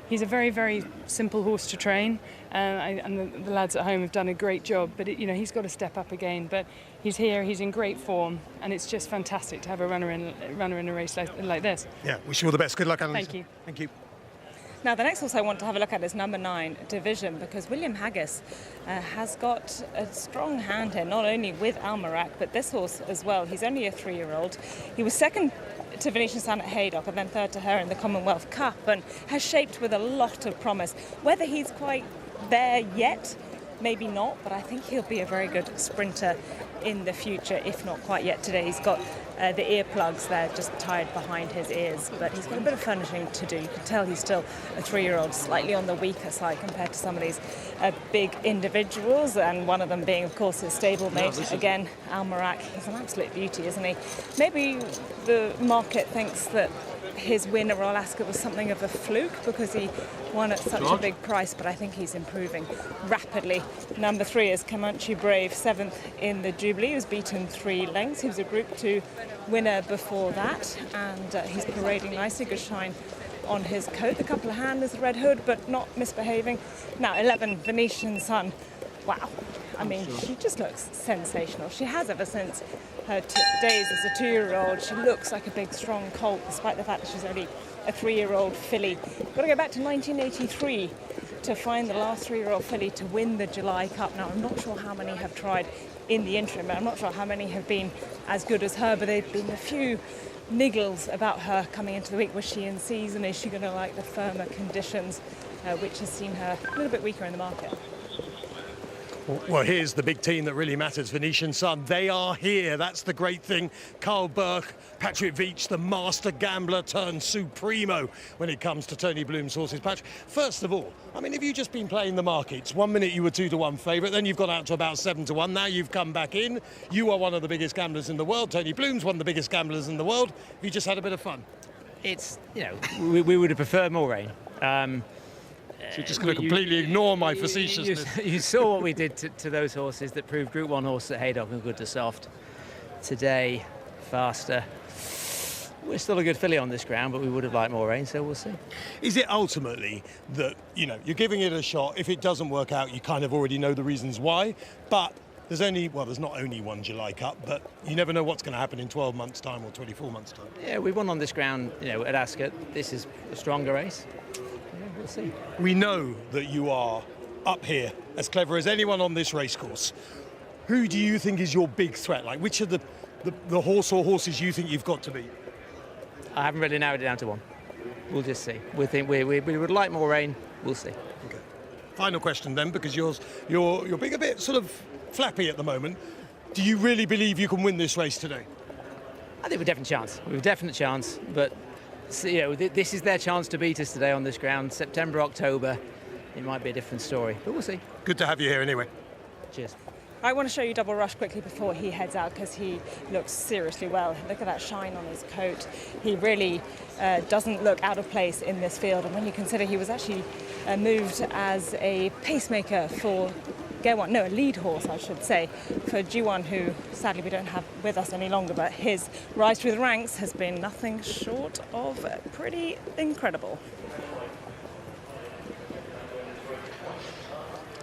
He's a very, very simple horse to train, and the lads at home have done a great job. But he's got to step up again. But he's here, he's in great form, and it's just fantastic to have a runner in a race like this. Yeah, wish you all the best. Good luck, Annalisa. Thank you. Thank you. Now, the next horse I want to have a look at is number 9, Division, because William Haggis has got a strong hand here, not only with Almerac, but this horse as well. He's only a 3-year-old. He was second to Venetian Sun at Haydock and then third to her in the Commonwealth Cup, and has shaped with a lot of promise. Whether he's quite there yet, maybe not, but I think he'll be a very good sprinter in the future, if not quite yet today. He's got the earplugs there just tied behind his ears, but he's got a bit of furnishing to do. You can tell he's still a 3-year-old, slightly on the weaker side compared to some of these big individuals, and one of them being, of course, his stablemate, again, Almerac. He's an absolute beauty, isn't he? Maybe the market thinks that his win at Royal Ascot was something of a fluke because he won at such a big price, but I think he's improving rapidly. Number 3 is Comanche Brave, 7th in the Jubilee. He was beaten 3 lengths. He was a Group 2 winner before that, and he's parading nicely. Good shine on his coat. The couple of handlers, the red hood, but not misbehaving. Now 11, Venetian Sun. Wow. I mean, she just looks sensational. She has ever since her days as a 2-year-old. She looks like a big, strong colt, despite the fact that she's only a 3-year-old filly. Got to go back to 1983 to find the last 3-year-old filly to win the July Cup. Now, I'm not sure how many have tried in the interim, and I'm not sure how many have been as good as her, but there have been a few niggles about her coming into the week. Was she in season? Is she going to like the firmer conditions, which has seen her a little bit weaker in the market? Well, here's the big team that really matters, Venetian Sun. They are here, that's the great thing. Carl Burke, Patrick Veach, the master gambler turned supremo when it comes to Tony Bloom's horses. Patrick, first of all, I mean, have you just been playing the markets? 1 minute you were 2-1 favourite, then you've gone out to about 7-1. Now you've come back in. You are one of the biggest gamblers in the world. Tony Bloom's one of the biggest gamblers in the world. Have you just had a bit of fun? It's, we would have preferred more rain. So you're just going to completely ignore my facetiousness. You saw what we did to those horses that proved Group 1 horses at Haydock and good to soft. Today, faster. We're still a good filly on this ground, but we would have liked more rain, so we'll see. Is it ultimately that, you know, you're giving it a shot, if it doesn't work out, you kind of already know the reasons why, but there's not only one July Cup, but you never know what's going to happen in 12 months' time or 24 months' time. Yeah, we won on this ground, you know, at Ascot. This is a stronger race. Yeah, we'll see. We know that you are up here, as clever as anyone on this racecourse. Who do you think is your big threat? Like, which of the horse or horses you think you've got to beat? I haven't really narrowed it down to one. We'll just see. We think we would like more rain. We'll see. Okay. Final question then, because you're being a bit sort of flappy at the moment. Do you really believe you can win this race today? I think we've a definite chance. We've a definite chance, but you know, this is their chance to beat us today on this ground. September, October, it might be a different story, but we'll see. Good to have you here anyway. Cheers. I want to show you Double Rush quickly before he heads out because he looks seriously well. Look at that shine on his coat. He really doesn't look out of place in this field. And when you consider he was actually moved as a pacemaker for a lead horse, I should say, for G1, who sadly we don't have with us any longer, but his rise through the ranks has been nothing short of pretty incredible.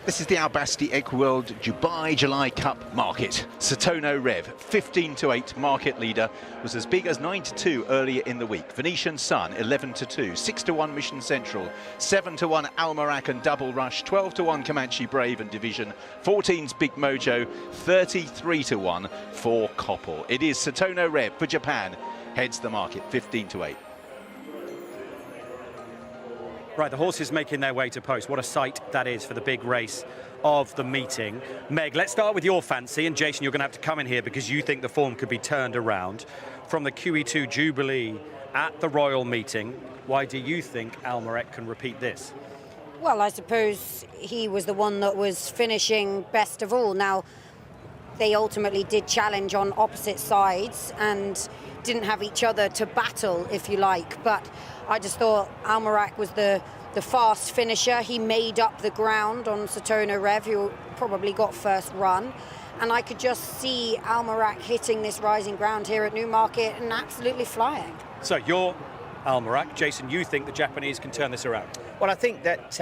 This is the Al Basti Equiworld Dubai July Cup market. Saturno Rev, 15-8 market leader, was as big as 9-2 earlier in the week. Venetian Sun, 11-2, 6-1 Mission Central, 7-1 Almerac and Double Rush, 12-1 Comanche Brave and Division, 14's Big Mojo, 33-1 for Koppel. It is Saturno Rev for Japan, heads the market, 15-8. Right, the horses making their way to post. What a sight that is for the big race of the meeting. Meg, let's start with your fancy, and Jason, you're going to have to come in here because you think the form could be turned around. From the QE2 Jubilee at the Royal Meeting, why do you think Almerac can repeat this? Well, I suppose he was the one that was finishing best of all. Now, they ultimately did challenge on opposite sides and didn't have each other to battle, if you like, but I just thought Almerac was the fast finisher. He made up the ground on Saturno Rev, who probably got first run. And I could just see Almerac hitting this rising ground here at Newmarket and absolutely flying. So you're Almerac. Jason, you think the Japanese can turn this around? Well, I think that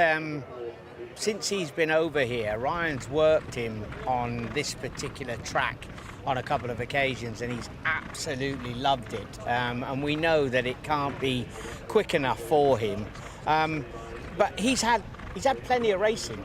since he's been over here, Ryan's worked him on this particular track on a couple of occasions, and he's absolutely loved it. And we know that it can't be quick enough for him. But he's had plenty of racing,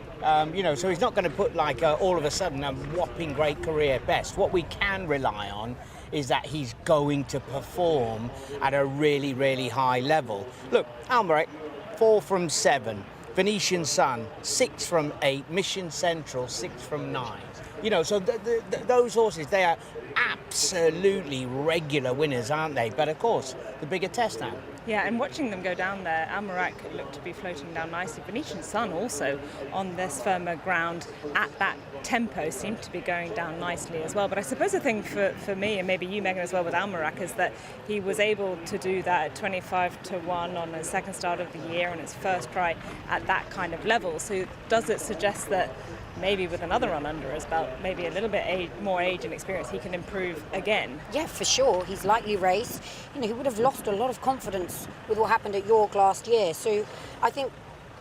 you know, so he's not going to put like all of a sudden a whopping great career best. What we can rely on is that he's going to perform at a really, really high level. Look, Almerac, 4 from 7. Venetian Sun, 6 from 8. Mission Central, 6 from 9. You know, so those horses, they are absolutely regular winners, aren't they? But of course, the bigger test now. Yeah, and watching them go down there, Almerac looked to be floating down nicely. Venetian Sun also on this firmer ground at that tempo seemed to be going down nicely as well. But I suppose the thing for me, and maybe you, Megan, as well with Almerac, is that he was able to do that at 25-1 on his second start of the year on his first try at that kind of level. So does it suggest that maybe with another run under his belt, maybe a little bit more age and experience, he can improve again? Yeah, for sure. He's lightly raced. You know, he would have lost a lot of confidence with what happened at York last year. So I think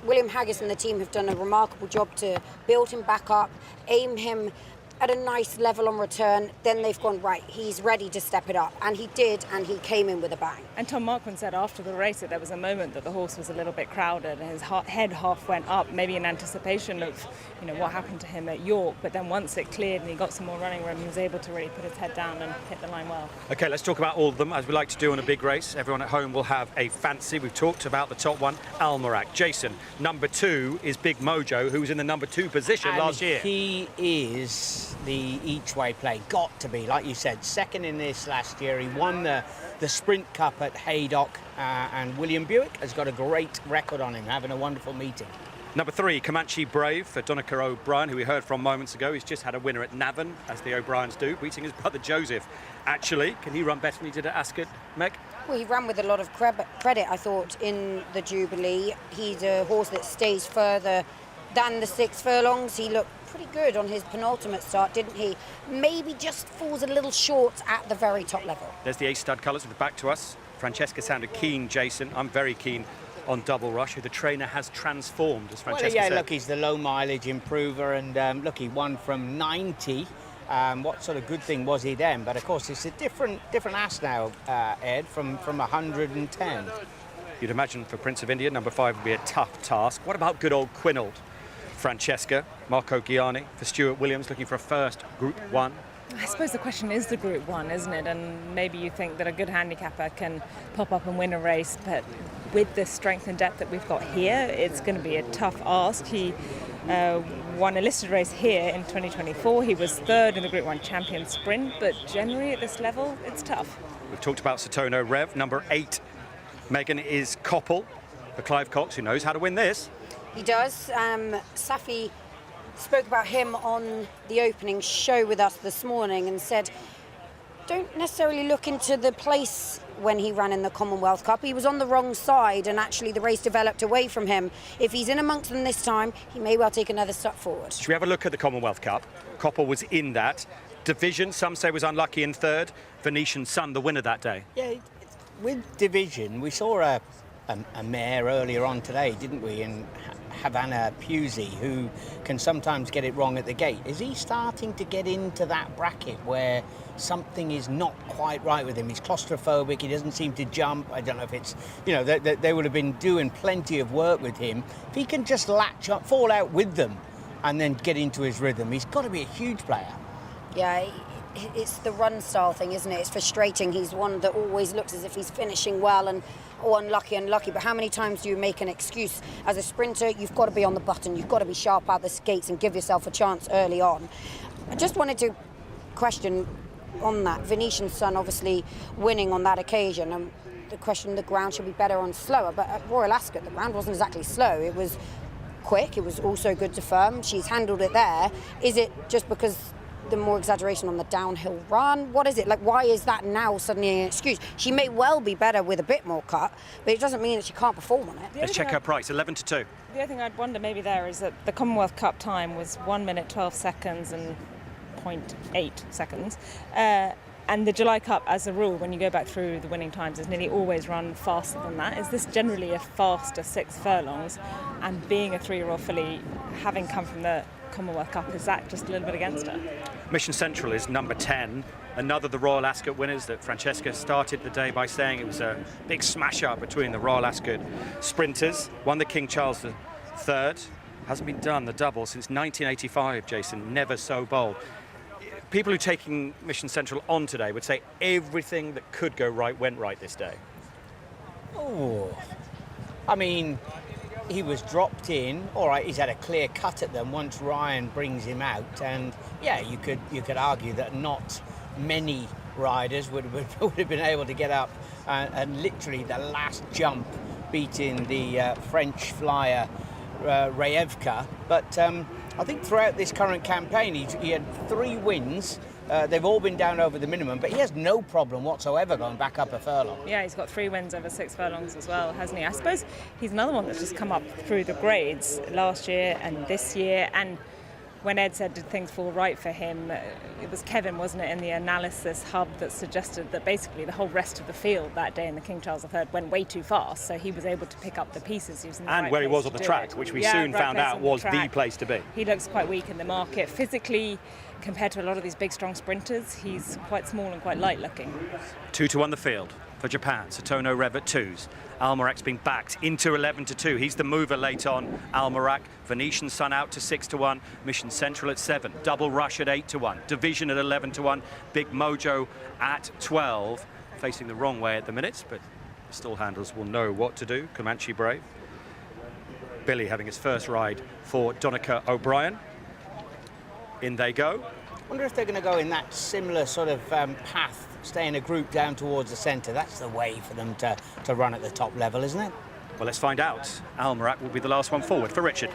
William Haggis and the team have done a remarkable job to build him back up, aim him at a nice level on return. Then they've gone, right, he's ready to step it up. And he did, and he came in with a bang. And Tom Marquand said after the race that there was a moment that the horse was a little bit crowded and his head half went up, maybe in anticipation of, you know, what happened to him at York. But then once it cleared and he got some more running room, he was able to really put his head down and hit the line well. OK, let's talk about all of them, as we like to do on a big race. Everyone at home will have a fancy. We've talked about the top one, Almerac. Jason, number 2 is Big Mojo, who was in the number 2 position last year. He is the each-way play, got to be, like you said, second in this last year. He won the Sprint Cup at Haydock, and William Buick has got a great record on him, having a wonderful meeting. Number 3, Comanche Brave for Donica O'Brien, who we heard from moments ago. He's just had a winner at Navan, as the O'Briens do, beating his brother Joseph. Actually, can he run better than he did at Ascot, Meg? Well, he ran with a lot of credit, I thought, in the Jubilee. He's a horse that stays further than the 6 furlongs. He looked pretty good on his penultimate start, didn't he? Maybe just falls a little short at the very top level. There's the A-stud colours with the back to us. Francesca sounded keen, Jason. I'm very keen on Double Rush, who the trainer has transformed, as Francesca said. Look, he's the low mileage improver, and look, he won from 90. What sort of good thing was he then? But of course, it's a different ass now, Ed, from 110. You'd imagine for Prince of India, number 5 would be a tough task. What about good old Quinault? Francesca, Marco Gianni, for Stuart Williams, looking for a first Group 1. I suppose the question is the Group 1, isn't it? And maybe you think that a good handicapper can pop up and win a race, but with the strength and depth that we've got here, it's going to be a tough ask. He won a listed race here in 2024. He was 3rd in the Group 1 Champion Sprint, but generally at this level, it's tough. We've talked about Saturno Rev, number 8. Megan is Koppel, for Clive Cox, who knows how to win this. He does. Safi spoke about him on the opening show with us this morning and said, don't necessarily look into the place when he ran in the Commonwealth Cup. He was on the wrong side, and actually the race developed away from him. If he's in amongst them this time, he may well take another step forward. Should we have a look at the Commonwealth Cup? Koppel was in that. Division, some say, was unlucky in 3rd. Venetian Sun, the winner that day. Yeah, with Division, we saw a mare earlier on today, didn't we, in Havana Pusey, who can sometimes get it wrong at the gate. Is he starting to get into that bracket where something is not quite right with him? He's claustrophobic, he doesn't seem to jump. I don't know if it's, you know, they would have been doing plenty of work with him. If he can just latch up, fall out with them, and then get into his rhythm, he's got to be a huge player. Yeah, it's the run style thing, isn't it? It's frustrating. He's one that always looks as if he's finishing well and unlucky. But how many times do you make an excuse? As a sprinter, you've got to be on the button. You've got to be sharp out the gates and give yourself a chance early on. I just wanted to question on that. Venetian Sun obviously winning on that occasion. And the question, the ground should be better on slower. But at Royal Ascot, the ground wasn't exactly slow. It was quick. It was also good to firm. She's handled it there. Is it just because the more exaggeration on the downhill run? What is it? Like, why is that now suddenly an excuse? She may well be better with a bit more cut, but it doesn't mean that she can't perform on it. Let's check her price, 11-2. The other thing I'd wonder maybe there is that the Commonwealth Cup time was 1 minute 12 seconds and 0.8 seconds. And the July Cup, as a rule, when you go back through the winning times, is nearly always run faster than that. Is this generally a faster 6 furlongs? And being a 3-year-old filly, having come from the Commonwealth Cup, is that just a little bit against her? Mission Central is number 10, another of the Royal Ascot winners that Francesca started the day by saying it was a big smash-up between the Royal Ascot sprinters. Won the King Charles III. Hasn't been done, the double, since 1985, Jason. Never so bold. People who are taking Mission Central on today would say everything that could go right went right this day. Oh, I mean, he was dropped in. All right, he's had a clear cut at them once Ryan brings him out, and yeah, you could argue that not many riders would have been able to get up and literally the last jump beating the French flyer Rayevka. But I think throughout this current campaign, he had 3 wins. They've all been down over the minimum, but he has no problem whatsoever going back up a furlong. Yeah, he's got 3 wins over 6 furlongs as well, hasn't he? I suppose he's another one that's just come up through the grades last year and this year. And when Ed said, did things fall right for him, it was Kevin, wasn't it, in the analysis hub that suggested that basically the whole rest of the field that day in the King Charles III went way too fast, so he was able to pick up the pieces. He was in the and right where he place was on the track, which we soon found out was the place to be. He looks quite weak in the market. Physically, compared to a lot of these big, strong sprinters, he's quite small and quite light looking. 2-1 the field for Japan. Saturno Rev at 2s. Almarak's been backed into 11-2. He's the mover late on. Almarak. Venetian Sun out to 6-1. Mission Central at 7. Double Rush at 8-1. Division at 11-1. Big Mojo at 12. Facing the wrong way at the minute, but the stall handlers will know what to do. Comanche Brave. Billy having his first ride for Donica O'Brien. In they go. I wonder if they're going to go in that similar sort of path, stay in a group down towards the centre. That's the way for them to run at the top level, isn't it? Well, let's find out. Almarak will be the last one forward for Richard.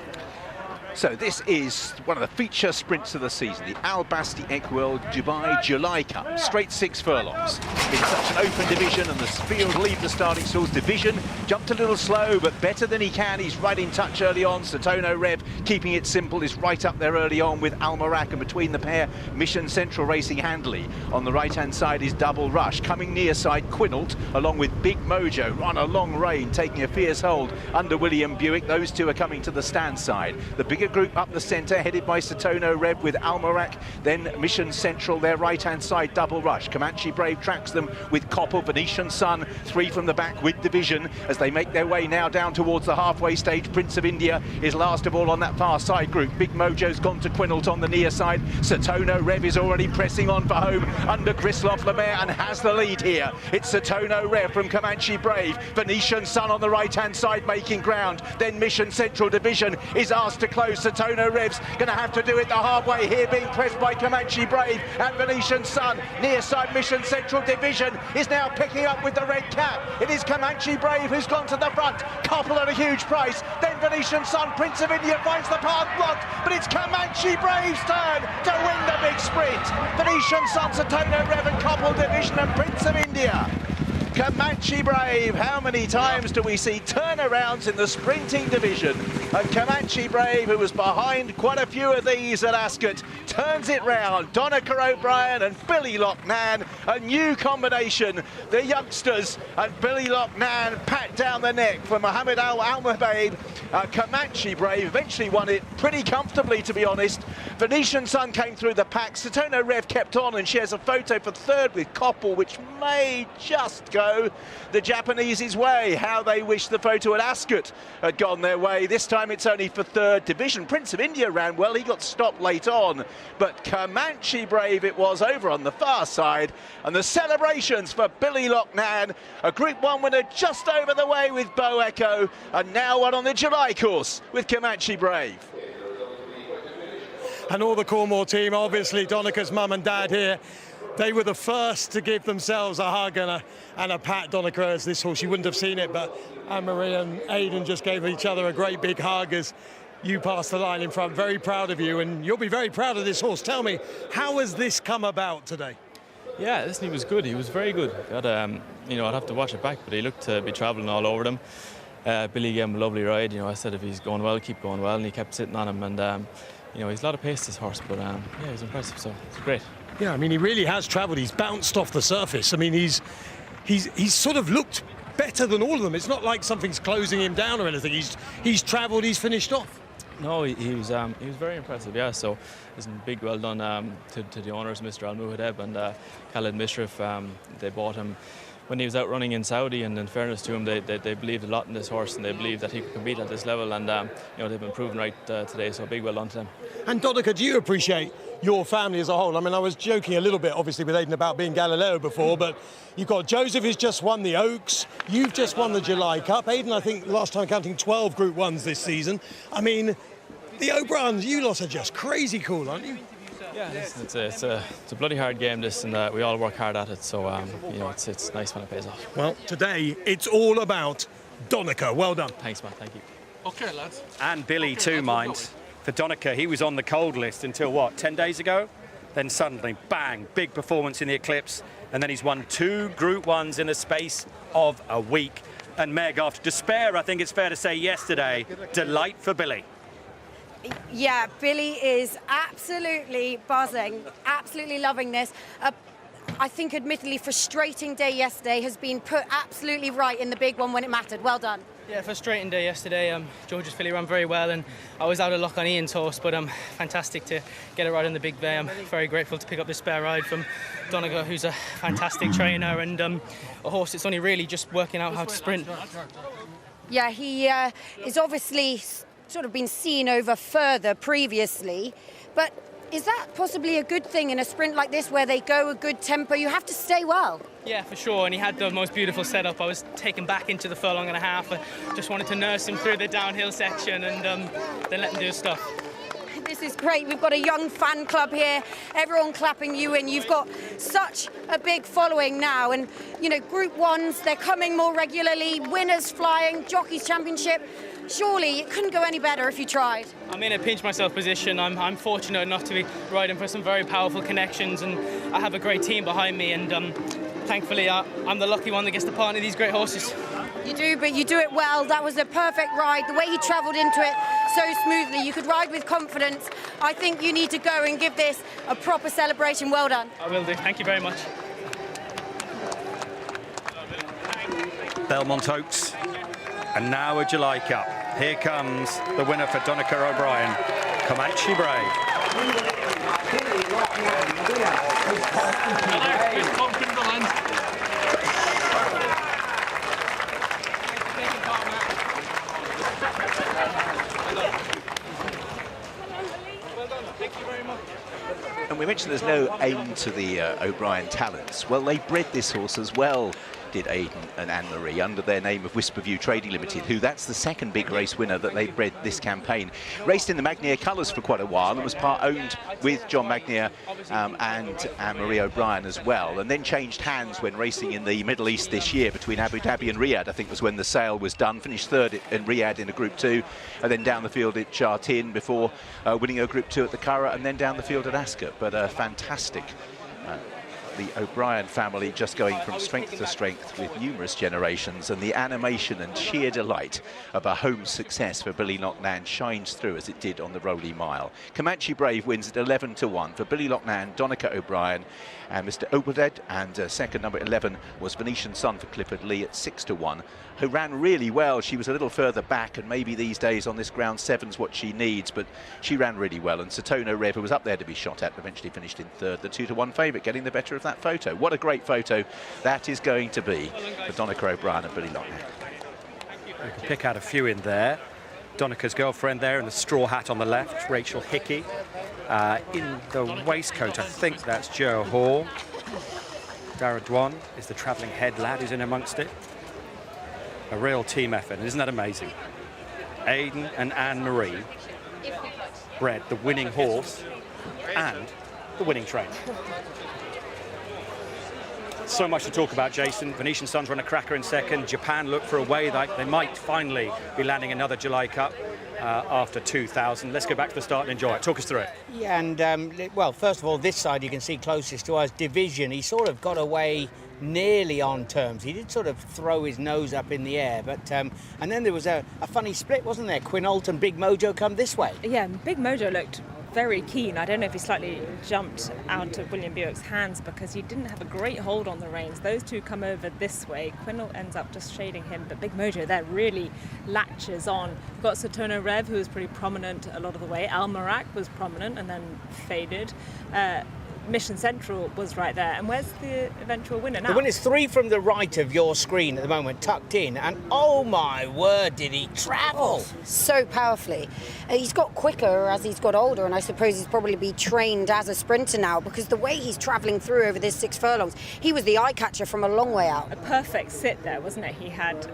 So this is one of the feature sprints of the season, the Al Basti Equil Dubai July Cup, straight 6 furlongs. In such an open division, and the field leave the starting stalls. Division jumped a little slow, but better than he can. He's right in touch early on. Satono Rev, keeping it simple, is right up there early on with Al Marak, and between the pair, Mission Central racing handily. On the right-hand side is Double Rush. Coming near side, Quinault, along with Big Mojo, on a long rein, taking a fierce hold under William Buick. Those two are coming to the stand side. The bigger group up the centre, headed by Satono Rev with Almarak, then Mission Central, their right-hand side, Double Rush. Comanche Brave tracks them with Koppel, Venetian Sun, 3 from the back with Division, as they make their way now down towards the halfway stage. Prince of India is last of all on that far side group. Big Mojo's gone to Quinault on the near side. Satono Rev is already pressing on for home under Christophe Lemaire and has the lead here. It's Satono Rev from Comanche Brave. Venetian Sun on the right-hand side making ground. Then Mission Central Division is asked to close. Satono Rev's going to have to do it the hard way here, being pressed by Comanche Brave and Venetian Sun. Near side Mission Central Division is now picking up with the red cap. It is Comanche Brave who's gone to the front. Couple at a huge price. Then Venetian Sun. Prince of India finds the path blocked, but it's Comanche Brave's turn to win the big sprint. Venetian Sun, Satono Rev and Couple Division and Prince of India. Comanche Brave, how many times do we see turnarounds in the sprinting division? And Comanche Brave, who was behind quite a few of these at Ascot, turns it round. Donica O'Brien and Billy Loughnane, a new combination. The youngsters and Billy Loughnane pat down the neck for Mohammed Al-Mubaib. Comanche Brave eventually won it pretty comfortably, to be honest. Venetian Sun came through the pack. Satono Rev kept on and shares a photo for third with Koppel, which may just go the Japanese's way. How they wish the photo at Ascot had gone their way. This time it's only for third division. Prince of India ran well. He got stopped late on, but Comanche Brave it was over on the far side. And the celebrations for Billy Loughnane, a Group 1 winner just over the way with Bo Echo, and now one on the July course with Comanche Brave. And all the Cornwall team, obviously Donica's mum and dad here, they were the first to give themselves a hug and a pat. Donica, as this horse, you wouldn't have seen it, but Anne-Marie and Aidan just gave each other a great big hug as you passed the line in front. Very proud of you, and you'll be very proud of this horse. Tell me, how has this come about today? Yeah, listen, he was good. He was very good. You know, I'd have to watch it back, but he looked to be travelling all over them. Billy gave him a lovely ride. You know, I said if he's going well, keep going well, and he kept sitting on him. And you know, he's a lot of pace, this horse, but yeah, he's impressive. So it's great. Yeah, I mean, he really has travelled. He's bounced off the surface. I mean, he's sort of looked better than all of them. It's not like something's closing him down or anything. He's travelled. He's finished off. No, he was very impressive. Yeah, so listen, big well done to the owners, Mr. Al Muhadeb and Khaled Mishrif. They bought him when he was out running in Saudi, and in fairness to him, they believed a lot in this horse, and they believed that he could compete at this level, and you know, they've been proven right today, so big well done to them. And Donica, do you appreciate your family as a whole? I mean, I was joking a little bit, obviously, with Aidan about being Galileo before, but you've got Joseph, who's just won the Oaks. You've just won the July Cup. Aidan, I think, last time counting 12 Group 1s this season. I mean, the O'Briens, you lot are just crazy cool, aren't you? Yeah, listen, it's a bloody hard game, this, and we all work hard at it, so you know, it's nice when it pays off. Well, today, it's all about Donica. Well done. Thanks, man. Thank you. Okay, lads. And Billy too, mind. For Donica, he was on the cold list until, what, 10 days ago? Then suddenly, bang, big performance in the Eclipse, and then he's won 2 Group 1s in a space of a week. And Meg, after despair, I think it's fair to say yesterday, delight for Billy. Yeah, Billy is absolutely buzzing, absolutely loving this. I think admittedly frustrating day yesterday has been put absolutely right in the big one when it mattered. Well done. Yeah, frustrating day yesterday. George's filly ran very well, and I was out of luck on Ian's horse, but fantastic to get it right in the big bay. I'm very grateful to pick up this spare ride from Donica, who's a fantastic trainer, and a horse that's only really just working out how to sprint. Yeah, he is obviously sort of been seen over further previously, but is that possibly a good thing in a sprint like this where they go a good tempo? You have to stay well. Yeah, for sure, and he had the most beautiful setup. I was taken back into the furlong and a half. I just wanted to nurse him through the downhill section and then let him do his stuff. This is great. We've got a young fan club here, everyone clapping you in. You've got such a big following now, and you know, Group 1s, they're coming more regularly, winners flying, Jockeys Championship. surely it couldn't go any better if you tried. I'm in a pinch myself position. I'm fortunate enough to be riding for some very powerful connections, and I have a great team behind me, and thankfully I'm the lucky one that gets to partner these great horses. You do, but you do it well. That was a perfect ride. The way he travelled into it so smoothly, you could ride with confidence. I think you need to go and give this a proper celebration. Well done. I will do. Thank you very much. Belmont Oaks, and now a July Cup. Here comes the winner for Donica O'Brien, Comanche Brave. And we mentioned there's no end to the O'Brien talents. Well, they bred this horse as well, did Aidan and Anne-Marie, under their name of Whisperview Trading Limited, who that's the second big race winner that they bred this campaign. Raced in the Magnier colours for quite a while and was part owned with John Magnier and Anne-Marie O'Brien as well, and then changed hands when racing in the Middle East this year between Abu Dhabi and Riyadh, I think was when the sale was done. Finished third in Riyadh in a Group 2, and then down the field at Chartin before winning a Group 2 at the Curragh, and then down the field at Ascot. But fantastic. The O'Brien family just going from strength to strength with numerous generations, and the animation and sheer delight of a home success for Billy Loughnane shines through as it did on the Rowley Mile. Comanche Brave wins at 11-1 for Billy Loughnane, Donica O'Brien and Mr. Obeded, and second number 11 was Venetian Sun for Clifford Lee at 6-1, who ran really well. She was a little further back, and maybe these days on this ground 7's what she needs, but she ran really well. And Sato Rev, who was up there to be shot at, eventually finished in third, the 2-1 favourite, getting the better of that photo. What a great photo that is going to be for Donica O'Brien and Billy Loughnane. We can pick out a few in there. Donica's girlfriend there in the straw hat on the left, Rachel Hickey. In the waistcoat, I think that's Joe Hall. Dara Dwan is the travelling head lad who's in amongst it. A real team effort, isn't that amazing? Aidan and Anne-Marie bred the winning horse and the winning train. So much to talk about, Jason. Venetian Sun's run a cracker in second. Japan look for a way that they might finally be landing another July Cup after 2000. Let's go back to the start and enjoy it. Talk us through it. Yeah, and well, first of all, this side you can see closest to us, Division. He sort of got away nearly on terms. He did sort of throw his nose up in the air, but and then there was a funny split, wasn't there? Quinault and Big Mojo come this way. Yeah, Big Mojo looked very keen. I don't know if he slightly jumped out of William Buick's hands because he didn't have a great hold on the reins. Those two come over this way. Quinault ends up just shading him, but Big Mojo there really latches on. You've got Sato Rev, who was pretty prominent a lot of the way. Almerac was prominent and then faded. Mission Central was right there. And where's the eventual winner now? The winner's 3 from the right of your screen at the moment, tucked in, and oh my word, did he travel! Oh, so powerfully. He's got quicker as he's got older, and I suppose he's probably be trained as a sprinter now, because the way he's travelling through over this 6 furlongs, he was the eye catcher from a long way out. A perfect sit there, wasn't it? He had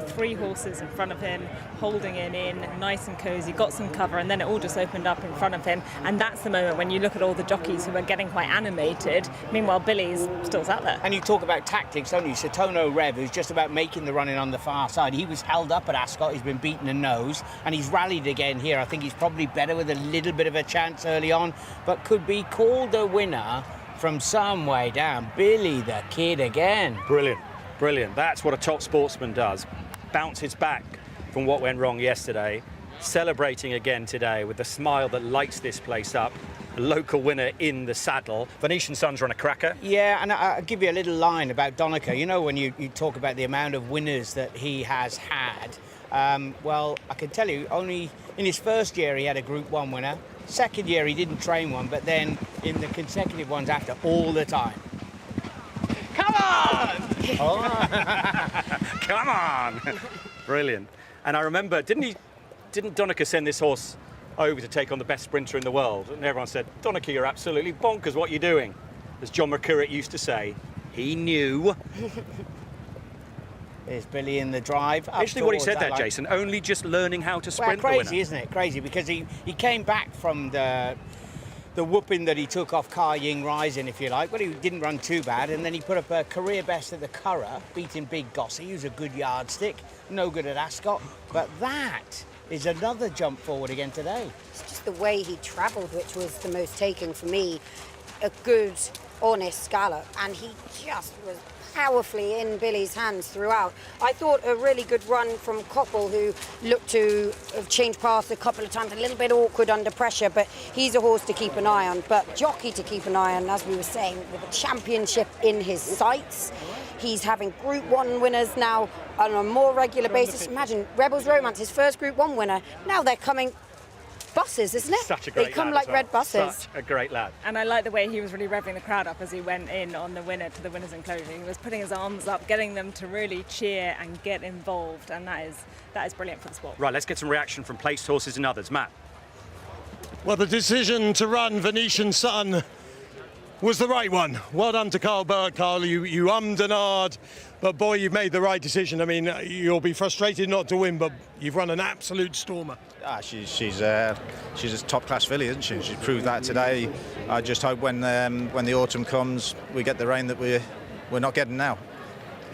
3 horses in front of him, holding him in, nice and cosy, got some cover, and then it all just opened up in front of him. And that's the moment when you look at all the jockeys who are getting quite animated. Meanwhile, Billy's still sat there. And you talk about tactics, don't you? Satono Rev, who's just about making the running on the far side. He was held up at Ascot, he's been beaten a nose, and he's rallied again here. I think he's probably better with a little bit of a chance early on, but could be called a winner from some way down. Billy the Kid again. Brilliant. Brilliant. That's what a top sportsman does. Bounces back from what went wrong yesterday, celebrating again today with the smile that lights this place up. A local winner in the saddle. Venetian Sun's run a cracker. Yeah, and I'll give you a little line about Donica. You know, when you talk about the amount of winners that he has had, well, I can tell you, only in his first year he had a Group 1 winner. Second year he didn't train one, but then in the consecutive ones after, all the time. Come on! Come on! Brilliant. And I remember, didn't Donica send this horse over to take on the best sprinter in the world? And everyone said, Donica, you're absolutely bonkers, what are you doing? As John McCurrett used to say, he knew. There's Billy in the drive. Actually, what he said there, Jason, only just learning how to sprint. Well, crazy, the winner. Isn't it? Crazy, because he came back from the the whooping that he took off Car Ying Rising, if you like. Well, he didn't run too bad, and then he put up a career best at the Curragh, beating Big Gossy, who's a good yardstick, no good at Ascot. But that is another jump forward again today. It's just the way he travelled, which was the most taking for me. A good, honest gallop, and he just was powerfully in Billy's hands throughout. I thought a really good run from Koppel, who looked to have changed paths a couple of times, a little bit awkward under pressure, but he's a horse to keep an eye on. But jockey to keep an eye on, as we were saying, with a championship in his sights. He's having Group 1 winners now on a more regular basis. Imagine Rebels Romance, his first Group 1 winner. Now they're coming buses, isn't it? Such a great They come lad like as well. red buses. Such a great lad. And I like the way he was really revving the crowd up as he went in on the winner to the winner's enclosure. He was putting his arms up, getting them to really cheer and get involved, and that is brilliant for the sport. Right, let's get some reaction from placed horses and others. Matt. Well, the decision to run Venetian Sun was the right one. Well done to Carl Burt. Carl, you ummed and ahed, but boy, you've made the right decision. I mean, you'll be frustrated not to win, but you've run an absolute stormer. She's a top-class filly, isn't she? She's proved that today. I just hope when the autumn comes, we get the rain that we're not getting now.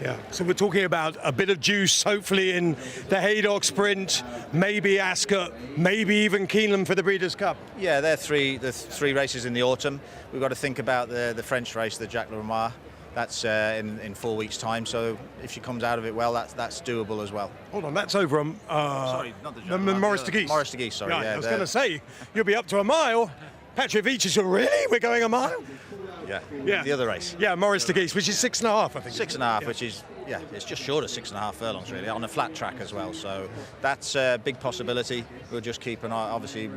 Yeah, so we're talking about a bit of juice, hopefully in the Haydock Sprint, maybe Ascot, maybe even Keeneland for the Breeders' Cup. Yeah, the three races in the autumn. We've got to think about the French race, the Jacques Leroy. That's in 4 weeks' time, so if she comes out of it well, that's doable as well. Hold on, that's over sorry, not the Maurice de Guiche. Maurice de Guiche, sorry. Right, yeah, I was going to say, you'll be up to a mile. Patrick Veach is really? We're going a mile? Yeah, the other race. Yeah, Maurice de Guiche, which is 6.5, I think. 6.5, which is, it's just short of 6.5 furlongs, really, on a flat track as well. So that's a big possibility. We'll just keep an eye, obviously,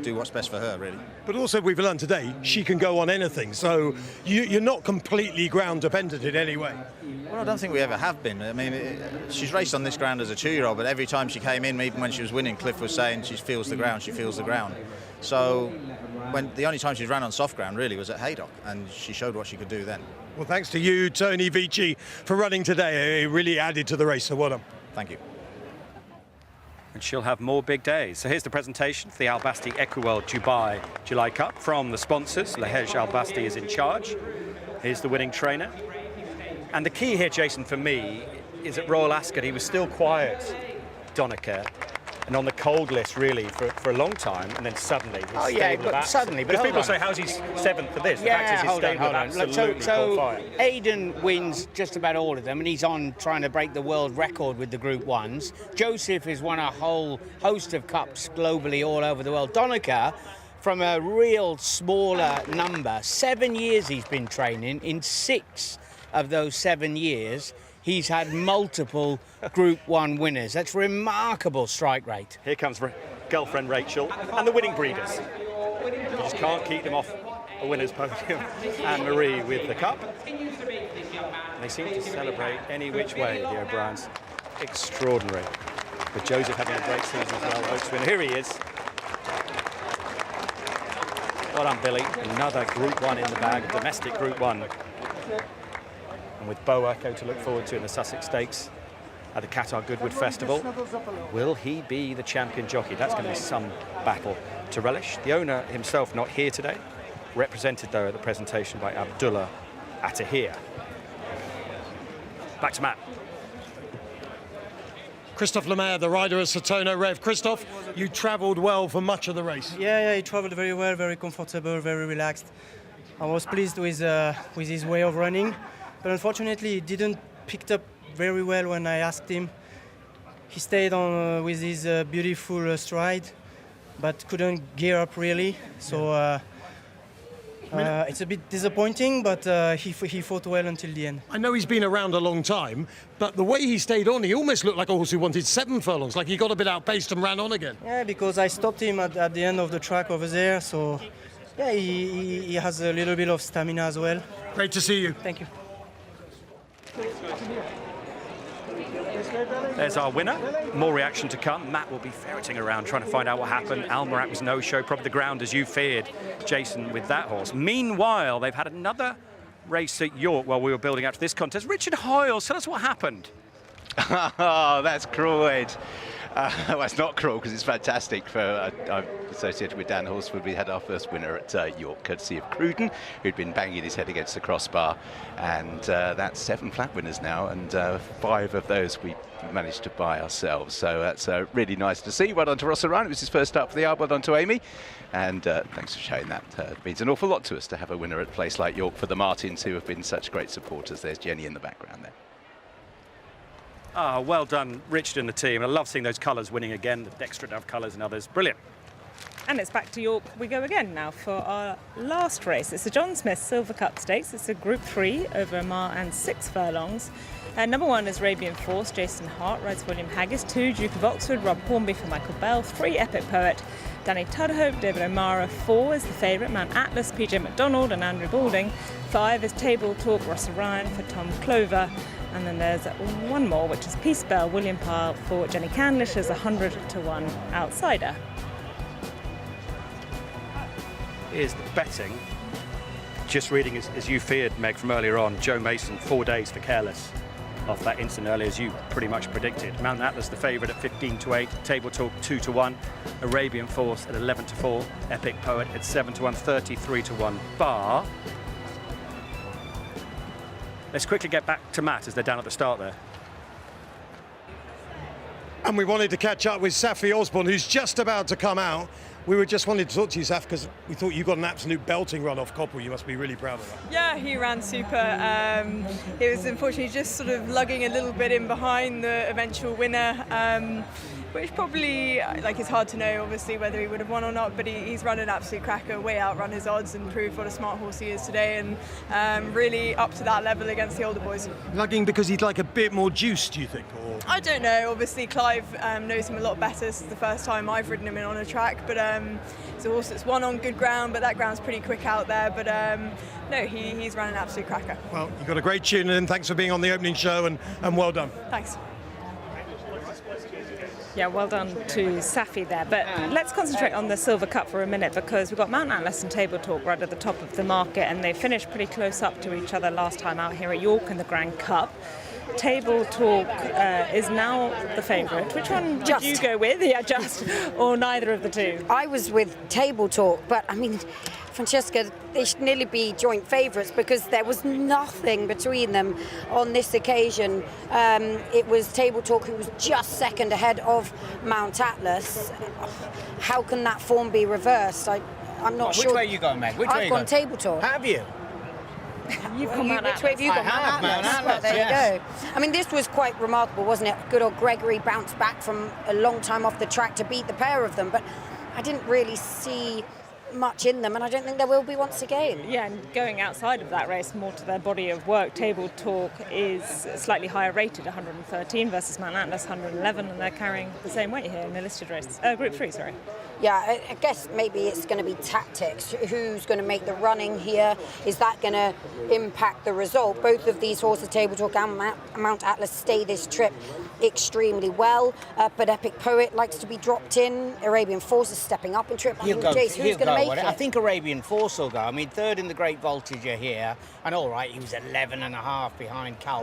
do what's best for her, really. But also, we've learned today, she can go on anything. So you're not completely ground dependent in any way. Well, I don't think we ever have been. I mean, she's raced on this ground as a 2-year-old, but every time she came in, even when she was winning, Cliff was saying she feels the ground, she feels the ground. So the only time she's ran on soft ground really was at Haydock, and she showed what she could do then. Well, thanks to you, Tony Vici, for running today. It really added to the race, so well done. Thank you. And she'll have more big days. So here's the presentation for the Al Basti Equiworld Dubai July Cup from the sponsors. Lahej Al Basti is in charge. Here's the winning trainer. And the key here, Jason, for me, is at Royal Ascot, he was still quiet, Donica, and on the cold list, really, for a long time, and then suddenly he's stayed with suddenly. Because people say, how's he 7th for this? The fact is he's stayed with absolutely cold fire. Aidan wins just about all of them, and he's on trying to break the world record with the Group 1s. Joseph has won a whole host of cups globally all over the world. Donica, from a real smaller number, 7 years he's been training. In 6 of those 7 years, he's had multiple Group 1 winners. That's remarkable strike rate. Here comes girlfriend Rachel and the winning breeders. You just can't keep them off a winner's podium. Anne-Marie with the cup. And they seem to celebrate any which way, the O'Briens. Extraordinary. With Joseph having a great season as well. Oaks winner. Here he is. Well done, Billy. Another Group 1 in the bag, a domestic Group 1. And with Bo Echo to look forward to in the Sussex Stakes at the Qatar Goodwood Festival. Will he be the champion jockey? That's going to be some battle to relish. The owner himself not here today, represented though at the presentation by Abdullah Atahir. Back to Matt. Christophe Lemaire, the rider of Sato Noréve. Christophe, you travelled well for much of the race. Yeah, he travelled very well, very comfortable, very relaxed. I was pleased with his way of running. But unfortunately, he didn't pick up very well when I asked him. He stayed on with his beautiful stride, but couldn't gear up really. So it's a bit disappointing, but he fought well until the end. I know he's been around a long time, but the way he stayed on, he almost looked like a horse who wanted 7 furlongs, like he got a bit outpaced and ran on again. Yeah, because I stopped him at the end of the track over there. So yeah, he has a little bit of stamina as well. Great to see you. Thank you. There's our winner. More reaction to come. Matt will be ferreting around trying to find out what happened. Almarak was no-show, probably the ground as you feared, Jason, with that horse. Meanwhile, they've had another race at York while we were building up to this contest. Richard Hoyle, tell us what happened. Oh, that's cruel, Ed. Well, it's not cruel because it's fantastic. I'm associated with Dan Horsford. We had our first winner at York, courtesy of Cruden, who'd been banging his head against the crossbar. And that's 7 flat winners now, and 5 of those we managed to buy ourselves. So that's really nice to see. Well done to Ross Ryan. It was his first start for the yard. Well done to Amy. And thanks for showing that. It means an awful lot to us to have a winner at a place like York for the Martins, who have been such great supporters. There's Jenny in the background there. Ah, well done, Richard and the team. I love seeing those colours winning again, the Dextra Dove colours and others. Brilliant. And it's back to York we go again now for our last race. It's the John Smith Silver Cup Stakes. It's a Group 3 over a mile and 6 furlongs. Number 1 is Arabian Force, Jason Hart, rides William Haggis. 2, Duke of Oxford, Rob Hornby for Michael Bell. 3, Epic Poet, Danny Tudhope, David O'Mara. 4 is the favourite, Mount Atlas, PJ McDonald and Andrew Balding. 5 is Table Talk, Ross Ryan for Tom Clover. And then there's one more, which is Peace Bell, William Pyle for Jenny Candlish as 100-1 outsider. Here's the betting. Just reading as you feared, Meg, from earlier on, Joe Mason, 4 days for Careless. Off that instant earlier, as you pretty much predicted. Mountain Atlas, the favourite at 15-8. Table Talk, 2-1. Arabian Force at 11-4. Epic Poet at 7-1. 33-1. Bar. Let's quickly get back to Matt as they're down at the start there. And we wanted to catch up with Safi Osborne, who's just about to come out. We were just wanting to talk to you, Saf, because we thought you got an absolute belting run off Coppell. You must be really proud of that. Yeah, he ran super. He was unfortunately just sort of lugging a little bit in behind the eventual winner, which probably, like, it's hard to know, obviously, whether he would have won or not, but he's run an absolute cracker, way outrun his odds and proved what a smart horse he is today, and really up to that level against the older boys. Lugging because he'd like a bit more juice, do you think? Or? I don't know. Obviously, Clive knows him a lot better. This is the first time I've ridden him in on a track, but it's a horse that's won on good ground, but that ground's pretty quick out there. But no, he's run an absolute cracker. Well, you've got a great tune, and thanks for being on the opening show, and well done. Thanks. Yeah, well done to Safi there. But let's concentrate on the Silver Cup for a minute, because we've got Mount Atlas and Table Talk right at the top of the market, and they finished pretty close up to each other last time out here at York in the Grand Cup. Table Talk is now the favourite. Which one did you go with? Yeah, just, or neither of the two? I was with Table Talk, but I mean, Francesca, they should nearly be joint favourites because there was nothing between them on this occasion. It was Table Talk who was just second ahead of Mount Atlas. How can that form be reversed? I'm not sure. Which way are you going, Meg? Which way I've gone Table Talk. Have you? You've gone Mount Atlas. Which way have you gone? Mount Atlas. Well, there you go. I mean, this was quite remarkable, wasn't it? Good old Gregory bounced back from a long time off the track to beat the pair of them, but I didn't really see much in them, and I don't think there will be once again. Yeah, and going outside of that race, more to their body of work, Table Talk is slightly higher rated, 113 versus Mount Atlas 111, and they're carrying the same weight here in the listed race. Group 3, sorry. Yeah, I guess maybe it's going to be tactics. Who's going to make the running here? Is that going to impact the result? Both of these horses, Table Talk and Mount Atlas, stay this trip extremely well, but Epic Poet likes to be dropped in. Arabian Force is stepping up in trip. Jace, who's going to make it? I think Arabian Force will go. I mean, third in the Great Voltage here, and all right, he was 11.5 behind Cal